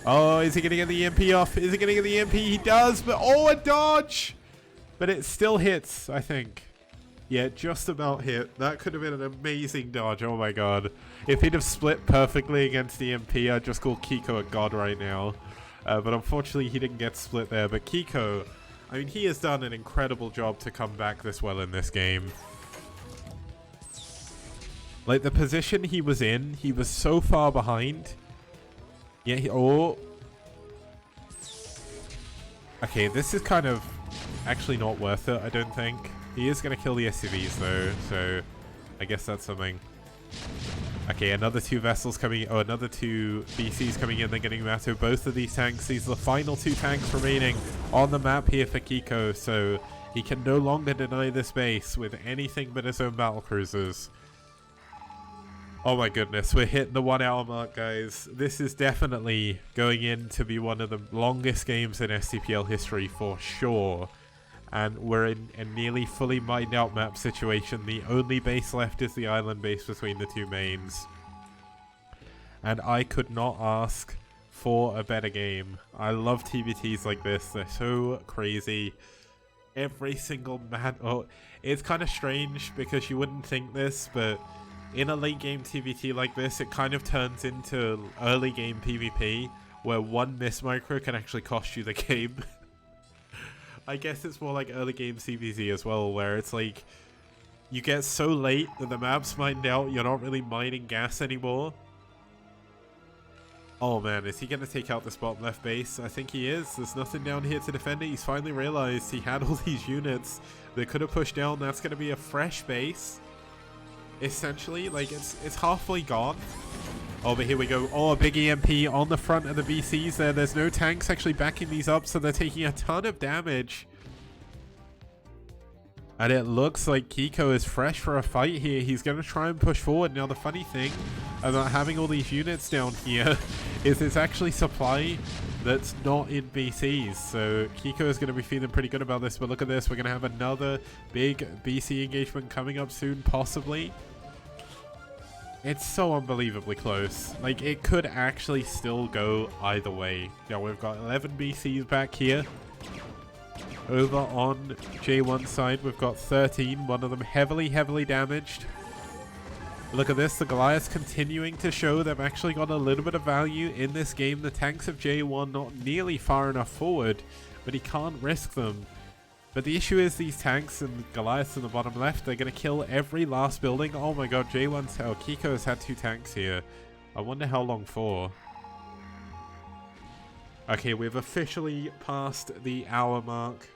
[SPEAKER 1] Oh, is he going to get the EMP off? Is he going to get the EMP? He does, but oh, a dodge! But it still hits, I think. Yeah, just about hit. That could have been an amazing dodge. Oh my god. If he'd have split perfectly against EMP, I'd just call Kiko a god right now. But unfortunately, he didn't get split there. But Kiko, I mean, he has done an incredible job to come back this well in this game. Like, the position he was in, he was so far behind. Yeah, oh. Okay, this is kind of actually not worth it, I don't think. He is going to kill the SCVs, though, so I guess that's something. Okay, another 2 vessels coming, oh, another 2 BCs coming in, they're getting Yamato. Both of these tanks, these are the final 2 tanks remaining on the map here for Kiko, so he can no longer deny this base with anything but his own battle cruisers. Oh my goodness, we're hitting the 1 hour mark, guys. This is definitely going in to be one of the longest games in STPL history for sure. And we're in a nearly fully mined out map situation. The only base left is the island base between the 2 mains. And I could not ask for a better game. I love TVTs like this. They're so crazy. Every single man... Oh, it's kind of strange because you wouldn't think this, but in a late game TVT like this, it kind of turns into early game PvP, where one miss micro can actually cost you the game. I guess it's more like early game CVZ as well, where it's like you get so late that the map's mined out, you're not really mining gas anymore. Oh man, is he going to take out this bottom left base? I think he is. There's nothing down here to defend it. He's finally realized he had all these units that could have pushed down. That's going to be a fresh base. Essentially, like, it's halfway gone. Oh, but here we go. Oh, a big EMP on the front of the BCs there. There's no tanks actually backing these up, so they're taking a ton of damage. And it looks like Kiko is fresh for a fight here. He's going to try and push forward. Now, the funny thing about having all these units down here is it's actually supply that's not in BCs. So Kiko is going to be feeling pretty good about this. But look at this. We're going to have another big BC engagement coming up soon, possibly. It's so unbelievably close. Like, it could actually still go either way. Now, we've got 11 BCs back here. Over on J1 side, we've got 13. One of them heavily, heavily damaged. Look at this. The Goliaths continuing to show they've actually got a little bit of value in this game. The tanks of J1 not nearly far enough forward, but he can't risk them. But the issue is these tanks and Goliaths in the bottom left, they're going to kill every last building. Oh my god, J1's... Oh, Kiko has had 2 tanks here. I wonder how long for. Okay, we've officially passed the hour mark.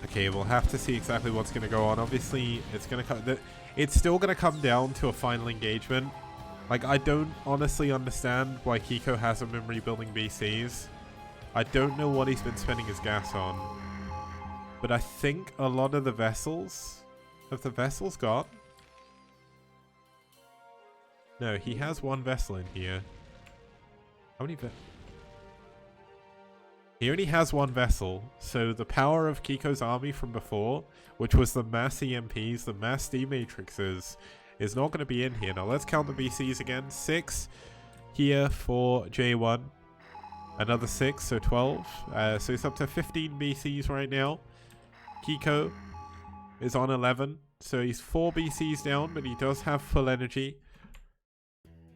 [SPEAKER 1] Okay, we'll have to see exactly what's going to go on. Obviously, it's going to come... It's still going to come down to a final engagement. Like, I don't honestly understand why Kiko hasn't been rebuilding BCs. I don't know what he's been spending his gas on. But I think a lot of the vessels... Have the vessels gone? No, he has one vessel in here. How many He only has one vessel, so the power of Kiko's army from before, which was the mass EMPs, the mass D-matrixes, is not going to be in here. Now let's count the BCs again. 6 here for J1. Another 6, so 12. So it's up to 15 BCs right now. Kiko is on 11, so he's 4 BCs down, but he does have full energy.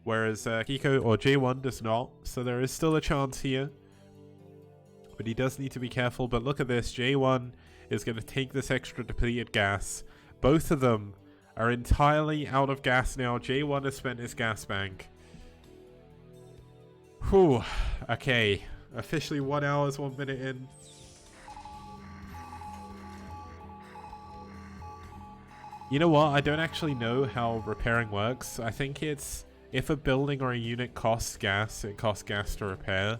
[SPEAKER 1] Whereas Kiko, or J1, does not, so there is still a chance here. But he does need to be careful. But look at this, J1 is going to take this extra depleted gas. Both of them are entirely out of gas now. J1 has spent his gas bank. Whew, okay. Officially 1 hour, 1 minute in. You know what? I don't actually know how repairing works. I think it's if a building or a unit costs gas, it costs gas to repair.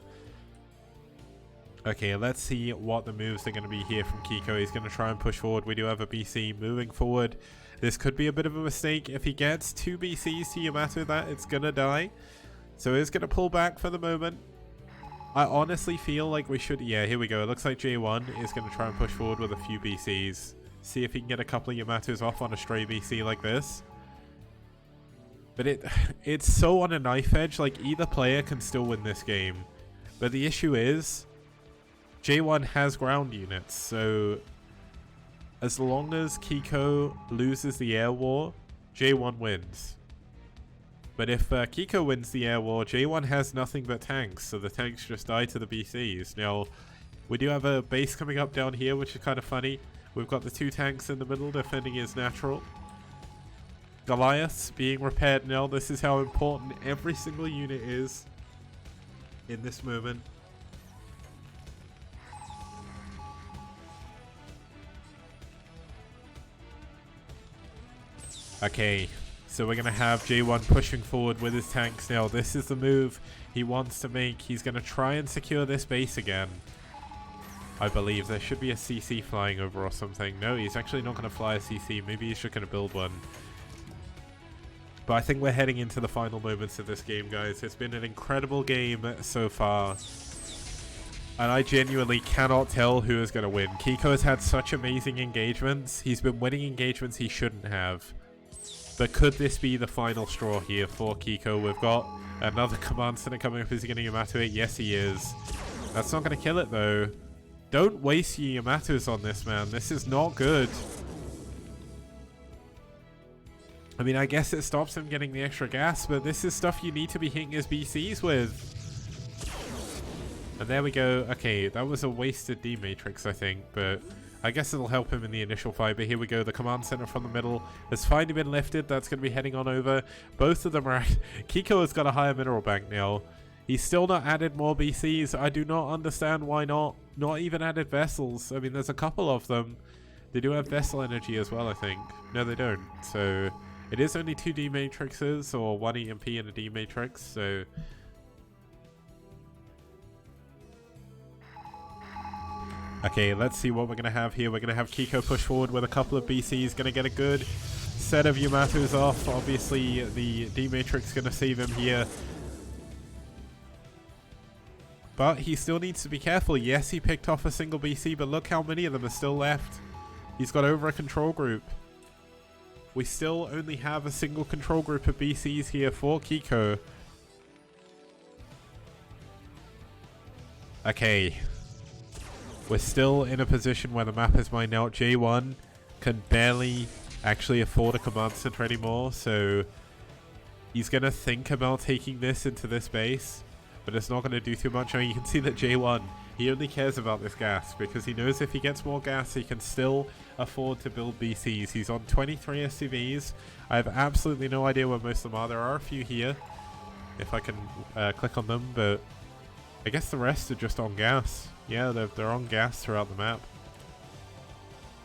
[SPEAKER 1] Okay, let's see what the moves are going to be here from Kiko. He's going to try and push forward. We do have a BC moving forward. This could be a bit of a mistake. If he gets 2 BCs to Yamato that, it's going to die. So he's going to pull back for the moment. I honestly feel like we should... Yeah, here we go. It looks like J1 is going to try and push forward with a few BCs. See if he can get a couple of Yamatos off on a stray BC like this. But it's so on a knife edge. Like, either player can still win this game. But the issue is... J1 has ground units, so... As long as Kiko loses the air war, J1 wins. But if Kiko wins the air war, J1 has nothing but tanks, so the tanks just die to the BCs. Now, we do have a base coming up down here, which is kind of funny. We've got the 2 tanks in the middle defending his natural. Goliaths being repaired now. This is how important every single unit is in this moment. Okay, so we're going to have J1 pushing forward with his tanks now. This is the move he wants to make. He's going to try and secure this base again. I believe there should be a CC flying over or something. No, he's actually not going to fly a CC. Maybe he's just going to build one. But I think we're heading into the final moments of this game, guys. It's been an incredible game so far. And I genuinely cannot tell who is going to win. Kiko has had such amazing engagements. He's been winning engagements he shouldn't have. But could this be the final straw here for Kiko? We've got another command center coming up. Is he going to Yamato it? Yes, he is. That's not going to kill it, though. Don't waste your Yamatos on this, man. This is not good. I mean, I guess it stops him getting the extra gas, but this is stuff you need to be hitting his BCs with. And there we go. Okay, that was a wasted D-Matrix, I think, but... I guess it'll help him in the initial fight, but here we go. The command center from the middle has finally been lifted. That's going to be heading on over. Both of them are... Kiko has got a higher mineral bank now. He's still not added more BCs. I do not understand why not. Not even added vessels. I mean, there's a couple of them. They do have vessel energy as well, I think. No, they don't. So, it is only 2 D-Matrixes, or 1 EMP and a D-Matrix, so... Okay, let's see what we're going to have here. We're going to have Kiko push forward with a couple of BCs. Going to get a good set of Yamatos off. Obviously, the D-Matrix is going to save him here. But he still needs to be careful. Yes, he picked off a single BC, but look how many of them are still left. He's got over a control group. We still only have a single control group of BCs here for Kiko. Okay. We're still in a position where the map is mined out. J1 can barely actually afford a command center anymore, so he's going to think about taking this into this base, but it's not going to do too much. I mean, you can see that J1, he only cares about this gas because he knows if he gets more gas, he can still afford to build BCs. He's on 23 SCVs. I have absolutely no idea where most of them are. There are a few here, if I can click on them, but I guess the rest are just on gas. Yeah, they're on gas throughout the map.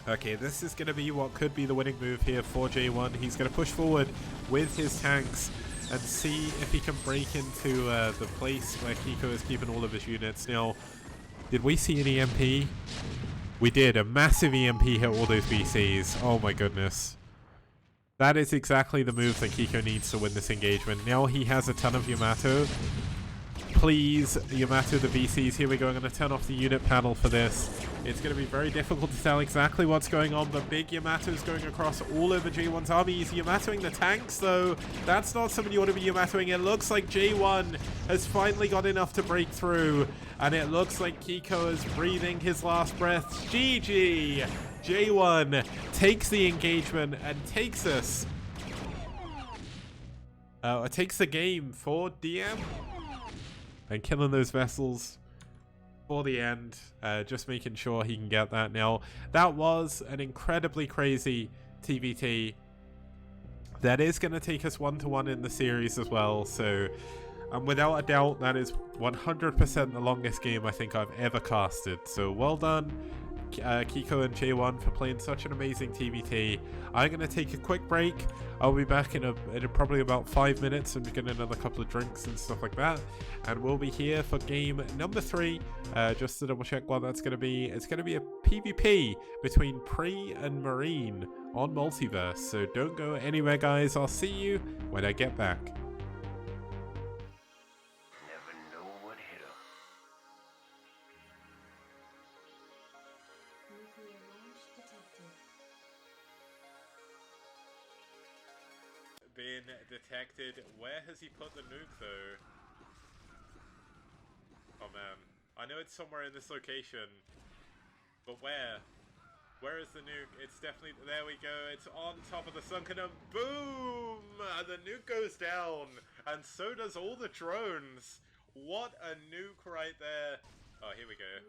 [SPEAKER 1] Okay, this is going to be what could be the winning move here for J1. He's going to push forward with his tanks and see if he can break into the place where Kiko is keeping all of his units. Now, Did we see an EMP? We did. A massive EMP hit all those BCs. Oh my goodness. That is exactly the move that Kiko needs to win this engagement. Now he has a ton of Yamato. Please, Yamato the VCs. Here we go. I'm going to turn off the unit panel for this. It's going to be very difficult to tell exactly what's going on, but big Yamato's going across all over J1's army. He's Yamatoing the tanks, though. That's not something you want to be Yamatoing. It looks like J1 has finally got enough to break through, and it looks like Kiko is breathing his last breath. GG! J1 takes the engagement and takes us. Takes the game for DM. And killing those vessels for the end. Just making sure he can get that. Now, that was an incredibly crazy TVT. That is going to take us 1-1 in the series as well. So, without a doubt, that is 100% the longest game I think I've ever casted. So, well done, Kiko and J1 for playing such an amazing TVT. I'm going to take a quick break. I'll be back in probably about 5 minutes and get another couple of drinks and stuff like that. And we'll be here for game number 3. Just to double check what that's going to be. It's going to be a PvP between Pre and Marine on Multiverse. So don't go anywhere, guys. I'll see you when I get back. Been detected. Where has he put the nuke though? Oh man, I know it's somewhere in this location, but where? Where is the nuke? It's definitely, there we go, it's on top of the sunken and boom! The nuke goes down, and so does all the drones. What a nuke right there. Oh, here we go.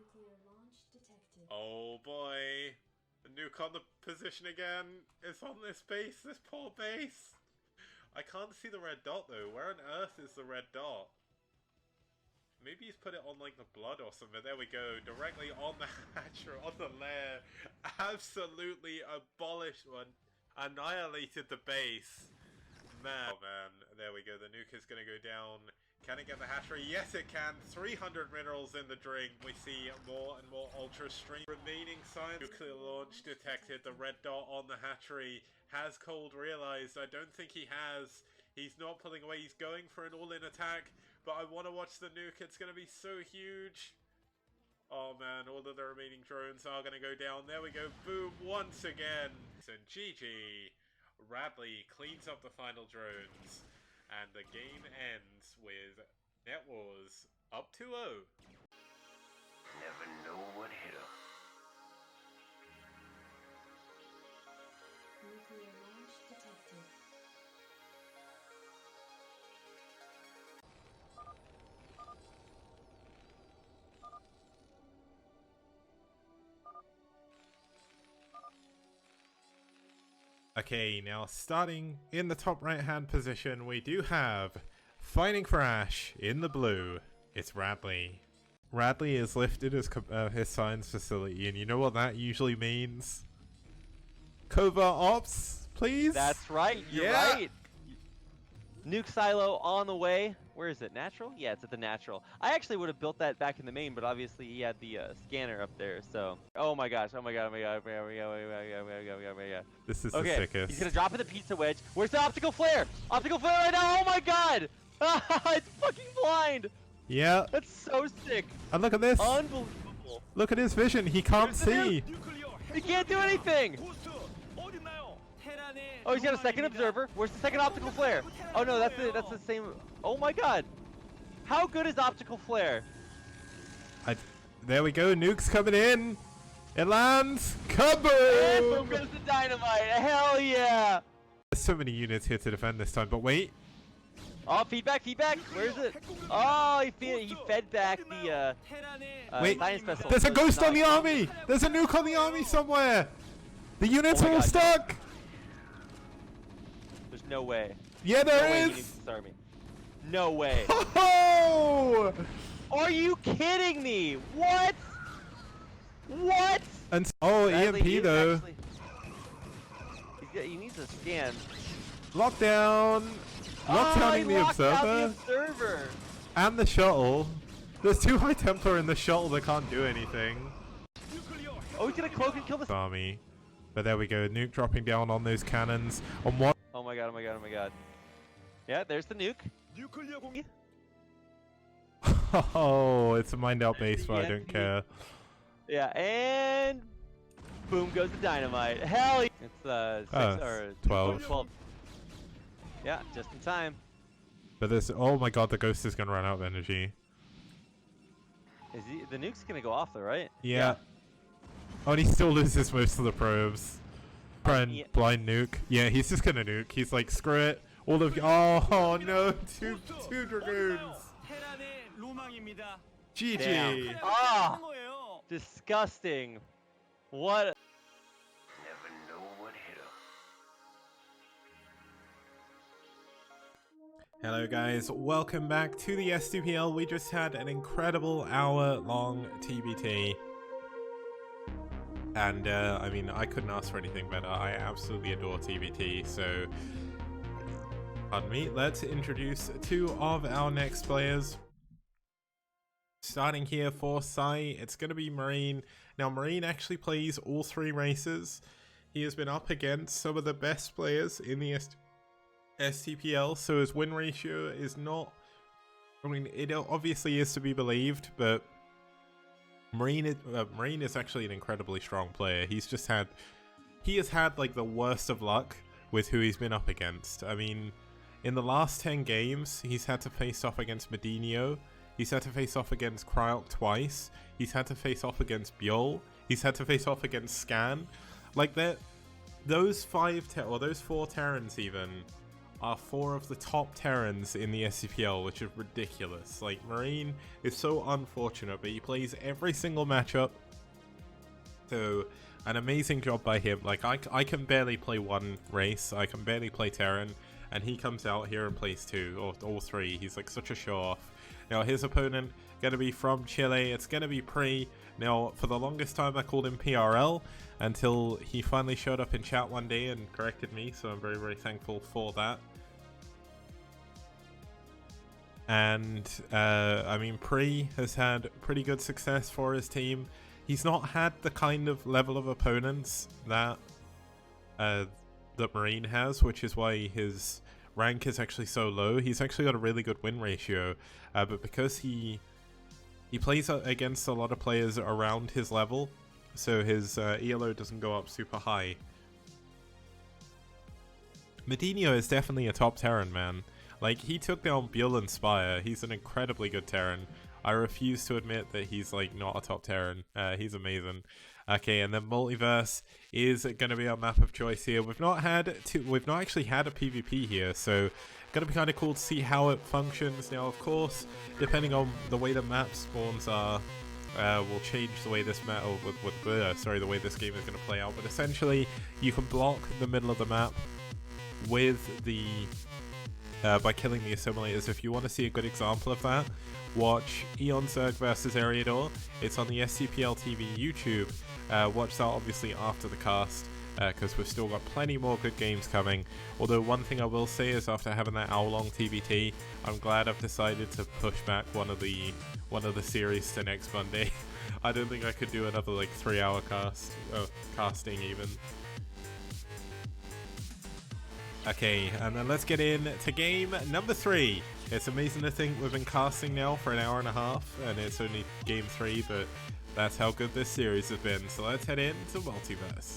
[SPEAKER 1] Oh boy, the nuke on the position again. It's on this base, this poor base. I can't see the red dot though. Where on earth is the red dot? Maybe he's put it on like the blood or something. There we go. Directly on the hatcher, on the lair. Absolutely abolished one. Annihilated the base. Man. Oh man. There we go. The nuke is going to go down. Can it get the hatchery? Yes it can. 300 minerals in the drink. We see more and more ultra stream. Remaining signs. Nuclear launch detected. The red dot on the hatchery. Has Cold realized? I don't think he has. He's not pulling away. He's going for an all-in attack. But I want to watch the nuke. It's going to be so huge. Oh man, all of the remaining drones are going to go down. There we go. Boom, once again. And GG. Radley cleans up the final drones. And the game ends with Net Wars up 2-0.
[SPEAKER 2] Never know what hit him.
[SPEAKER 3] Nuclear launch detected.
[SPEAKER 1] Okay, now starting in the top right hand position, we do have Fighting for Ash in the blue. It's Radley. Radley is lifted as his science facility, and you know what that usually means? Covert ops, please?
[SPEAKER 4] That's right, you're right. Nuke silo on the way. Where is it? Natural? Yeah, it's at the natural. I actually would have built that back in the main, but obviously he had the scanner up there, so. Oh my gosh, oh my god, oh my god, oh my god, oh my god.
[SPEAKER 1] This is the sickest.
[SPEAKER 4] He's gonna drop in the pizza wedge. Where's the optical flare? Optical flare right now, oh my god! It's fucking blind!
[SPEAKER 1] Yeah.
[SPEAKER 4] That's so sick.
[SPEAKER 1] And look at this.
[SPEAKER 4] Unbelievable.
[SPEAKER 1] Look at his vision, he can't see.
[SPEAKER 4] He can't do anything! Oh, he's got a second observer. Where's the second optical flare? Oh no, that's the same. Oh my god. How good is optical flare?
[SPEAKER 1] There we go, nuke's coming in. It lands. Kaboom!
[SPEAKER 4] And boom goes the dynamite. Hell yeah!
[SPEAKER 1] There's so many units here to defend this time, but wait.
[SPEAKER 4] Oh, feedback. Where is it? Oh, he fed back the
[SPEAKER 1] wait,
[SPEAKER 4] science vessel.
[SPEAKER 1] there's a ghost on the army! There's a nuke on the army somewhere! The units are all stuck!
[SPEAKER 4] There's no way.
[SPEAKER 1] Yeah, there is!
[SPEAKER 4] No way.
[SPEAKER 1] Oh!
[SPEAKER 4] Are you kidding me? What? What?
[SPEAKER 1] And EMP though.
[SPEAKER 4] He needs a scan.
[SPEAKER 1] Lockdown. Lockdowning the observer.
[SPEAKER 4] The observer.
[SPEAKER 1] And the shuttle. There's two High Templar in the shuttle that can't do anything.
[SPEAKER 4] Oh, he's gonna cloak and kill this
[SPEAKER 1] Army. But there we go, nuke dropping down on those cannons. On one.
[SPEAKER 4] Oh my god, oh my god, oh my god. Yeah, there's the nuke.
[SPEAKER 1] Oh, it's a mined out base, but I don't care.
[SPEAKER 4] Yeah, and boom goes the dynamite. Hell yeah. It's 6 or
[SPEAKER 1] 12.
[SPEAKER 4] Yeah, just in time.
[SPEAKER 1] But this, oh my god, the ghost is gonna run out of energy.
[SPEAKER 4] Is he, the nuke's gonna go off though, right?
[SPEAKER 1] Yeah. Oh, and he still loses most of the probes.
[SPEAKER 4] Yeah.
[SPEAKER 1] Blind nuke. Yeah, he's just gonna nuke. He's like, screw it. All of you. Oh no, two dragoons. GG.
[SPEAKER 4] Damn. Ah, disgusting. What?
[SPEAKER 2] Never know what hit 'em.
[SPEAKER 1] Hello guys, welcome back to the STPL. We just had an incredible hour-long TBT. And I mean, I couldn't ask for anything better. I absolutely adore TBT, so pardon me. Let's introduce two of our next players. Starting here for pSi, it's going to be Marine. Now, Marine actually plays all three races. He has been up against some of the best players in the STPL, so his win ratio is not... I mean, it obviously is to be believed, but Marine is actually an incredibly strong player. He has had like the worst of luck with who he's been up against. I mean, in the last 10 games, he's had to face off against Medinho. He's had to face off against Cryok twice. He's had to face off against Bjol. He's had to face off against Scan. Like that, those those 4 Terrans even are 4 of the top Terrans in the SCPL, which is ridiculous. Like, Marine is so unfortunate, but he plays every single matchup. So, an amazing job by him. Like, I can barely play one race. I can barely play Terran, and he comes out here and plays 2, or all 3. He's like such a show-off. Now, his opponent going to be from Chile. It's going to be Pre. Now, for the longest time, I called him PRL until he finally showed up in chat one day and corrected me, so I'm very, very thankful for that. And, I mean, Pre has had pretty good success for his team. He's not had the kind of level of opponents that that Marine has, which is why his rank is actually so low. He's actually got a really good win ratio, but because he plays against a lot of players around his level, so his ELO doesn't go up super high. Medinho is definitely a top Terran, man. Like, he took down Bjol and Spire. He's an incredibly good Terran. I refuse to admit that he's like not a top Terran. He's amazing. Okay, and then Multiverse is going to be our map of choice here. We've not actually had a PvP here, so going to be kind of cool to see how it functions. Now, of course, depending on the way the map spawns are, will change the way this map, the way this game is going to play out. But essentially, you can block the middle of the map with the by killing the assimilators. If you want to see a good example of that, watch Eon Zerg versus Eriador. It's on the SCPL TV YouTube. Watch that obviously after the cast, because we've still got plenty more good games coming. Although one thing I will say is, after having that hour-long TBT, I'm glad I've decided to push back one of the series to next Monday. I don't think I could do another like 3-hour casting even. Okay, and then let's get in to game number 3. It's amazing to think we've been casting now for an hour and a half, and it's only game 3, but that's how good this series has been. So let's head into Multiverse.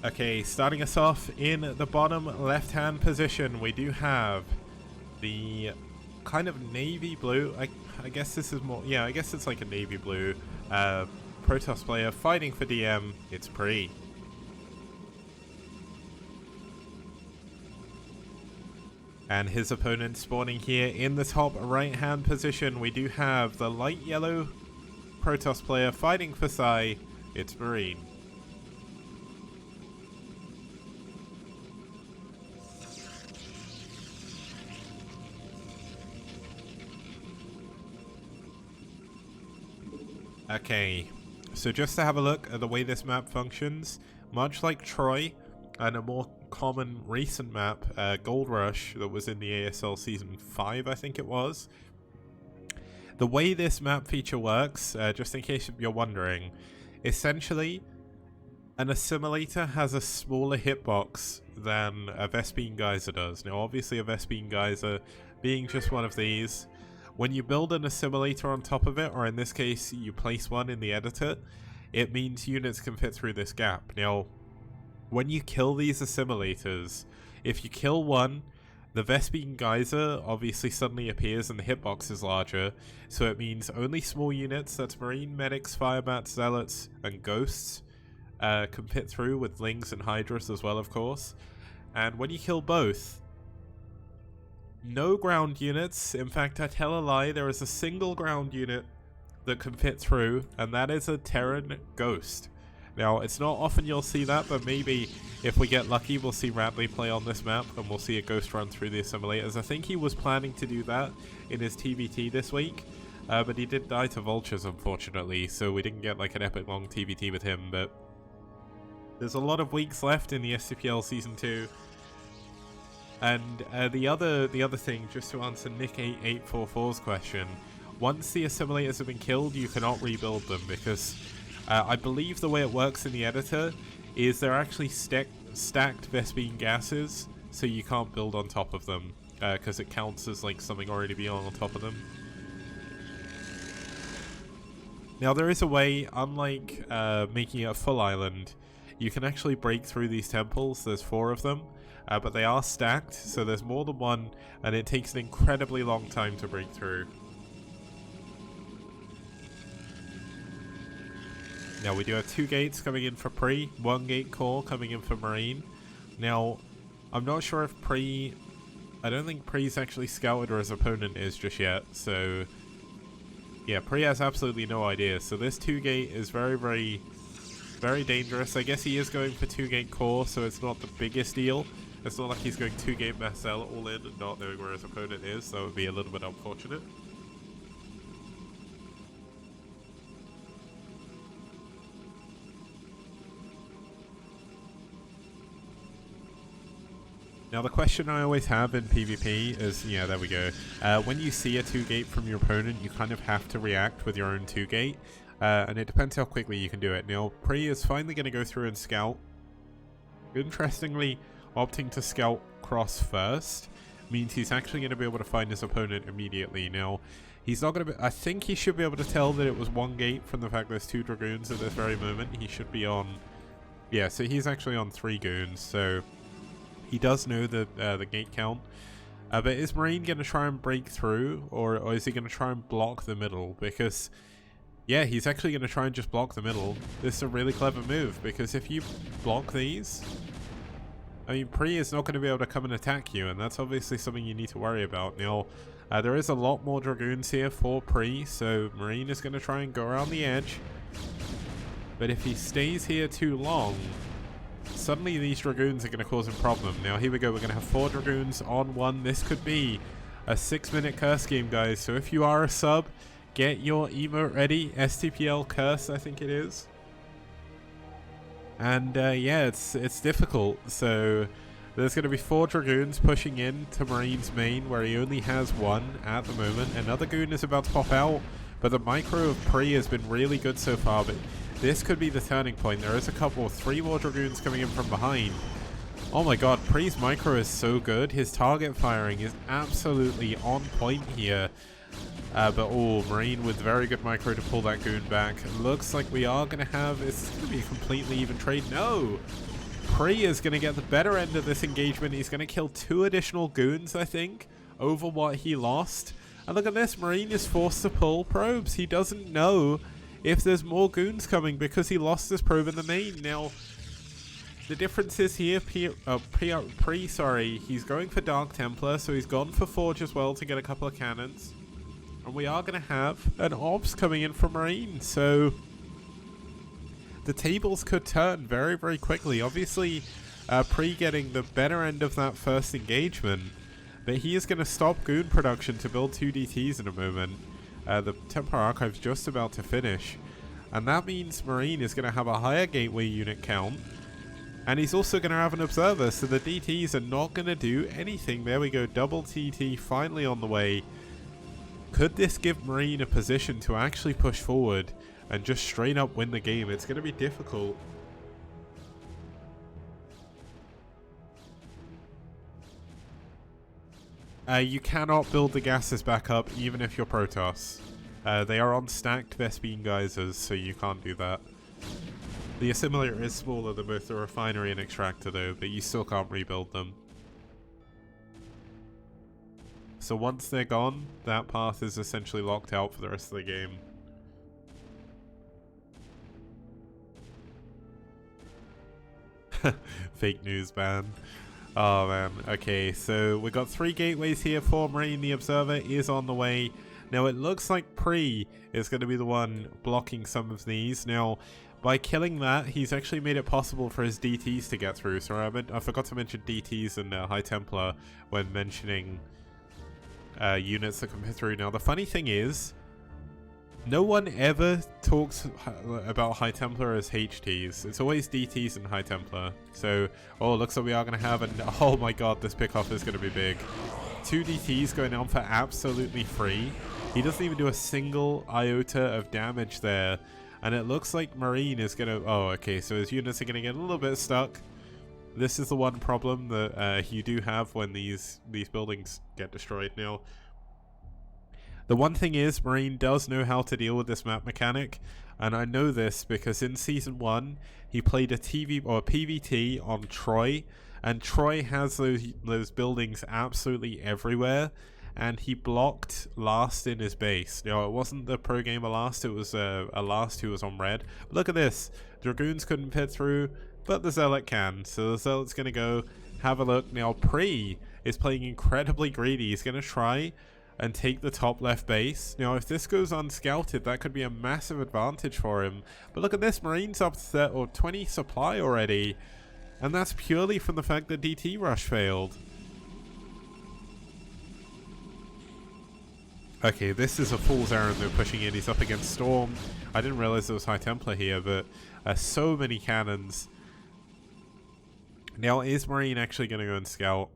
[SPEAKER 1] Okay, starting us off in the bottom left-hand position, we do have the kind of navy blue. I guess this is more, yeah, I guess it's like a navy blue Protoss player fighting for DM. It's Pre. And his opponent spawning here in the top right-hand position, we do have the light yellow Protoss player fighting for pSi. It's Marine. Okay, so just to have a look at the way this map functions, much like Troy and a more common recent map, Gold Rush, that was in the ASL Season 5, I think it was. The way this map feature works, just in case you're wondering, essentially, an assimilator has a smaller hitbox than a Vespene Geyser does. Now, obviously, a Vespene Geyser being just one of these, when you build an assimilator on top of it, or in this case, you place one in the editor, it means units can fit through this gap. Now, when you kill these assimilators, if you kill one, the Vespene Geyser obviously suddenly appears and the hitbox is larger, so it means only small units, that's Marine, Medics, Firebats, Zealots, and Ghosts, can fit through, with Lings and Hydras as well, of course. And when you kill both, no ground units, in fact I tell a lie, there is a single ground unit that can fit through, and that is a Terran Ghost. Now, it's not often you'll see that, but maybe if we get lucky, we'll see Ratley play on this map, and we'll see a Ghost run through the assimilators. I think he was planning to do that in his TVT this week, but he did die to Vultures, unfortunately, so we didn't get like an epic long TVT with him, but there's a lot of weeks left in the STPL Season 2. And the other thing, just to answer Nick8844's question, once the assimilators have been killed, you cannot rebuild them, because I believe the way it works in the editor is they're actually stacked Vespene gases, so you can't build on top of them, because it counts as like something already being on top of them. Now, there is a way, unlike making it a full island, you can actually break through these temples. There's 4 of them, but they are stacked, so there's more than one, and it takes an incredibly long time to break through. Now, we do have 2 gates coming in for Pre, 1 gate core coming in for Marine. Now, I'm not sure if Pre... I don't think Pre's actually scouted or his opponent is just yet, so... yeah, Pre has absolutely no idea, so this 2 gate is very, very... very dangerous. I guess he is going for 2 gate core, so it's not the biggest deal. It's not like he's going 2 gate Marcel all in and not knowing where his opponent is, so it would be a little bit unfortunate. Now, the question I always have in PvP is, yeah, there we go. When you see a 2 gate from your opponent, you kind of have to react with your own 2 gate. And it depends how quickly you can do it. Now, Pre is finally going to go through and scout. Interestingly, opting to scout cross first means he's actually going to be able to find his opponent immediately. Now, he's not going to be... I think he should be able to tell that it was 1 gate from the fact there's 2 Dragoons at this very moment. He should be on... yeah, so he's actually on 3 Goons, so he does know the gate count. But is Marine going to try and break through, or is he going to try and block the middle? Because... yeah, he's actually going to try and just block the middle. This is a really clever move, because if you block these, I mean, Pre is not going to be able to come and attack you, and that's obviously something you need to worry about. Now, there is a lot more Dragoons here for Pre, so Marine is going to try and go around the edge. But if he stays here too long, suddenly these Dragoons are going to cause him problem. Now, here we go. We're going to have 4 Dragoons on 1. This could be a 6-minute curse game, guys. So if you are a sub, get your emote ready. STPL curse, I think it is. And yeah, it's difficult. So there's going to be 4 Dragoons pushing in to Marine's main, where he only has 1 at the moment. Another Goon is about to pop out, but the micro of Pre has been really good so far. But this could be the turning point. There is a couple, 3 more Dragoons coming in from behind. Oh my god, Pre's micro is so good. His target firing is absolutely on point here. But oh, Marine with very good micro to pull that Goon back. Looks like we are going to have... it's going to be a completely even trade. No! Pre is going to get the better end of this engagement. He's going to kill 2 additional Goons, I think, over what he lost. And look at this. Marine is forced to pull probes. He doesn't know if there's more Goons coming because he lost his probe in the main. Now, the difference is here, he's going for Dark Templar, so he's gone for Forge as well to get a couple of cannons. And we are going to have an Ops coming in from Marine, so the tables could turn very, very quickly. Obviously, Pre getting the better end of that first engagement, but he is going to stop Goon production to build 2 DTs in a moment. The Templar Archive's just about to finish. And that means Marine is going to have a higher gateway unit count. And he's also going to have an observer, so the DTs are not going to do anything. There we go, double TT finally on the way. Could this give Marine a position to actually push forward and just straight up win the game? It's going to be difficult. You cannot build the gases back up even if you're Protoss. They are on stacked Vespene geysers, so you can't do that. The assimilator is smaller than both the refinery and extractor though, but you still can't rebuild them. So once they're gone, that path is essentially locked out for the rest of the game. Fake news ban. Oh man, okay, so we got 3 gateways here for Marine. The observer is on the way. Now it looks like Pre is going to be the one blocking some of these. Now, by killing that, he's actually made it possible for his DTs to get through. So I forgot to mention DTs and High Templar when mentioning units that come through. Now the funny thing is, no one ever talks about High Templar as HTs. It's always DTs and High Templar. So, oh, looks like we are going to have an... Oh my god, this pickoff is going to be big. 2 DTs going down for absolutely free. He doesn't even do a single iota of damage there. And it looks like Marine is going to... Oh, okay, so his units are going to get a little bit stuck. This is the one problem that you do have when these buildings get destroyed. Now, the one thing is, Marine does know how to deal with this map mechanic, and I know this because in Season 1, he played a PVT on Troy, and Troy has those buildings absolutely everywhere, and he blocked Last in his base. Now, it wasn't the pro gamer Last, it was a Last who was on red. But look at this, Dragoons couldn't fit through, but the Zealot can, so the Zealot's going to go have a look. Now, Pre is playing incredibly greedy. He's going to try and take the top left base. Now, if this goes unscouted, that could be a massive advantage for him. But look at this, Marine's up to 20 supply already, and that's purely from the fact that DT Rush failed. Okay, this is a fool's errand they're pushing in. He's up against Storm. I didn't realize there was High Templar here, but so many cannons. Now, is Marine actually going to go and scout?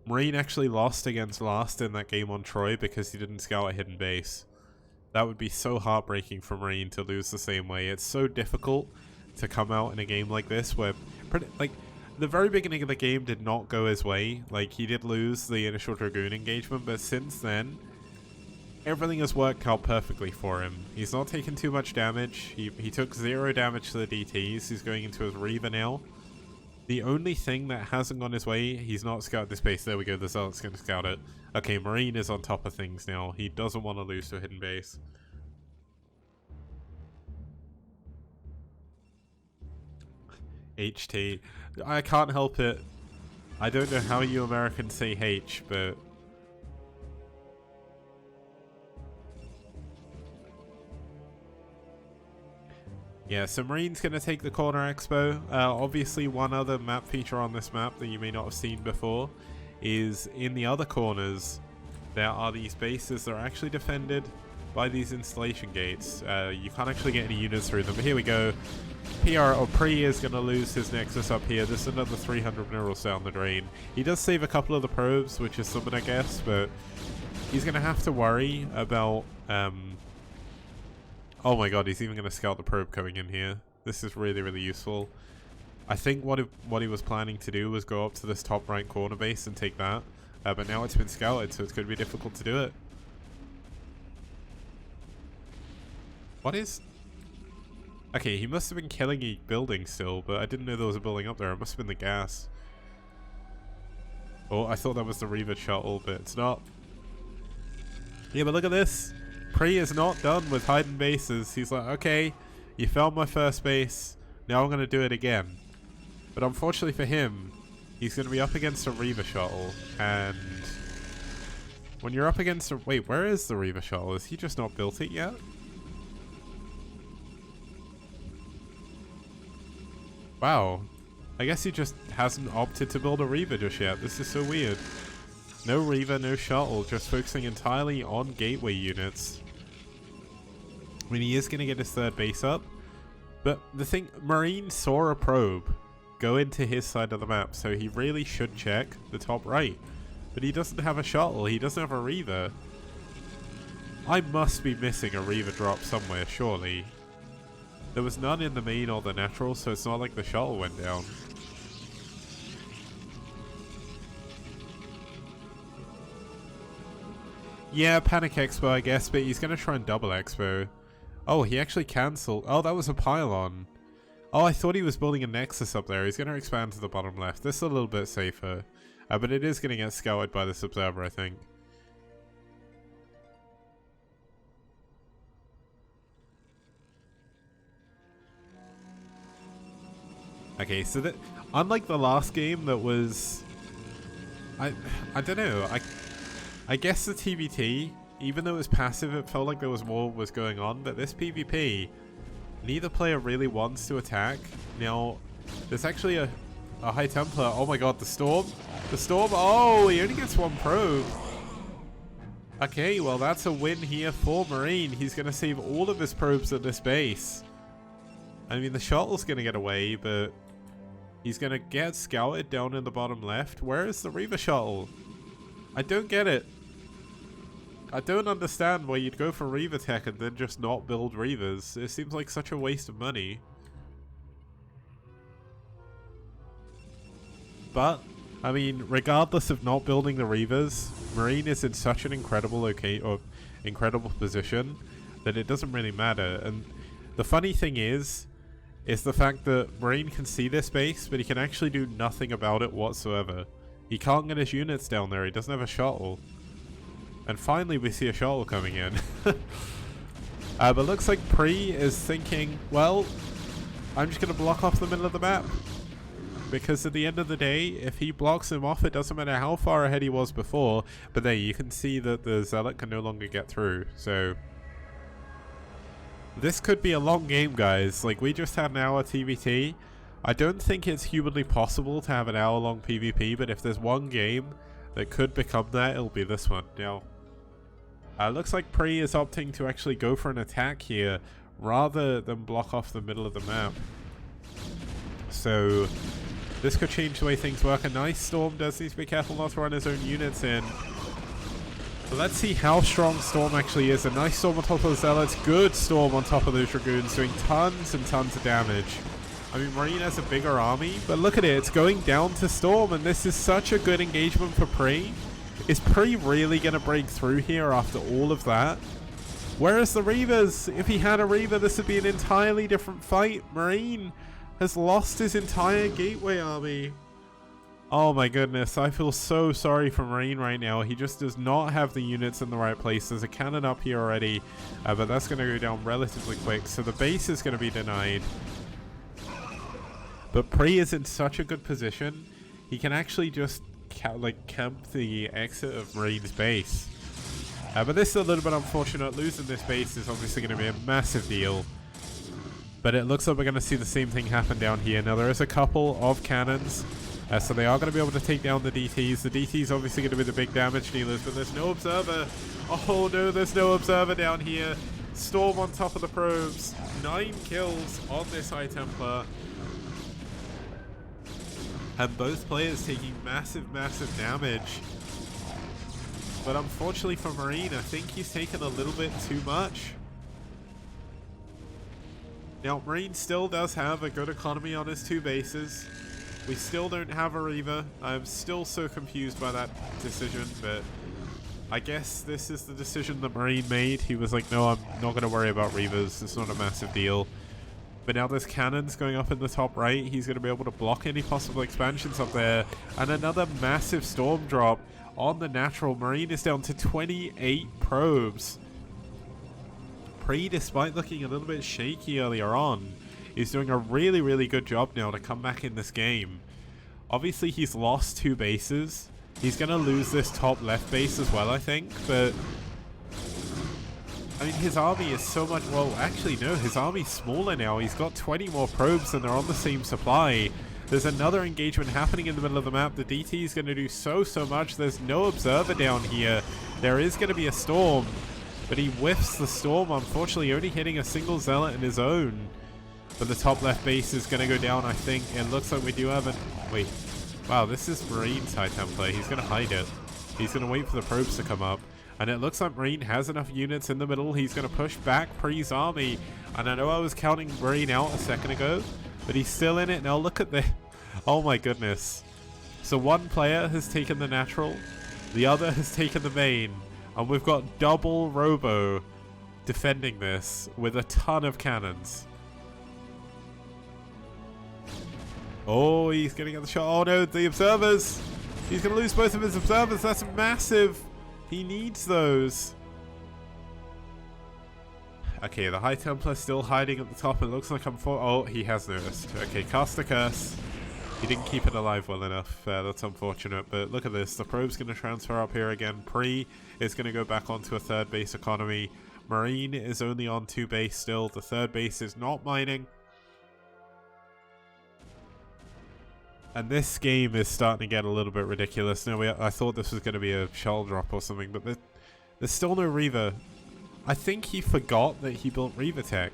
[SPEAKER 1] Marine actually lost against Last in that game on Troy because he didn't scout a hidden base. That would be so heartbreaking for Marine to lose the same way. It's so difficult to come out in a game like this where, the very beginning of the game did not go his way. Like, he did lose the initial Dragoon engagement, but since then, everything has worked out perfectly for him. He's not taken too much damage. He took 0 damage to the DTs. He's going into his Reaver now. The only thing that hasn't gone his way, he's not scouted this base. There we go, the Zealot's going to scout it. Okay, Marine is on top of things now. He doesn't want to lose to a hidden base. HT. I can't help it. I don't know how you Americans say H, but... Yeah, so Marine's going to take the Corner Expo. Obviously, one other map feature on this map that you may not have seen before is in the other corners, there are these bases that are actually defended by these installation gates. You can't actually get any units through them. But here we go. Pre is going to lose his Nexus up here. This is another 300 minerals down the drain. He does save a couple of the probes, which is something, I guess, but he's going to have to worry about... Oh my god, he's even going to scout the probe coming in here. This is really, really useful. I think what he was planning to do was go up to this top right corner base and take that. But now it's been scouted, so it's going to be difficult to do it. What is... Okay, he must have been killing a building still, but I didn't know there was a building up there. It must have been the gas. Oh, I thought that was the Reaver shuttle, but it's not. Yeah, but look at this. Pre is not done with hiding bases. He's like, okay, you found my first base. Now I'm going to do it again. But unfortunately for him, he's going to be up against a Reaver shuttle. And when you're up against a... Wait, where is the Reaver shuttle? Has he just not built it yet? Wow. I guess he just hasn't opted to build a Reaver just yet. This is so weird. No Reaver, no shuttle, just focusing entirely on gateway units. I mean, he is going to get his third base up. But the thing, Marine saw a probe go into his side of the map, so he really should check the top right. But he doesn't have a shuttle, he doesn't have a Reaver. I must be missing a Reaver drop somewhere, surely. There was none in the main or the natural, so it's not like the shuttle went down. Yeah, Panic Expo, I guess, but he's going to try and double Expo. Oh, he actually cancelled. Oh, that was a pylon. Oh, I thought he was building a Nexus up there. He's going to expand to the bottom left. This is a little bit safer. But it is going to get scouted by this observer, I think. Okay, so that, unlike the last game that was... I don't know. I guess the TBT, even though it was passive, it felt like there was more was going on. But this PvP, neither player really wants to attack. Now, there's actually a High Templar. Oh my god, the Storm. The Storm. Oh, he only gets one probe. Okay, well, that's a win here for Marine. He's going to save all of his probes at this base. I mean, the shuttle's going to get away, but he's going to get scouted down in the bottom left. Where is the Reaver shuttle? I don't get it. I don't understand why you'd go for Reaver tech and then just not build Reavers. It seems like such a waste of money. But, I mean, regardless of not building the Reavers, Marine is in such an incredible incredible position that it doesn't really matter. And the funny thing is the fact that Marine can see this base, but he can actually do nothing about it whatsoever. He can't get his units down there. He doesn't have a shuttle. And finally we see a shuttle coming in. But looks like Pre is thinking, well, I'm just going to block off the middle of the map. Because at the end of the day, if he blocks him off, it doesn't matter how far ahead he was before. But there, you can see that the Zealot can no longer get through. So this could be a long game, guys. Like, we just had an hour TBT. I don't think it's humanly possible to have an hour-long PvP, but if there's one game that could become that, it'll be this one. Now, looks like Pre is opting to actually go for an attack here, rather than block off the middle of the map. So this could change the way things work. A nice Storm does need to be careful not to run his own units in. But let's see how strong Storm actually is. A nice Storm on top of the Zealots. Good Storm on top of those Dragoons, doing tons and tons of damage. I mean, Marine has a bigger army, but look at it. It's going down to Storm, and this is such a good engagement for Pre. Is Pre really going to break through here after all of that? Where is the Reavers? If he had a Reaver, this would be an entirely different fight. Marine has lost his entire Gateway army. Oh my goodness, I feel so sorry for Marine right now. He just does not have the units in the right place. There's a cannon up here already, but that's going to go down relatively quick. So the base is going to be denied. But Pre is in such a good position. He can actually just camp the exit of Marine's base. But this is a little bit unfortunate. Losing this base is obviously going to be a massive deal. But it looks like we're going to see the same thing happen down here. Now, there is a couple of cannons. So they are going to be able to take down the DTs. The DTs obviously going to be the big damage dealers, but there's no observer. Oh no, there's no observer down here. Storm on top of the probes. 9 kills on this High Templar. And both players taking massive, massive damage. But unfortunately for Marine, I think he's taken a little bit too much. Now, Marine still does have a good economy on his 2 bases. We still don't have a Reaver. I'm still so confused by that decision, but I guess this is the decision that Marine made. He was like, no, I'm not going to worry about Reavers. It's not a massive deal. But now there's cannons going up in the top right. He's going to be able to block any possible expansions up there. And another massive Storm drop on the natural. Marine is down to 28 probes. Pre, despite looking a little bit shaky earlier on, is doing a really, really good job now to come back in this game. Obviously, he's lost 2 bases. He's going to lose this top left base as well, I think. But, I mean, his army is so much... Well, actually, no. His army's smaller now. He's got 20 more probes and they're on the same supply. There's another engagement happening in the middle of the map. The DT is going to do so much. There's no observer down here. There is going to be a Storm. But he whiffs the storm, unfortunately only hitting a single zealot in his own. But the top left base is going to go down, I think. It looks like we do have an... Wait. Wow, this is Marine's High Templar. He's going to hide it. He's going to wait for the probes to come up. And it looks like Marine has enough units in the middle. He's going to push back Pre's army. And I know I was counting Marine out a second ago, but he's still in it. Now look at the... Oh my goodness. So one player has taken the natural. The other has taken the main. And we've got double Robo defending this with a ton of cannons. Oh, he's getting at the shot. Oh no, the observers. He's going to lose both of his observers. That's massive. He needs those. Okay, the High Templar still hiding at the top. It looks like oh, he has noticed. Okay, cast a curse. He didn't keep it alive well enough. That's unfortunate. But look at this. The probe's going to transfer up here again. Pre is going to go back onto a third base economy. Marine is only on 2 base still. The third base is not mining. And this game is starting to get a little bit ridiculous. No, I thought this was going to be a shell drop or something, but there's still no Reaver. I think he forgot that he built Reaver Tech.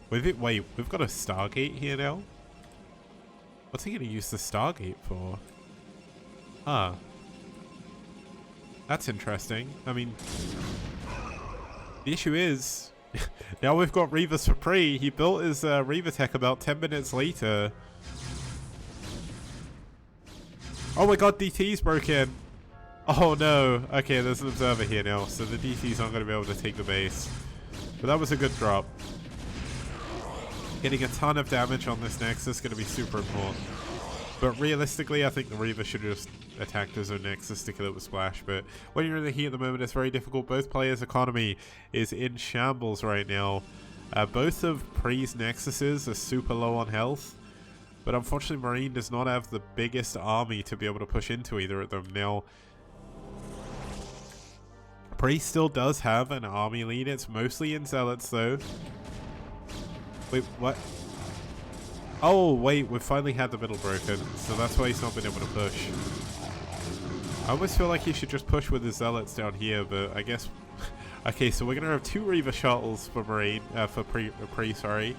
[SPEAKER 1] Wait, we've got a Stargate here now? What's he going to use the Stargate for? Ah. That's interesting. I mean, the issue is, now we've got Reavers for free. He built his Reaver Tech about 10 minutes later. Oh my god, DT's broken. Oh no. Okay, there's an observer here now, so the DT's aren't going to be able to take the base. But that was a good drop. Getting a ton of damage on this Nexus is going to be super important. But realistically, I think the Reaver should have just attacked his own Nexus to kill it with Splash. But when you're in the heat at the moment, it's very difficult. Both players' economy is in shambles right now. Both of Pre's Nexuses are super low on health. But unfortunately, Marine does not have the biggest army to be able to push into either of them. Now, Pre still does have an army lead. It's mostly in Zealots, though. Wait, what? Oh, wait, we've finally had the middle broken. So that's why he's not been able to push. I almost feel like he should just push with his Zealots down here, but I guess... Okay, so we're going to have 2 Reaver shuttles for Marine, for Pre, sorry.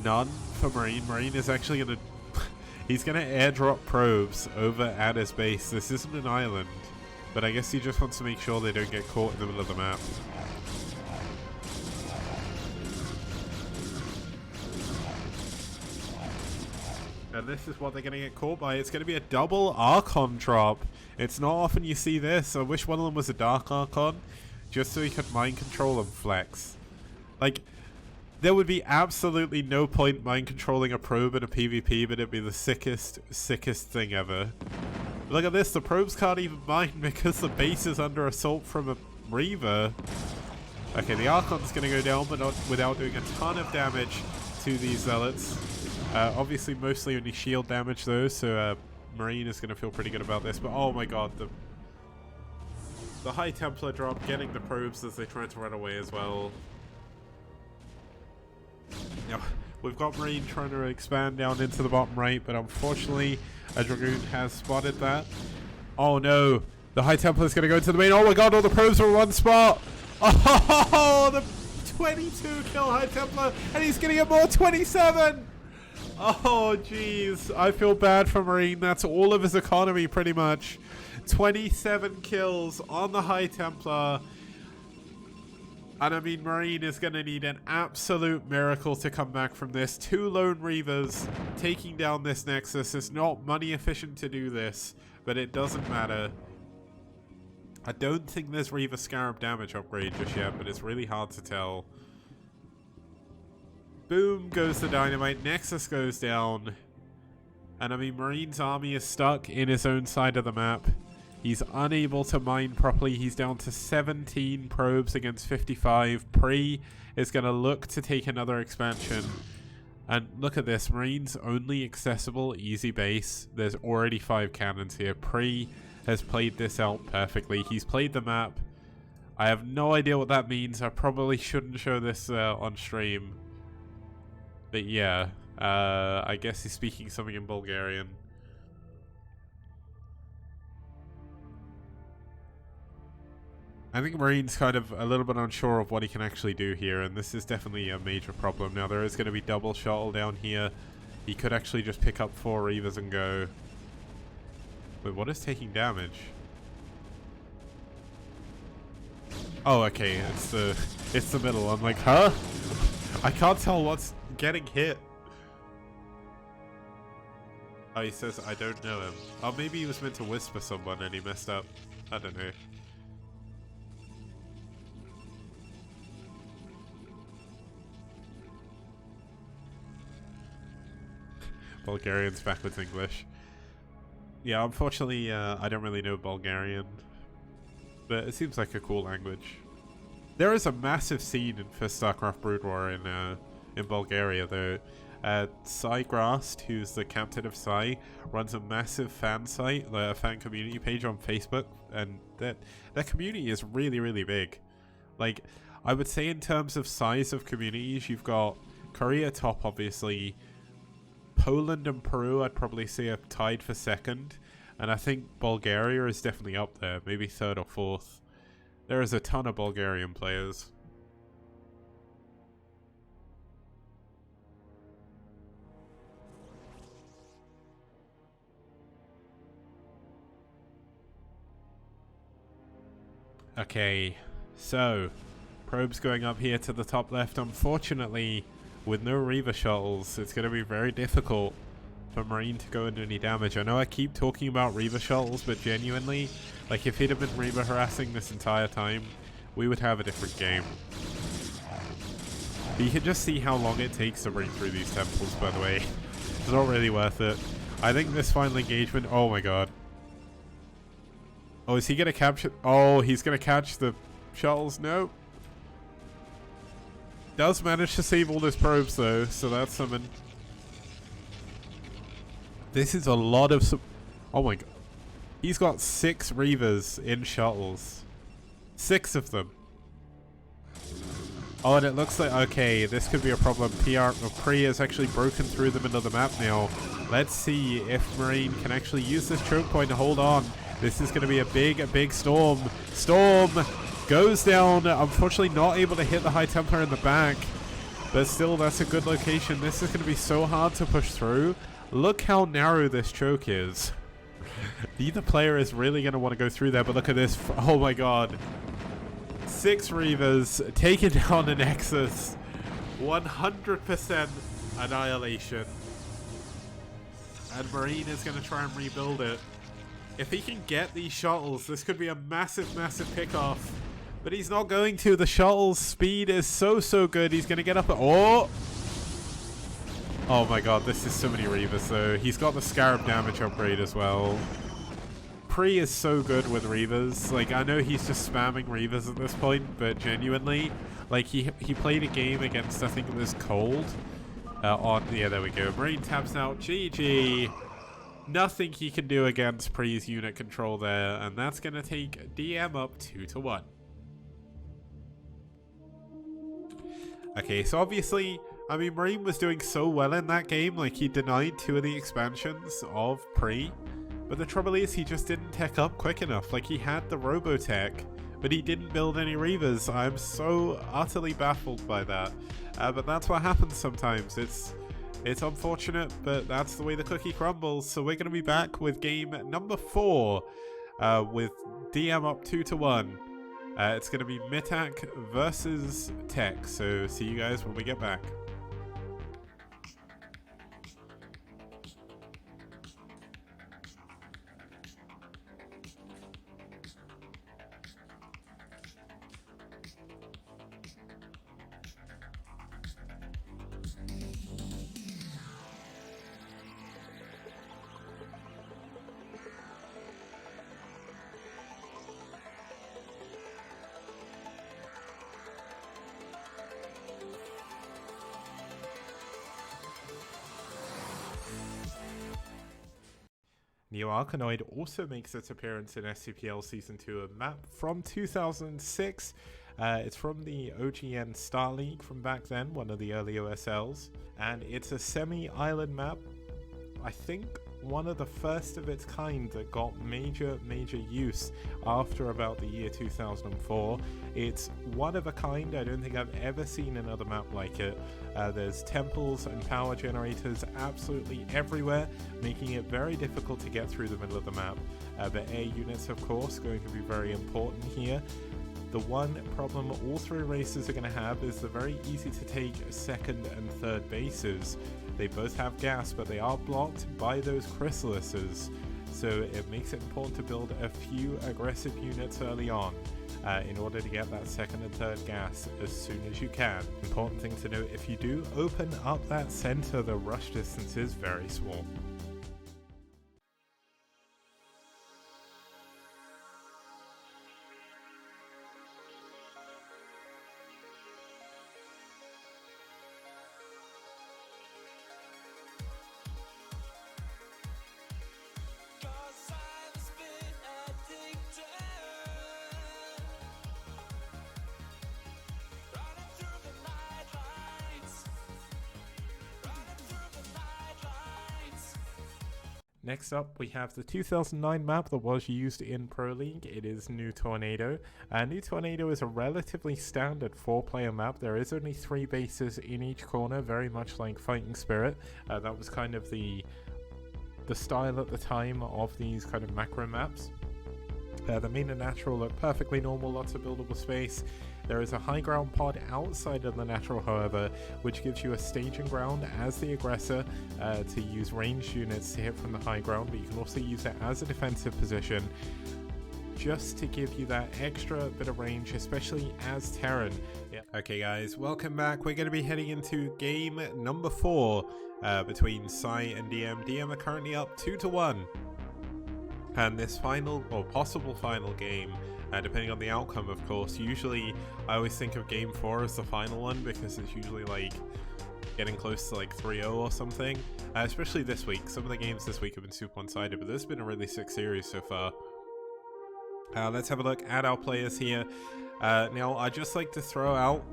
[SPEAKER 1] None for Marine. Marine is actually going to... He's going to airdrop probes over at his base. This isn't an island, but I guess he just wants to make sure they don't get caught in the middle of the map. And this is what they're going to get caught by. It's going to be a double Archon drop. It's not often you see this. I wish one of them was a Dark Archon, just so he could mind control and flex. Like... There would be absolutely no point mind controlling a probe in a PvP, but it'd be the sickest thing ever. Look at this, the probes can't even mine because the base is under assault from a Reaver. Okay, the Archon's going to go down, but not without doing a ton of damage to these Zealots. Obviously, mostly only shield damage though, so Marine is going to feel pretty good about this. But oh my god, the High Templar drop, getting the probes as they try to run away as well. Now, we've got Marine trying to expand down into the bottom right, but unfortunately, a Dragoon has spotted that. Oh no, the High Templar is going to go into the main. Oh my god, all the probes are in one spot. Oh, the 22 kill High Templar, and he's going to get more 27. Oh jeez, I feel bad for Marine. That's all of his economy pretty much. 27 kills on the High Templar. And I mean, Marine is going to need an absolute miracle to come back from this. 2 Lone Reavers taking down this Nexus. It's not money efficient to do this, but it doesn't matter. I don't think there's Reaver Scarab damage upgrade just yet, but it's really hard to tell. Boom goes the dynamite. Nexus goes down. And I mean, Marine's army is stuck in his own side of the map. He's unable to mine properly. He's down to 17 probes against 55. Pre is going to look to take another expansion. And look at this. Marine's only accessible easy base. There's already 5 cannons here. Pre has played this out perfectly. He's played the map. I have no idea what that means. I probably shouldn't show this on stream. But yeah, I guess he's speaking something in Bulgarian. I think Marine's kind of a little bit unsure of what he can actually do here, and this is definitely a major problem. Now, there is going to be double shuttle down here. He could actually just pick up 4 Reavers and go. Wait, what is taking damage? Oh, okay, it's the middle. I'm like, huh? I can't tell what's getting hit. Oh, he says, I don't know him. Oh, maybe he was meant to whisper someone and he messed up. I don't know. Bulgarian's backwards English. Yeah, unfortunately, I don't really know Bulgarian. But it seems like a cool language. There is a massive scene for StarCraft Brood War in Bulgaria, though. Psi Grast, who's the captain of Psi, runs a massive fan site, a fan community page on Facebook, and that community is really, really big. Like, I would say in terms of size of communities, you've got Korea top, obviously. Poland and Peru, I'd probably say, are tied for second. And I think Bulgaria is definitely up there, maybe third or fourth. There is a ton of Bulgarian players. Okay, so probes going up here to the top left. Unfortunately, with no Reaver shuttles, it's going to be very difficult for Marine to go into any damage. I know I keep talking about Reaver shuttles, but genuinely, like, if he'd have been Reaver harassing this entire time, we would have a different game. But you can just see how long it takes to bring through these temples, by the way. It's not really worth it. I think this final engagement... Oh my god. Oh, is he going to capture... Oh, he's going to catch the shuttles? No. Does manage to save all those probes, though, so that's something. This is a lot of... Oh my god. He's got 6 Reavers in shuttles. 6 of them. Oh, and it looks like... Okay, this could be a problem. Pre has actually broken through the middle of the map now. Let's see if Marine can actually use this choke point to hold on. This is going to be a big storm. Storm goes down. Unfortunately, not able to hit the High Templar in the back. But still, that's a good location. This is going to be so hard to push through. Look how narrow this choke is. Neither player is really going to want to go through there, but look at this. Oh my god. 6 Reavers taking down a Nexus. 100% annihilation. And Marine is going to try and rebuild it. If he can get these shuttles, this could be a massive pickoff. But he's not going to. The shuttle's speed is so good. He's going to get up at... Oh! Oh my god, this is so many Reavers, though. He's got the Scarab damage upgrade as well. Pre is so good with Reavers. Like, I know he's just spamming Reavers at this point, but genuinely, like, he played a game against, I think it was Cold. Yeah, there we go. Marine taps out. GG. Nothing he can do against Pre's unit control there, and that's going to take DM up 2-1. Okay, so obviously... I mean, Marine was doing so well in that game, like he denied 2 of the expansions of Pre, but the trouble is he just didn't tech up quick enough. Like, he had the Robotech, but he didn't build any Reavers. I'm so utterly baffled by that. But that's what happens sometimes. It's unfortunate, but that's the way the cookie crumbles. So we're going to be back with game number 4, with DM up 2-1. It's going to be Mitak versus Tech, so see you guys when we get back. Neo Arkanoid also makes its appearance in STPL Season 2, a map from 2006. It's from the OGN Star League from back then, one of the early OSLs. And it's a semi-island map. I think one of the first of its kind that got major use after about the year 2004. It's one of a kind. I don't think I've ever seen another map like it. There's temples and power generators absolutely everywhere, making it very difficult to get through the middle of the map. But air units, of course, going to be very important here. The one problem all three races are going to have is the very easy to take second and third bases. They both have gas, but they are blocked by those chrysalises, so it makes it important to build a few aggressive units early on in order to get that second and third gas as soon as you can. Important thing to note, if you do open up that center, the rush distance is very small. Next up, we have the 2009 map that was used in Pro League. It is New Tornado. New Tornado is a relatively standard 4-player map. There is only 3 bases in each corner, very much like Fighting Spirit. That was kind of the style at the time of these kind of macro maps. The main and natural look perfectly normal, lots of buildable space. There is a high ground pod outside of the natural, however, which gives you a staging ground as the aggressor to use ranged units to hit from the high ground, but you can also use it as a defensive position just to give you that extra bit of range, especially as Terran. Yeah. Okay guys, welcome back. We're going to be heading into game number 4 between pSi and DM. DM are currently up 2-1. And this final, or possible final game, depending on the outcome of course, usually I always think of game 4 as the final one because it's usually like getting close to like 3-0 or something, especially this week. Some of the games this week have been super one-sided, but this has been a really sick series so far. Let's have a look at our players here. Now I'd just like to throw out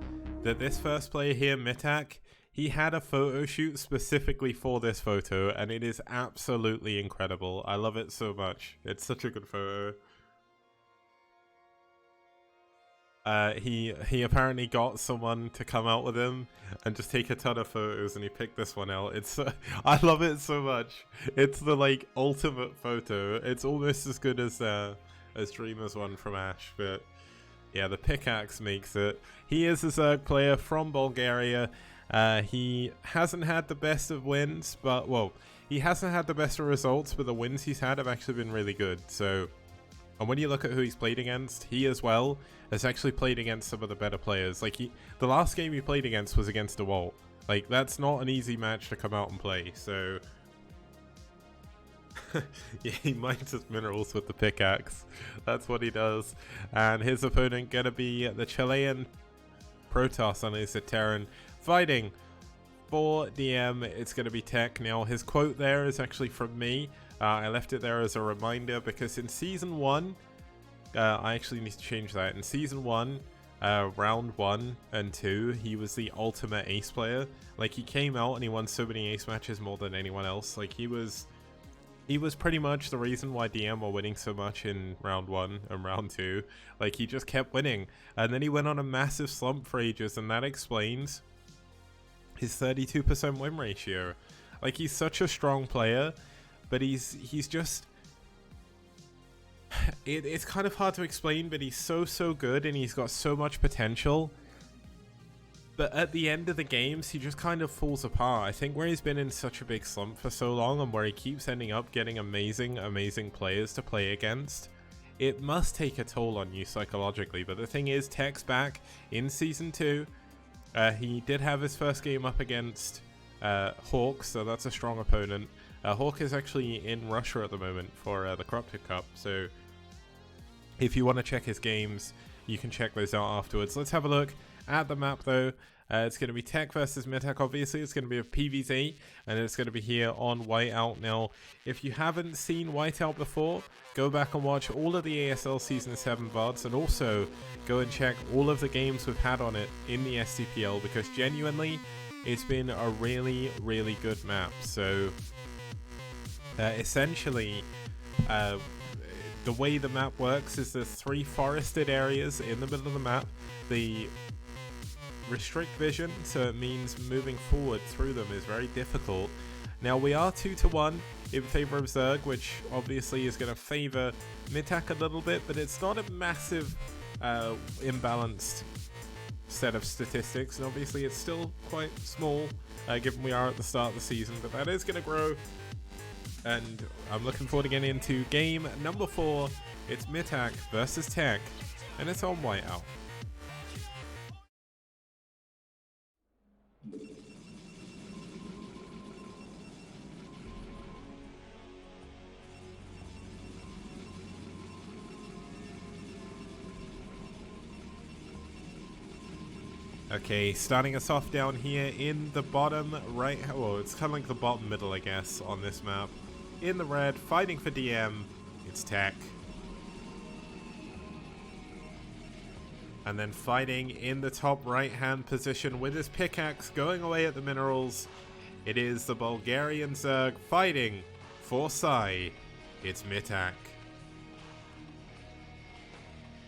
[SPEAKER 1] that this first player here, Mitak, he had a photo shoot specifically for this photo, and it is absolutely incredible. I love it so much. It's such a good photo. He apparently got someone to come out with him and just take a ton of photos, and he picked this one out. It's I love it so much. It's the like ultimate photo. It's almost as good as Dreamer's one from Ash, but yeah, the pickaxe makes it. He is a Zerg player from Bulgaria. He hasn't had the best of wins, but well, he hasn't had the best of results, but the wins he's had have actually been really good. So, and when you look at who he's played against, he as well has actually played against some of the better players. Like the last game he played against was against DeWalt. Like that's not an easy match to come out and play. So yeah, he mines his minerals with the pickaxe. That's what he does. And his opponent gonna be the Chilean Protoss on his Terran, fighting for DM. It's gonna be Tech. Now his quote there is actually from me. I left it there as a reminder because in Season 1, I actually need to change that. In Season 1, Round 1 and 2, he was the ultimate ace player. Like, he came out and he won so many ace matches more than anyone else. Like, he was pretty much the reason why DM were winning so much in Round 1 and Round 2. Like, he just kept winning. And then he went on a massive slump for ages, and that explains his 32% win ratio. Like, he's such a strong player, but he's just... It's kind of hard to explain, but he's so good, and he's got so much potential. But at the end of the games, he just kind of falls apart. I think where he's been in such a big slump for so long, and where he keeps ending up getting amazing players to play against, it must take a toll on you psychologically. But the thing is, Tech's back in Season 2. He did have his first game up against Hawk, so that's a strong opponent. Hawk is actually in Russia at the moment for the Corrupted Cup, so if you want to check his games, you can check those out afterwards. Let's have a look at the map though. It's going to be Tech versus Mitak, obviously. It's going to be a PvZ, and it's going to be here on Whiteout. Now, if you haven't seen Whiteout before, go back and watch all of the ASL Season 7 VODs, and also go and check all of the games we've had on it in the STPL, because genuinely, it's been a really good map. So essentially, uh, the way the map works is there's 3 forested areas in the middle of the map. The restrict vision, so it means moving forward through them is very difficult. Now we are 2-1 in favor of Zerg, which obviously is going to favor Mitak a little bit, but it's not a massive imbalanced set of statistics, and obviously it's still quite small given we are at the start of the season, but that is going to grow, and I'm looking forward to getting into game number 4. It's Mitak versus Tech, and it's on Whiteout. Okay, starting us off down here in the bottom right, well, it's kind of like the bottom middle, I guess, on this map. In the red, fighting for DM, it's Tech. And then fighting in the top right-hand position with his pickaxe, going away at the minerals, it is the Bulgarian Zerg fighting for pSi. It's Mitak.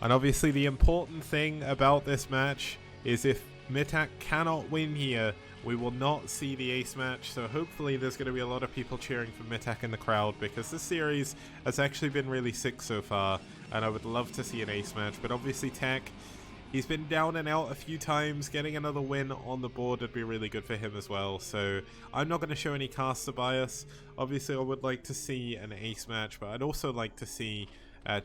[SPEAKER 1] And obviously the important thing about this match is if Mitak cannot win here, we will not see the ace match, so hopefully there's going to be a lot of people cheering for Mitak in the crowd, because this series has actually been really sick so far, and I would love to see an ace match. But obviously Tech, he's been down and out a few times. Getting another win on the board would be really good for him as well, so I'm not going to show any caster bias. Obviously I would like to see an ace match, but I'd also like to see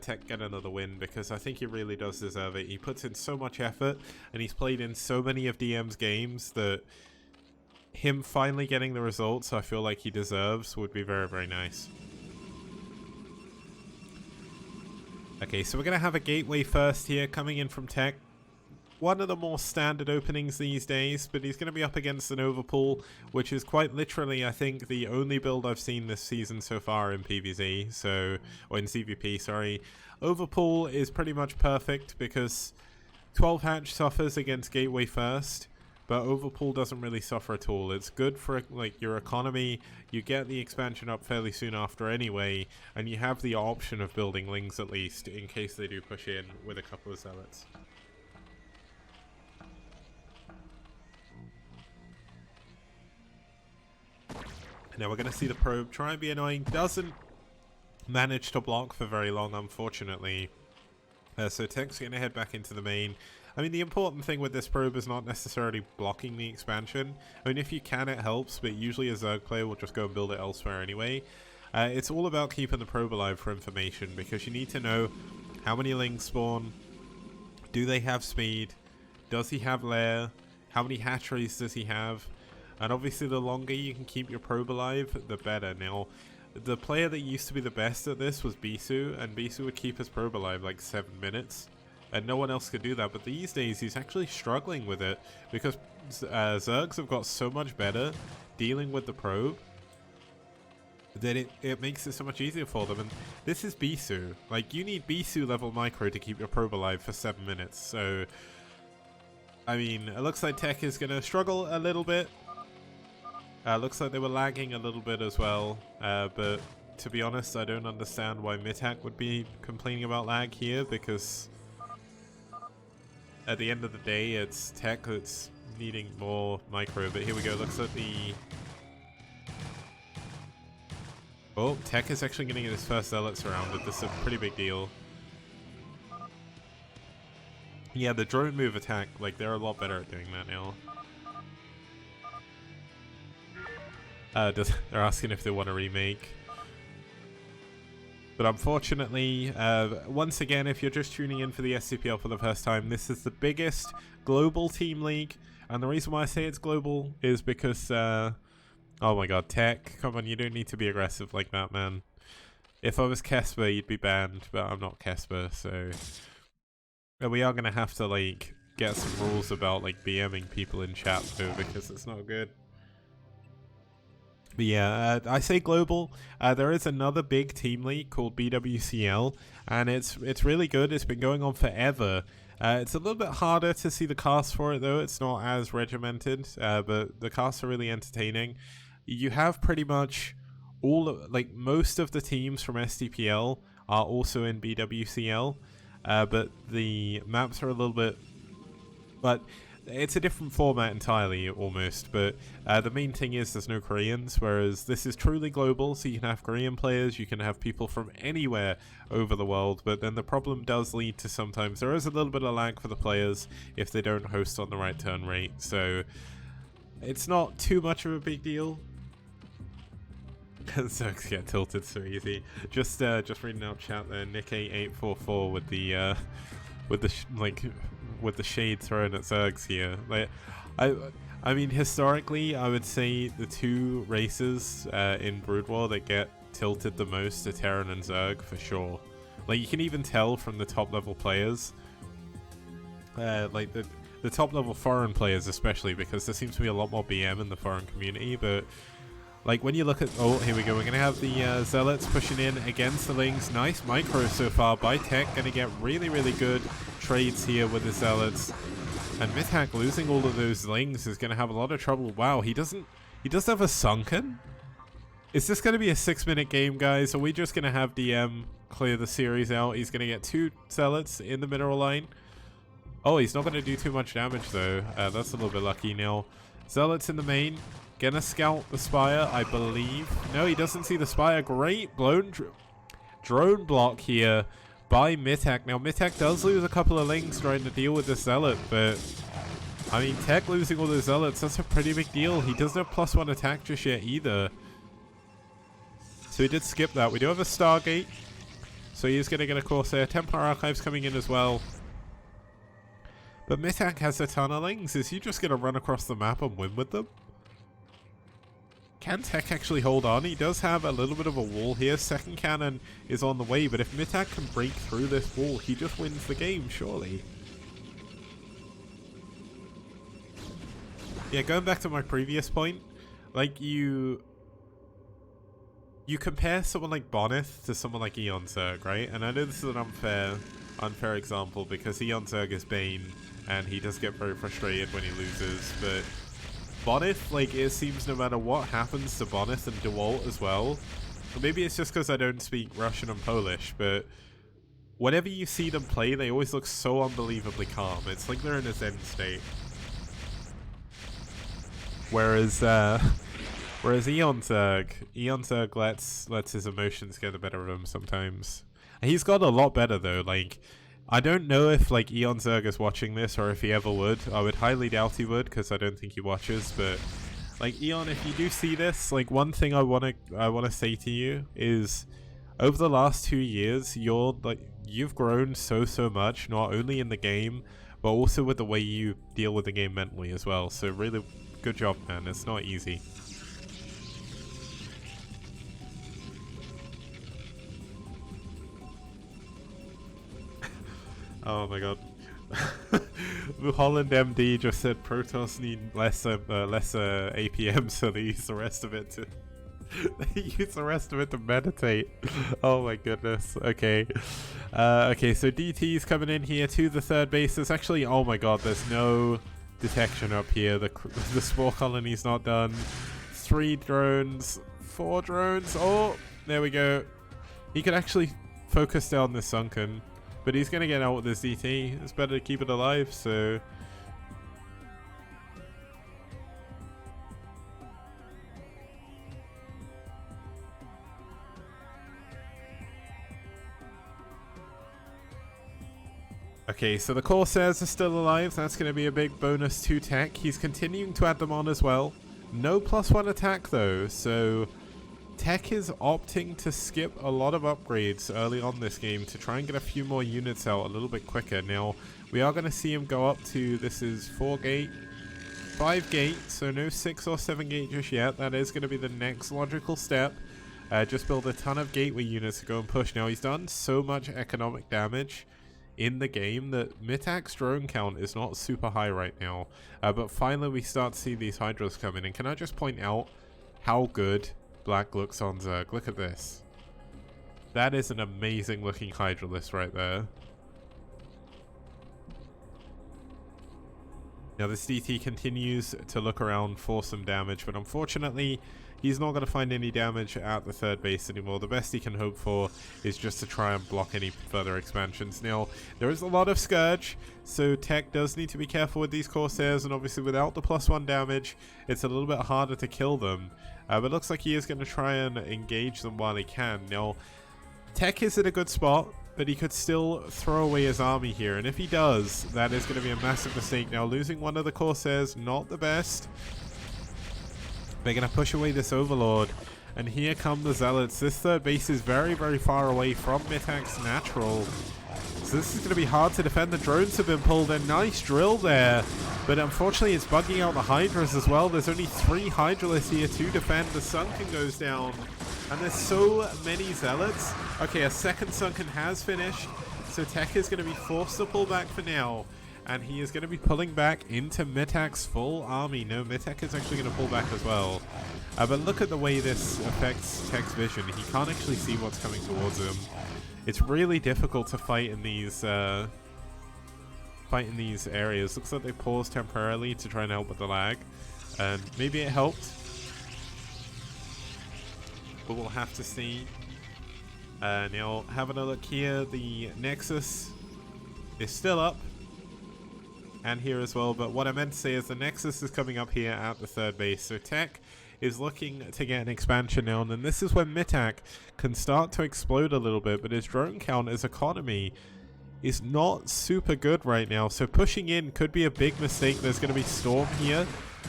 [SPEAKER 1] Tech get another win, because I think he really does deserve it. He puts in so much effort, and he's played in so many of DM's games that him finally getting the results I feel like he deserves would be very, very nice. Okay, so we're going to have a gateway first here coming in from Tech. One of the more standard openings these days, but he's going to be up against an Overpool, which is quite literally, I think, the only build I've seen this season so far in PvZ, or in CVP, sorry. Overpool is pretty much perfect because 12 Hatch suffers against Gateway first, but Overpool doesn't really suffer at all. It's good for like your economy, you get the expansion up fairly soon after anyway, and you have the option of building Lings at least, in case they do push in with a couple of Zealots. Now we're going to see the probe try and be annoying. Doesn't manage to block for very long, unfortunately. So Tech's going to head back into the main. I mean, the important thing with this probe is not necessarily blocking the expansion. I mean, if you can, it helps, but usually a Zerg player will just go and build it elsewhere anyway. It's all about keeping the probe alive for information, because you need to know how many Lings spawn, do they have speed, does he have lair, how many hatcheries does he have. And obviously the longer you can keep your probe alive, the better. Now, the player that used to be the best at this was Bisu, and Bisu would keep his probe alive like 7 minutes. And no one else could do that, but these days he's actually struggling with it, because Zergs have got so much better dealing with the probe that it makes it so much easier for them. And this is Bisu. Like, you need Bisu level micro to keep your probe alive for 7 minutes, so I mean, it looks like Tech is going to struggle a little bit. Looks like they were lagging a little bit as well, but to be honest, I don't understand why Mitak would be complaining about lag here, because at the end of the day, it's Tech that's needing more micro. But here we go, looks like the... Oh, Tech is actually getting his first Zealot surrounded. This is a pretty big deal. Yeah, the drone move attack, like, they're a lot better at doing that now. They're asking if they want a remake. But unfortunately, once again, if you're just tuning in for the STPL for the first time, this is the biggest global team league. And the reason why I say it's global is because, oh my god, Tech, come on, you don't need to be aggressive like that, man. If I was Kesper, you'd be banned, but I'm not Kesper, so... And we are going to have to, like, get some rules about, like, BMing people in chat, though, because it's not good. But yeah, I say global. There is another big team league called BWCL, and it's really good. It's been going on forever. It's a little bit harder to see the cast for it, though. It's not as regimented, but the casts are really entertaining. You have pretty much like most of the teams from STPL are also in BWCL, but the maps are a little bit, but it's a different format entirely, almost. But the main thing is there's no Koreans, whereas this is truly global, so you can have Korean players, you can have people from anywhere over the world, but then the problem does lead to sometimes there is a little bit of lag for the players if they don't host on the right turn rate, so it's not too much of a big deal. Zergs get tilted so easy. Just reading out chat there, Nick8844 with the with the shade thrown at Zergs here. Like, I mean, historically, I would say the two races in Brood War that get tilted the most are Terran and Zerg for sure. Like, you can even tell from the top level players, like the top level foreign players especially, because there seems to be a lot more BM in the foreign community, but like when you look at, oh, here we go, we're going to have the Zealots pushing in against the Lings. Nice micro so far by Tech, going to get really, really good trades here with the Zealots. And Mithak losing all of those Lings is going to have a lot of trouble. Wow, he does have a Sunken? Is this going to be a 6-minute game, guys? Are we just going to have DM clear the series out? He's going to get 2 Zealots in the mineral line. Oh, he's not going to do too much damage though. That's a little bit lucky now. Zealots in the main. Gonna scout the Spire, I believe. No, he doesn't see the Spire. Great blown drone block here by Mithak. Now, Mithak does lose a couple of Lings trying to deal with the Zealot, but I mean, Tech losing all the Zealots, that's a pretty big deal. He doesn't have +1 attack just yet either. So he did skip that. We do have a Stargate, so he is going to get a Corsair. Templar Archives coming in as well. But Mithak has a ton of Lings. Is he just going to run across the map and win with them? Can Tech actually hold on? He does have a little bit of a wall here. Second cannon is on the way, but if Mithak can break through this wall, he just wins the game, surely. Yeah, going back to my previous point, like you compare someone like Bonneth to someone like Eon Zerg, right? And I know this is an unfair example because Eon Zerg is Bane, and he does get very frustrated when he loses, but Bonneth, like, it seems no matter what happens to Bonneth and DeWalt as well, or maybe it's just because I don't speak Russian and Polish, but whenever you see them play, they always look so unbelievably calm. It's like they're in a zen state. Whereas Eon Zerg lets his emotions get the better of him sometimes. He's got a lot better though. Like, I don't know if like Eon Zerg is watching this or if he ever would. I would highly doubt he would because I don't think he watches. But like Eon, if you do see this, like one thing I wanna say to you is, over the last 2 years, you've grown so much, not only in the game, but also with the way you deal with the game mentally as well. So really, good job, man. It's not easy. Oh my god. Holland MD just said Protoss need less APM, so they use the rest of it to meditate. Oh my goodness. Okay. Okay, so DT's coming in here to the third base. There's actually, oh my god, there's no detection up here. The spore colony's not done. 3 drones, 4 drones. Oh, there we go. He could actually focus down this Sunken, but he's going to get out with his DT. It's better to keep it alive, so... Okay, so the Corsairs are still alive. That's going to be a big bonus to Tech. He's continuing to add them on as well. No +1 attack though, so Tech is opting to skip a lot of upgrades early on this game to try and get a few more units out a little bit quicker. Now, we are going to see him go up to, this is 4 gate, 5 gate, so no 6 or 7 gate just yet. That is going to be the next logical step. Just build a ton of gateway units to go and push. Now, he's done so much economic damage in the game that Mithak's drone count is not super high right now. But finally, we start to see these Hydras come in. And can I just point out how good Black looks on Zerg? Look at this. That is an amazing looking Hydralisk right there. Now this DT continues to look around for some damage, but unfortunately he's not going to find any damage at the third base anymore. The best he can hope for is just to try and block any further expansions. Now there is a lot of Scourge, so Tech does need to be careful with these Corsairs, and obviously without the +1 damage it's a little bit harder to kill them. But it looks like he is going to try and engage them while he can. Now Tech is in a good spot, but he could still throw away his army here, and if he does, that is going to be a massive mistake. Now losing one of the Corsairs, not the best. They're going to push away this Overlord, and here come the Zealots. This third base is very, very far away from Mitak's natural, so this is going to be hard to defend. The drones have been pulled in. Nice drill there, but unfortunately it's bugging out the Hydras as well. There's only 3 Hydralists here to defend. The Sunken goes down, and there's so many Zealots. Okay, a second Sunken has finished, so Tech is going to be forced to pull back for now, and he is going to be pulling back into Mitak's full army. No, Mitak is actually going to pull back as well. But look at the way this affects Tech's vision. He can't actually see what's coming towards him. It's really difficult to fight in these areas. Looks like they paused temporarily to try and help with the lag, and maybe it helped, but we'll have to see. Now having a look here, the Nexus is still up, and here as well, but what I meant to say is the Nexus is coming up here at the third base, so Tech is looking to get an expansion now, and then this is when Mitak can start to explode a little bit, but his drone count, his economy is not super good right now, so pushing in could be a big mistake. There's going to be Storm here,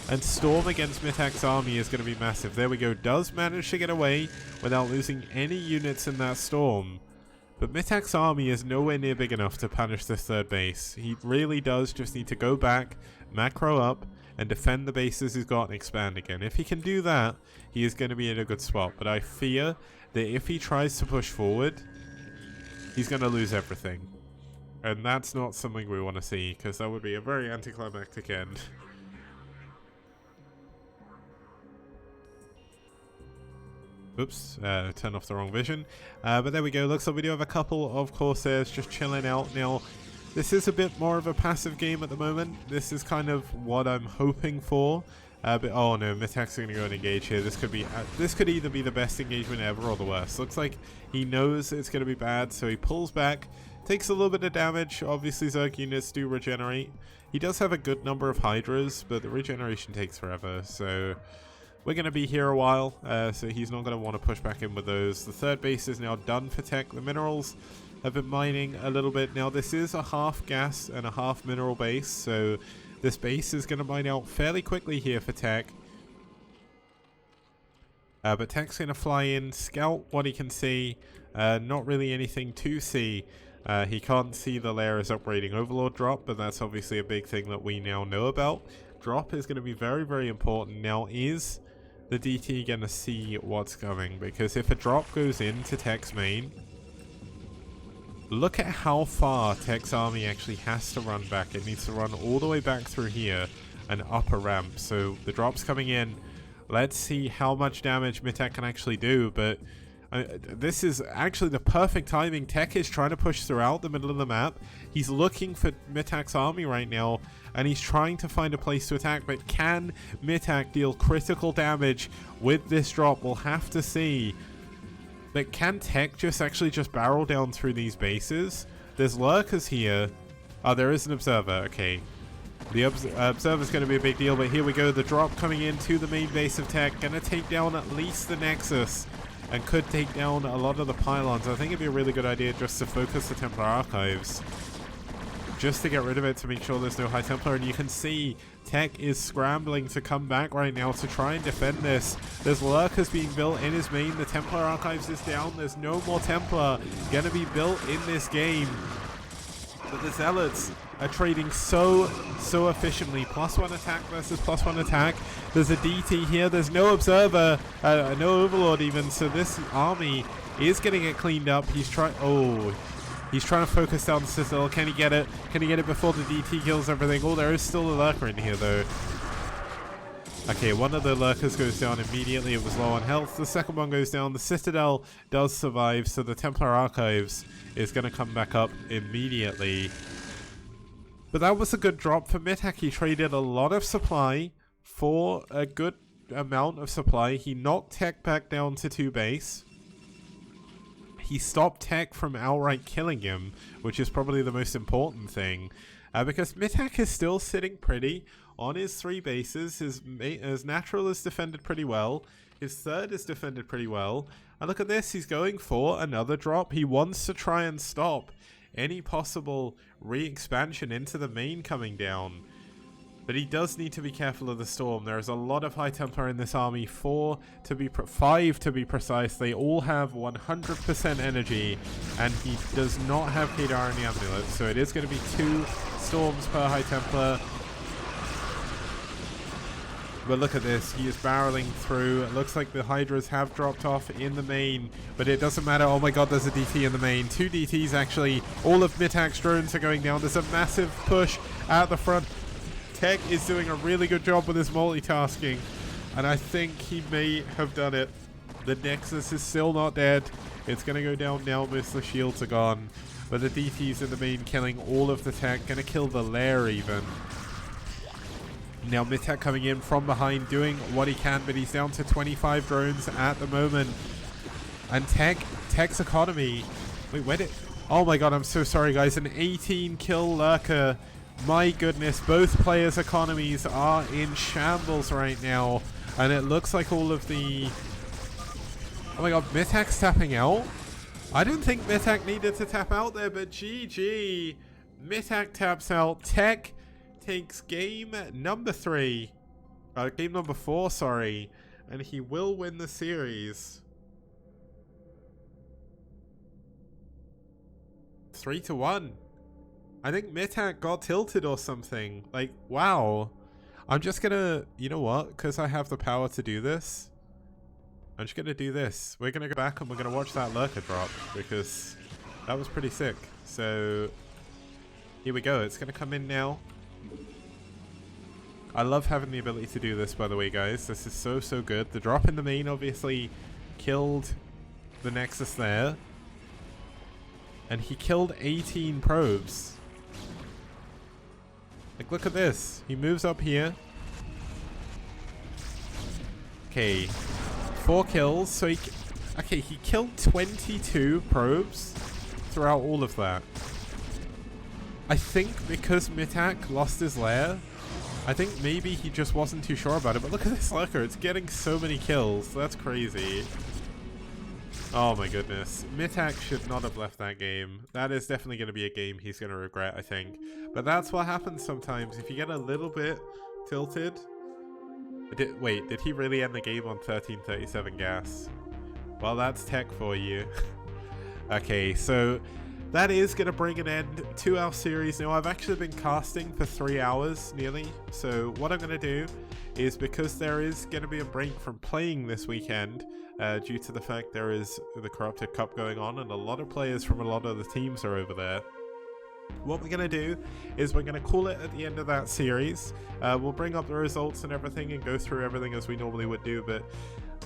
[SPEAKER 1] and Storm against Mitak's army is going to be massive. There we go, does manage to get away without losing any units in that Storm. But Mitak's army is nowhere near big enough to punish this third base. He really does just need to go back, macro up, and defend the bases he's got and expand again. If he can do that, he is going to be in a good spot. But I fear that if he tries to push forward, he's going to lose everything. And that's not something we want to see, because that would be a very anticlimactic end. Oops, turned off the wrong vision. But there we go. Looks like we do have a couple of Corsairs just chilling out. Now, this is a bit more of a passive game at the moment. This is kind of what I'm hoping for. But oh no, Mitak's going to go and engage here. This could either be the best engagement ever or the worst. Looks like he knows it's going to be bad, so he pulls back, takes a little bit of damage. Obviously, Zerg units do regenerate. He does have a good number of Hydras, but the regeneration takes forever, so we're going to be here a while, so he's not going to want to push back in with those. The third base is now done for Tech. The minerals have been mining a little bit. Now, this is a half gas and a half mineral base, so this base is going to mine out fairly quickly here for Tech. But Tech's going to fly in, scout what he can see. Not really anything to see. He can't see the layer is upgrading Overlord drop, but that's obviously a big thing that we now know about. Drop is going to be very, very important. Now, is the DT going to see what's coming? Because if a drop goes into Tech's main, look at how far Tech's army actually has to run back. It needs to run all the way back through here and up a ramp. So the drop's coming in. Let's see how much damage Mitak can actually do, but this is actually the perfect timing. Tech is trying to push throughout the middle of the map. He's looking for Mitak's army right now, and he's trying to find a place to attack, but can Mitak deal critical damage with this drop? We'll have to see. But can Tech just barrel down through these bases? There's lurkers here. Oh, there is an observer. Okay. The observer's going to be a big deal, but here we go. The drop coming into the main base of Tech. Going to take down at least the Nexus, and could take down a lot of the pylons. I think it'd be a really good idea just to focus the Templar Archives, just to get rid of it, to make sure there's no High Templar. And you can see Tech is scrambling to come back right now to try and defend this. There's lurkers being built in his main. The Templar Archives is down. There's no more Templar gonna be built in this game. But the Zealots are trading so efficiently. +1 attack versus +1 attack. There's a DT here. There's no observer, no overlord even. So this army is going to get cleaned up. He's trying. Oh, he's trying to focus down the Citadel. Can he get it? Can he get it before the DT kills everything? Oh, there is still a lurker in here though. Okay, one of the lurkers goes down immediately. It was low on health. The second one goes down. The Citadel does survive, so the Templar Archives is going to come back up immediately. But that was a good drop for Mitak. He traded a lot of supply for a good amount of supply. He knocked Tech back down to 2 base. He stopped Tech from outright killing him, which is probably the most important thing. Because Mitak is still sitting pretty on his 3 bases. His natural is defended pretty well. His third is defended pretty well. And look at this, he's going for another drop. He wants to try and stop any possible re-expansion into the main coming down. But he does need to be careful of the storm. There is a lot of High Templar in this army, 5 to be precise. They all have 100% energy, and he does not have Kadar in the amulet, so it is going to be 2 storms per High Templar. But look at this, he is barreling through. It looks like the Hydras have dropped off in the main, but it doesn't matter. Oh my god, there's a DT in the main. 2 DTs actually. All of Mitak's drones are going down. There's a massive push at the front. Tech is doing a really good job with his multitasking, and I think he may have done it. The Nexus is still not dead. It's going to go down now. Most of the shields are gone, but the DTs in the main killing all of the Tech. Going to kill the lair even. Now Mitak coming in from behind, doing what he can, but he's down to 25 drones at the moment. And Tech's economy. Wait, where did... Oh my god, I'm so sorry guys. An 18 kill lurker. My goodness, both players' economies are in shambles right now. And it looks like all of the... Oh my god, Mitak's tapping out? I don't think Mitak needed to tap out there, but GG. Mitak taps out. Tech takes game number 4, sorry, and he will win the series 3-1. I think Mitak got tilted or something. Like, wow. I'm just gonna, you know what, because I have the power to do this, I'm just gonna do this. We're gonna go back and we're gonna watch that lurker drop, because that was pretty sick. So here we go. It's gonna come in now. I love having the ability to do this, by the way, guys. This is so good. The drop in the main obviously killed the Nexus there. And he killed 18 probes. Like, look at this. He moves up here. Okay. 4 kills. So he... Okay, he killed 22 probes throughout all of that. I think because Mitak lost his lair, I think maybe he just wasn't too sure about it, but look at this lurker. It's getting so many kills. That's crazy. Oh my goodness. Mitak should not have left that game. That is definitely going to be a game he's going to regret, I think. But that's what happens sometimes. If you get a little bit tilted... Wait, did he really end the game on 1337 gas? Well, that's Tech for you. Okay, so... that is going to bring an end to our series. Now, I've actually been casting for 3 hours nearly. So what I'm going to do is, because there is going to be a break from playing this weekend due to the fact there is the Corrupted Cup going on and a lot of players from a lot of the teams are over there. What we're going to do is we're going to call it at the end of that series. We'll bring up the results and everything and go through everything as we normally would do. But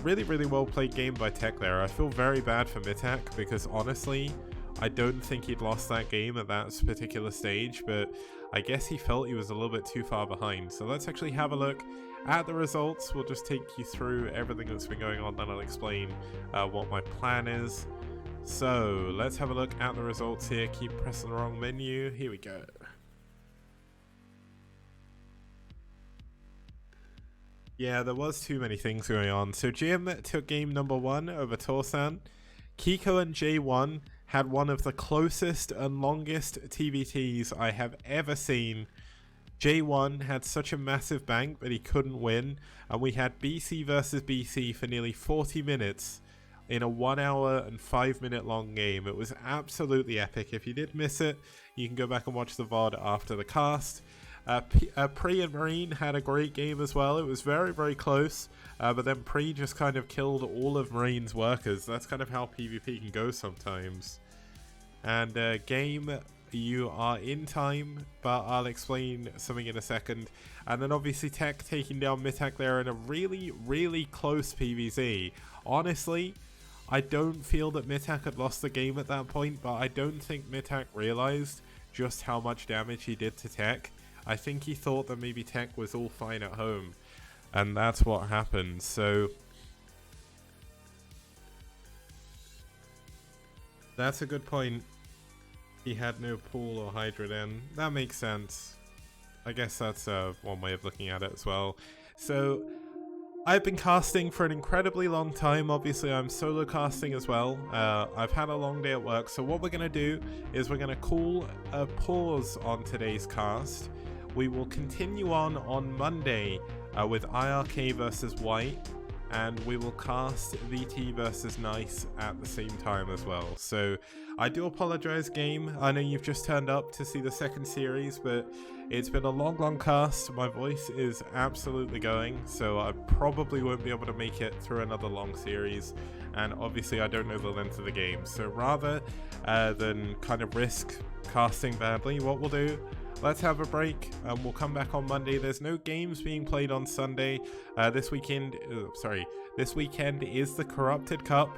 [SPEAKER 1] really well played game by Tech there. I feel very bad for Mitak because honestly... I don't think he'd lost that game at that particular stage, but I guess he felt he was a little bit too far behind. So let's actually have a look at the results. We'll just take you through everything that's been going on, then I'll explain what my plan is. So let's have a look at the results here. Keep pressing the wrong menu. Here we go. Yeah, there was too many things going on. So Jim took game number 1 over Torsan. Kiko and J1 had one of the closest and longest TVTs I have ever seen. J1 had such a massive bank, but he couldn't win. And we had BC versus BC for nearly 40 minutes in a 1 hour and 5 minute long game. It was absolutely epic. If you did miss it, you can go back and watch the VOD after the cast. Pre and Marine had a great game as well. It was very close, but then Pre just kind of killed all of Marine's workers. That's kind of how PvP can go sometimes. And game, you are in time, but I'll explain something in a second. And then obviously Tech taking down Mitak there in a really close PvZ. Honestly, I don't feel that Mitak had lost the game at that point, but I don't think Mitak realized just how much damage he did to Tech. I think he thought that maybe Tech was all fine at home, and that's what happened. So that's a good point. He had no pool or Hydra then. That makes sense. I guess that's one way of looking at it as well. So I've been casting for an incredibly long time. Obviously, I'm solo casting as well. I've had a long day at work, so what we're going to do is we're going to call a pause on today's cast. We will continue on Monday with IRK versus White, and we will cast VT versus Nice at the same time as well. So I do apologize, game. I know you've just turned up to see the second series, but it's been a long cast. My voice is absolutely going, so I probably won't be able to make it through another long series. And obviously I don't know the length of the game, so rather than kind of risk casting badly, what we'll do, let's have a break and we'll come back on Monday. There's no games being played on Sunday. This weekend is the Corrupted Cup,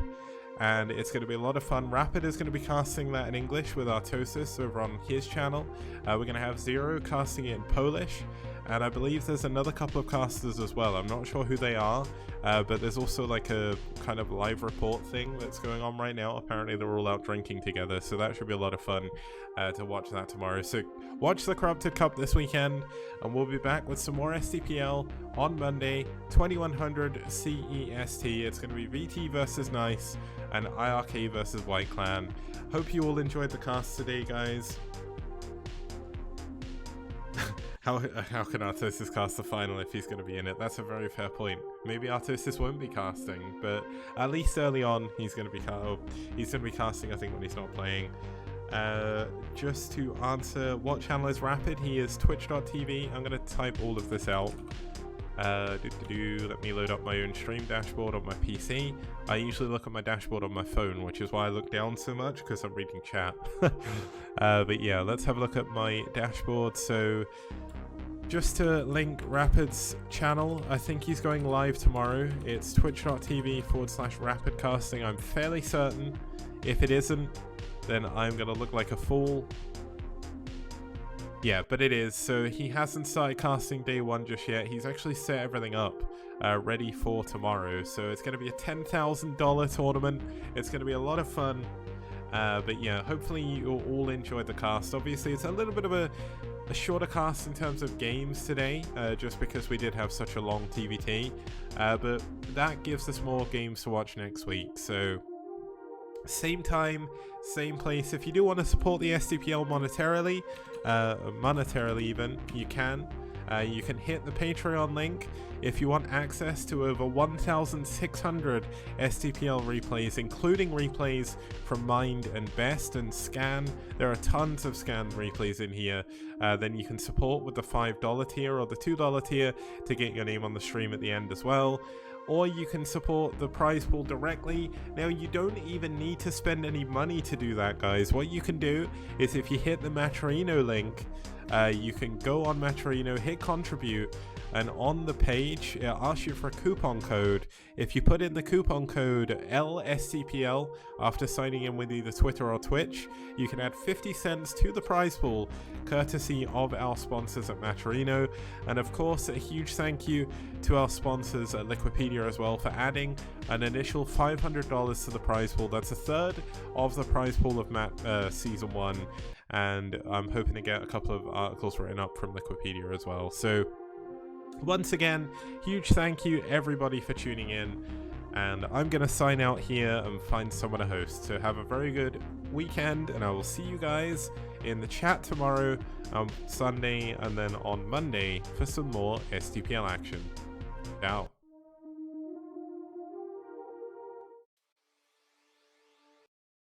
[SPEAKER 1] and it's going to be a lot of fun. Rapid is going to be casting that in English with Artosis over on his channel. We're going to have Zero casting it in Polish, and I believe there's another couple of casters as well. I'm not sure who they are, but there's also like a kind of live report thing that's going on right now. Apparently they're all out drinking together, so that should be a lot of fun to watch that tomorrow. So watch the Corrupted Cup this weekend, and we'll be back with some more STPL on Monday, 2100 CEST. It's going to be VT versus Nice and IRK versus White Clan. Hope you all enjoyed the cast today, guys. How can Artosis cast the final if he's going to be in it? That's a very fair point. Maybe Artosis won't be casting, but at least early on he's going to be casting, I think, when he's not playing. Just to answer what channel is Rapid, he is twitch.tv. I'm going to type all of this out. Let me load up my own stream dashboard on my PC. I usually look at my dashboard on my phone, which is why I look down so much, because I'm reading chat. But yeah, let's have a look at my dashboard. So just to link Rapid's channel, I think he's going live tomorrow. It's twitch.tv/rapidcasting. I'm fairly certain. If it isn't, then I'm going to look like a fool. Yeah, but it is. So he hasn't started casting day one just yet. He's actually set everything up ready for tomorrow. So it's going to be a $10,000 tournament. It's going to be a lot of fun. But yeah, hopefully you'll all enjoy the cast. Obviously, it's a little bit of a shorter cast in terms of games today, just because we did have such a long TVT. But that gives us more games to watch next week. So same time, same place. If you do want to support the STPL monetarily even, you can. You can hit the Patreon link if you want access to over 1,600 STPL replays, including replays from Mind and Best and Scan. There are tons of Scan replays in here. Then you can support with the $5 tier or the $2 tier to get your name on the stream at the end as well. Or you can support the prize pool directly. Now, you don't even need to spend any money to do that, guys. What you can do is, if you hit the Maturino link, you can go on Maturino, hit contribute, and on the page it asks you for a coupon code. If you put in the coupon code LSTPL after signing in with either Twitter or Twitch, you can add 50 cents to the prize pool, courtesy of our sponsors at Maturino. And of course, a huge thank you to our sponsors at Liquipedia as well for adding an initial $500 to the prize pool. That's a third of the prize pool of Season 1, and I'm hoping to get a couple of articles written up from Liquipedia as well. So once again, huge thank you everybody for tuning in, and I'm going to sign out here and find someone to host. So have a very good weekend, and I will see you guys in the chat tomorrow, Sunday, and then on Monday for some more STPL action. Ciao.